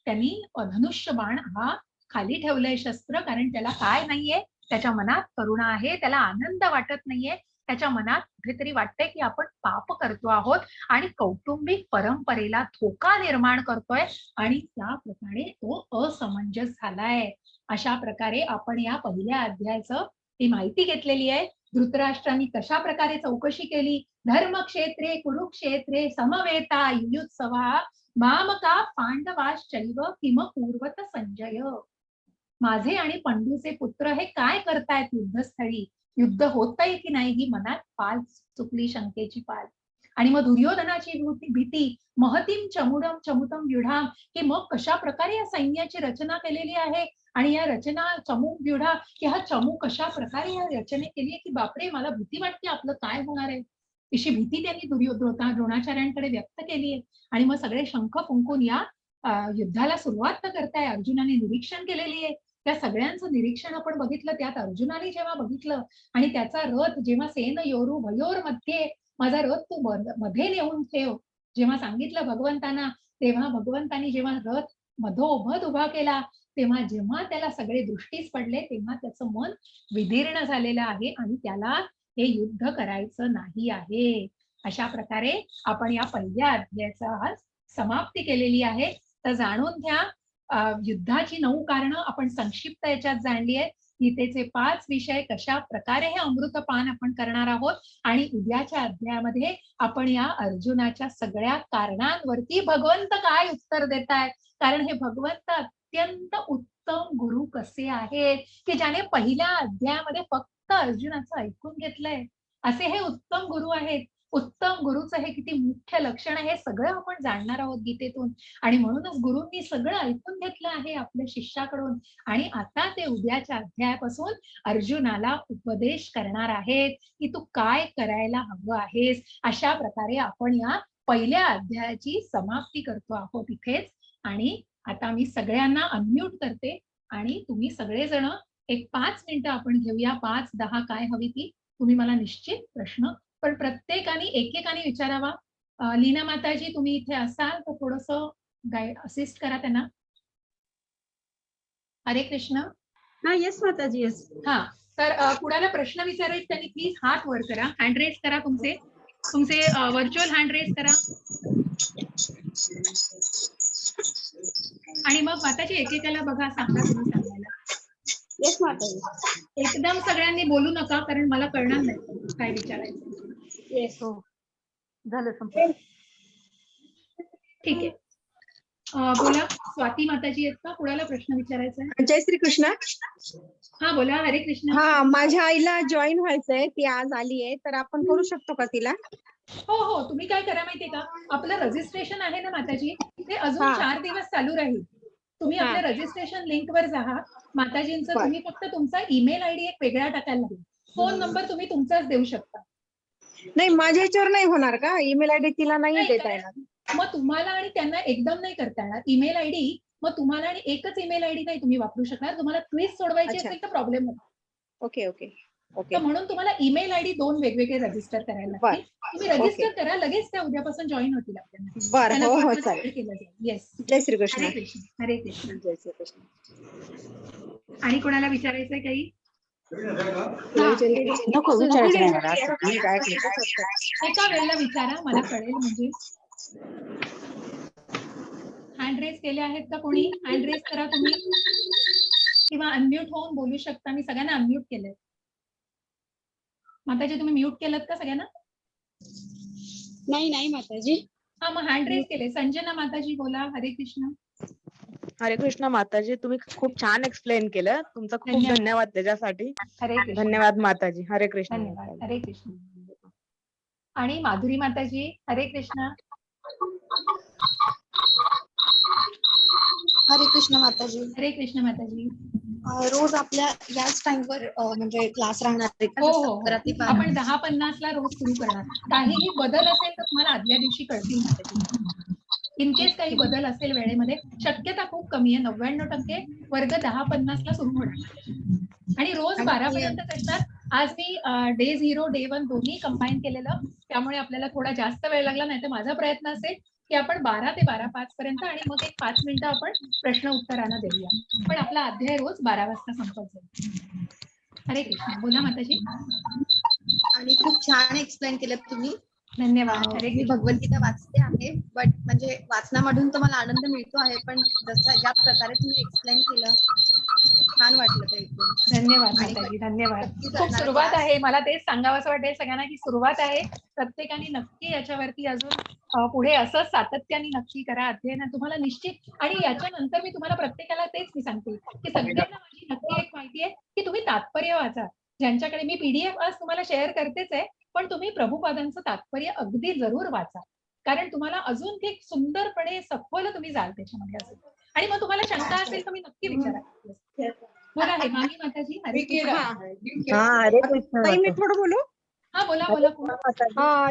त्यांनी धनुष्य बाण हा खाली ठेवलंय शस्त्र. कारण त्याला काय नाहीये, त्याच्या मनात करुणा आहे, त्याला आनंद वाटत नाहीये. त्याच्या मनात कुठेतरी वाटतंय की आपण पाप करतो आहोत आणि कौटुंबिक परंपरेला धोका निर्माण करतोय आणि त्या प्रकारे तो असमंजस झालाय. अशा प्रकारे आपण या पहिल्या अध्यायाचं ही माहिती घेतलेली आहे. धृतराष्ट्रांनी कशा प्रकारे चौकशी केली, धर्मक्षेत्रे कुरुक्षेत्रे समवेता युयुत्सवा मामका पांडवाश्चैव किम पूर्वत संजय. माझे आणि पंडूचे पुत्र हे काय करतायत युद्धस्थळी, युद्ध होतंय की नाही ही मनात पाल चुकली शंकेची पाल. आणि मग दुर्योधनाची भीती महतीम चमुडम चमुतम व्यूढाम, की मग कशा प्रकारे या सैन्याची रचना केलेली आहे आणि या रचना चमू व्यूढा की हा चमू कशा प्रकारे या रचने केली आहे की बापरे मला भीती वाटते आपलं काय होणार आहे. अशी भीती त्यांनी द्रोणाचार्यांकडे व्यक्त केली आहे. आणि मग सगळे शंख फुंकून या युद्धाला सुरुवात करताय. अर्जुनाने निरीक्षण केलेली आहे. त्या सगळ्यांचं निरीक्षण आपण बघितलं. त्यात अर्जुनाने जेव्हा बघितलं आणि त्याचा रथ जेव्हा सेन योरू भयोर मध्ये माझा रथ तू मध्ये नेऊन ठेव जेव्हा सांगितलं भगवंतांना, तेव्हा भगवंतांनी जेव्हा रथ मधोमध उभा केला तेव्हा जेव्हा त्याला सगळे दृष्टीस पडले तेव्हा त्याचं मन विदीर्ण झालेलं आहे आणि त्याला हे युद्ध करायचं नाही आहे. अशा प्रकारे आपण या पहिल्या अध्यायाचा आज समाप्ती केलेली आहे. तर जाणून घ्या युद्धाची 9 कारणं आपण संक्षिप्त याच्यात जाणली आहे. गीतेचे 5 विषय कशा प्रकारे हे अमृतपान आपण करणार आहोत आणि उद्याच्या अध्यायामध्ये आपण या अर्जुनाच्या सगळ्या कारणांवरती भगवंत काय उत्तर देत आहेत. कारण हे भगवंत अत्यंत उत्तम गुरु कसे आहेत की ज्याने पहिल्या अध्यायामध्ये फक्त अर्जुनाचं ऐकून घेतलंय. असे हे उत्तम गुरु आहेत. उत्तम गुरुचं हे किती मुख्य लक्षण आहे हे सगळं आपण जाणणार आहोत गीतेतून. आणि म्हणूनच गुरूंनी सगळं ऐकून घेतलं आहे आपल्या शिष्याकडून आणि आता ते उद्याच्या अध्यायापासून अर्जुनाला उपदेश करणार आहेत की तू काय करायला हवं आहेस. अशा प्रकारे आपण या पहिल्या अध्यायाची समाप्ती करतो आहोत इथेच. आणि आता मी सगळ्यांना अनम्यूट करते आणि तुम्ही सगळेजण एक 5 मिनिटं आपण घेऊया. 5-10 काय हवी ती तुम्ही मला निश्चित प्रश्न पण प्रत्येकाने एकेकाने विचारावा. लीना माताजी तुम्ही इथे असाल तर थोडस गाईड असिस्ट करा त्यांना. हरे कृष्ण. हा येस माताजी येस. हा तर कुणाला प्रश्न विचारायचे त्यांनी प्लीज हात वर करा, हँड रेज करा. तुमचे व्हर्च्युअल हँड रेज करा आणि मग माताजी एकेकाला बघा सांगा तुम्ही सांगायला. येस माताजी. एकदम सगळ्यांनी बोलू नका कारण मला कळणार नाही काय विचारायचं. येस हो झालं संपलं. ठीक आहे. बोला स्वाती माताजी आहेत का, कुणाला प्रश्न विचारायचा आहे? जय श्री कृष्ण. हा बोला. हरे कृष्ण. हा माझ्या आईला जॉईन व्हायचंय, ती आज आली आहे, तर आपण करू शकतो का तिला? हो हो तुम्ही काय करा माहितीये का, आपलं रजिस्ट्रेशन आहे ना माताजी ते अजून हा. 4 दिवस चालू राहील. तुम्ही हा. आपल्या रजिस्ट्रेशन लिंक वर जा माताजींचं. बर. तुम्ही फक्त तुमचा ईमेल आयडी एक वेगळा टाकायला लागेल. फोन नंबर तुम्ही तुमचाच देऊ शकता. नाही माझ्या ह्याच्यावर नाही होणार का? ईमेल आयडी तिला नाही नाही, देता येणार? मग तुम्हाला आणि त्यांना एकदम नाही करता येणार ईमेल आयडी. मग तुम्हाला आणि एकच ईमेल आयडी नाही तुम्ही वापरू शकणार. तुम्हाला क्विज सोडवायची अच्छा. असेल तर प्रॉब्लेम होतो. Okay okay okay. तर म्हणून तुम्हाला ईमेल आयडी 2 वेगवेगळे रजिस्टर करायला लागतील. तुम्ही रजिस्टर करा, लगेच त्या उद्यापासून जॉईन होतील आपल्याला. बर. त्यांना हो हो contact चालेल. केलं जाईल. येस. जय श्री कृष्ण. हरे कृष्ण. हरे कृष्ण. जय श्री कृष्ण. आणि कोणाला विचारायचंय काही? नको विचारायचं नाही मला. मी काय एका वेळेला विचारा, मला कळेल म्हणजे. हँड रेज केले आहेत का कोणी? हँड रेज करा तुम्ही किंवा अनम्यूट होऊन बोलू शकता. मी सगळ्यांना अनम्यूट केलंय. माताजी तुम्ही म्यूट केलं का सगळ्यांना? नाही माताजी. हा मग हँड रेज केले. संजना माताजी बोला. हरे कृष्ण. हरे कृष्ण माताजी, तुम्ही खूप छान एक्सप्लेन केलं. तुमचा खूप धन्यवाद. धन्यवाद त्याच्यासाठी. हरे कृष्ण. धन्यवाद माताजी. हरे कृष्ण. धन्यवाद. हरे कृष्ण. आणि माधुरी माताजी. हरे कृष्ण. हरे कृष्ण माताजी. हरे कृष्ण माताजी. रोज आपल्या याच टाइमवर म्हणजे क्लास राहणार आहे का? हो जसं हो 11 ते 12? आपण 10:50 ला रोज सुरू करणार. काहीही बदल असेल तर तुम्हाला आदल्या दिवशी कळतील माताजी. इन केस काही बदल असेल वेळेमध्ये, शक्यता खूप कमी आहे. 99% वर्ग 10:50 ला सुरू होणार आणि रोज 12 पर्यंत असतात. आज मी डे 0 डे 1 दोन्ही कंबाईन केलेलं, त्यामुळे आपल्याला थोडा जास्त वेळ लागला. नाही तर माझा प्रयत्न असेल की आपण 12 ते 12:05 पर्यंत आणि मग एक 5 मिनिटं आपण प्रश्न उत्तरांना देऊया. पण आपला अध्याय रोज 12 वाजता संपत जाईल. हरे कृष्ण. बोला माताजी. आणि खूप छान एक्सप्लेन केलं तुम्ही. धन्यवाद. हरे मी कृष्ण. भगवद्गीता वाचते आहे, बट म्हणजे वाचनामधून तुम्हाला आनंद मिळतो आहे, पण जसं ज्या प्रकारे तुम्ही एक्सप्लेन केलं छान वाटलं ते ऐकून. धन्यवाद आणि माताजी, धन्यवाद. नक्की खूप करणार सुरुवात class. आहे. मला तेच सांगावं असं वाटेल सगळ्यांना की सुरुवात आहे. प्रत्येकाने नक्की याच्यावरती अजून पुढे असंच सातत्याने नक्की करा अध्ययन आणि तुम्हाला निश्चित. आणि याच्यानंतर मी तुम्हाला प्रत्येकाला तेच मी सांगते की सगळ्यांना माझी नक्की एक माहिती आहे की तुम्ही तात्पर्य वाचा. ज्यांच्याकडे मी पीडीएफ आज तुम्हाला शेअर करतेच आहे, पण तुम्ही प्रभुपादांचं तात्पर्य अगदी जरूर वाचा. कारण तुम्हाला अजून ते सुंदरपणे सखोल तुम्ही जाल त्याच्यामध्ये असेल. आणि मग तुम्हाला शंका असेल तर मी नक्की विचारा. बोला हेमांगी माताजी. हरे कृष्ण. हरे कृष्ण ताई मी माता. थोडं बोलू हा बोला बोला कोण?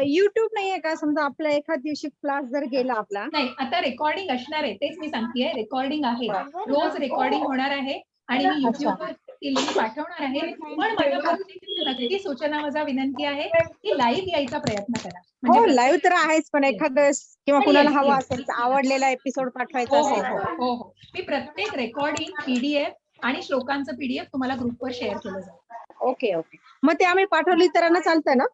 युट्यूब नाहीये का समजा आपला एखाद दिवशी क्लास जर गेला आपला नाही आता रेकॉर्डिंग असणार आहे तेच मी सांगतेय. रेकॉर्डिंग आहे, रोज रेकॉर्डिंग होणार आहे आणि मी युट्यूबवर ती लिंक पाठवणार आहे. पण माझ्या प्रत्येकाला नक्की सूचना वजा विनंती आहे की लाईव्ह यायचा प्रयत्न करा. हो प्रत्येक- लाईव्ह तर आहेच, पण एखाद किंवा पण कुणाला yes, हवा yes, असेल तर yes. आवडलेला एपिसोड पाठवायचा हो हो असेल हो तर. हो हो. मी प्रत्येक रेकॉर्डिंग पीडीएफ आणि श्लोकांचं पीडीएफ तुम्हाला ग्रुपवर शेअर केलं जाईल. Okay okay. मग ते आम्ही पाठवली तर चालतं ना?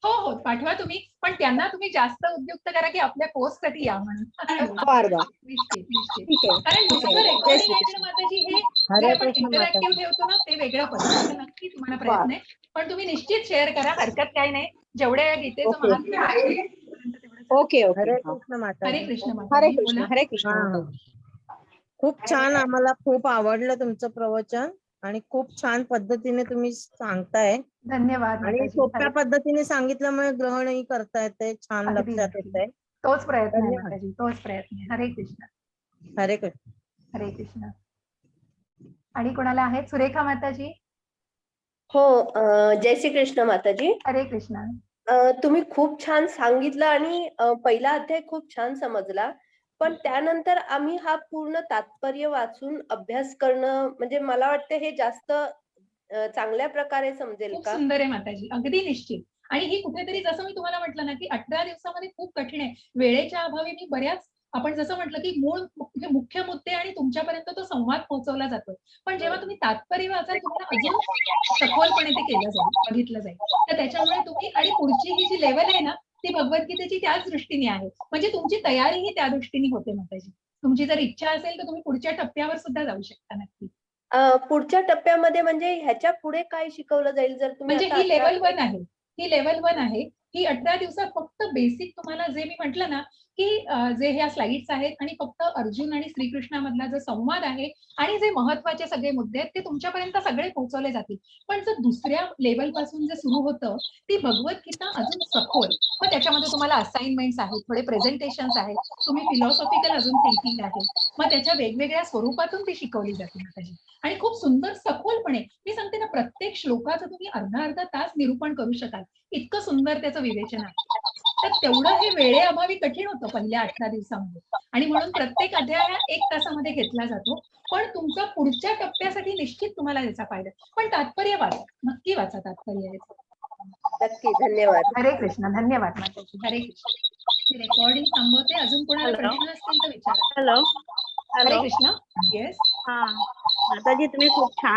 हो हो पाठवा तुम्ही. पण त्यांना तुम्ही जास्त उद्युक्त करा की आपल्या पोस्ट साठी या म्हणून. बरं निश्चित निश्चित. ठीक आहे. कारण नुसतं रेकॉर्डिंग आहे ना माताजी, हे जे हरे आपण कृष्ण इंटरॅक्टिव्ह माता. ठेवतो ना ते वेगळं पडतं. तर नक्की तुम्हाला प्रयत्न आहे. पण तुम्ही निश्चित शेअर करा, हरकत काही नाही. जेवढ्या गीतेचं ओके. महात्म्य आहे, तेवढं. Okay okay. हरे हा. कृष्ण माता. हरे कृष्ण हरे माताजी. कृष्ण बोला. हरे कृष्ण. हा. खूप छान, आम्हाला खूप आवडलं तुमचं प्रवचन आणि खूप छान पद्धतीने तुम्ही सांगताय धन्यवाद आणि माताजी. सोप्या पद्धतीने सांगितल्यामुळे ग्रहणही करता येते, छान अगदी, लक्षात अगदी. येत आहे. तोच प्रयत्न आहे धन्यवाद. माताजी, तोच प्रयत्न आहे. हरे कृष्ण. हरे कृष्ण. हरे कृष्ण. आणि कोणाला आहेत? सुरेखा माताजी. हो, जय श्री कृष्ण माताजी. हरे कृष्ण. तुम्ही खूप छान सांगितलं आणि पहिला अध्याय खूप छान समजला. पण त्यानंतर आम्ही हा पूर्ण तात्पर्य वाचून अभ्यास करणं म्हणजे मला वाटतं हे जास्त चांगल्या प्रकारे समजेल खूप का? सुंदर आहे माताजी, अगदी निश्चित. आणि ही कुठेतरी जसं मी तुम्हाला म्हटलं ना की 18 दिवसामध्ये खूप कठीण आहे. वेळेच्या अभावी मी बऱ्याच आपण जसं म्हटलं की मूळ म्हणजे मुख्य मुद्दे आणि तुमच्यापर्यंत तो संवाद पोहोचवला जातो. पण जेव्हा तुम्ही तात्पर्य वाचाल तुम्हाला अजून सखोलपणे ते केलं जाईल, बघितलं जाईल. तर त्याच्यामुळे तुम्ही आणि पुढची ही जी लेवल आहे ना ती भगवद्गीतेची त्याच दृष्टीने आहे. म्हणजे तुमची तयारी ही त्या दृष्टीने होते माताजी. तुमची जर इच्छा असेल तर तुम्ही पुढच्या टप्प्यावर सुद्धा जाऊ शकता नक्की. पुढच्या टप्प्यामध्ये म्हणजे ह्याच्या पुढे काय शिकवलं जाईल जर तुम्ही म्हणजे आता ही लेवल 1 आहे. ही लेवल 1 आहे. ही 18 दिवसात फक्त बेसिक तुम्हाला जे मी म्हटलं ना, की जे ह्या स्लाइड्स आहेत आणि फक्त अर्जुन आणि श्रीकृष्णामधला जो संवाद आहे आणि जे महत्त्वाचे सगळे मुद्दे आहेत ते तुमच्यापर्यंत सगळे पोहोचवले जातील. पण जर दुसऱ्या लेवल पासून जे सुरू होतं, ती भगवद्गीता अजून सखोल. मग त्याच्यामध्ये तुम्हाला असाइनमेंट्स आहेत, थोडे प्रेझेंटेशन्स आहेत, तुम्ही फिलॉसॉफिकल अजून थिंकिंग आहे. मग त्याच्या वेगवेगळ्या स्वरूपातून ती शिकवली जाते माताजी. आणि खूप सुंदर सखोलपणे मी सांगते ना प्रत्येक श्लोकाचं तुम्ही अर्धा तास निरूपण करू शकाल. इतकं सुंदर त्याचं विवेचन आहे. तर तेवढं हे वेळेअभावी कठीण होतं पहिल्या 18 दिवसामध्ये. आणि म्हणून प्रत्येक अध्याय हा 1 तासामध्ये घेतला जातो. पण तुमचा पुढच्या टप्प्यासाठी निश्चित तुम्हाला याचा फायदा. पण तात्पर्य वाचा, नक्की वाचा तात्पर्य याचं. नक्की. धन्यवाद. हरे कृष्ण. धन्यवाद माताजी. हरे कृष्ण. रेकॉर्डिंग थांबवते. अजून कोणाला Hello. प्रश्न असतील तर विचारा. हॅलो हरे हॅलो कृष्ण. येस. हा माताजी तुम्ही खूप छान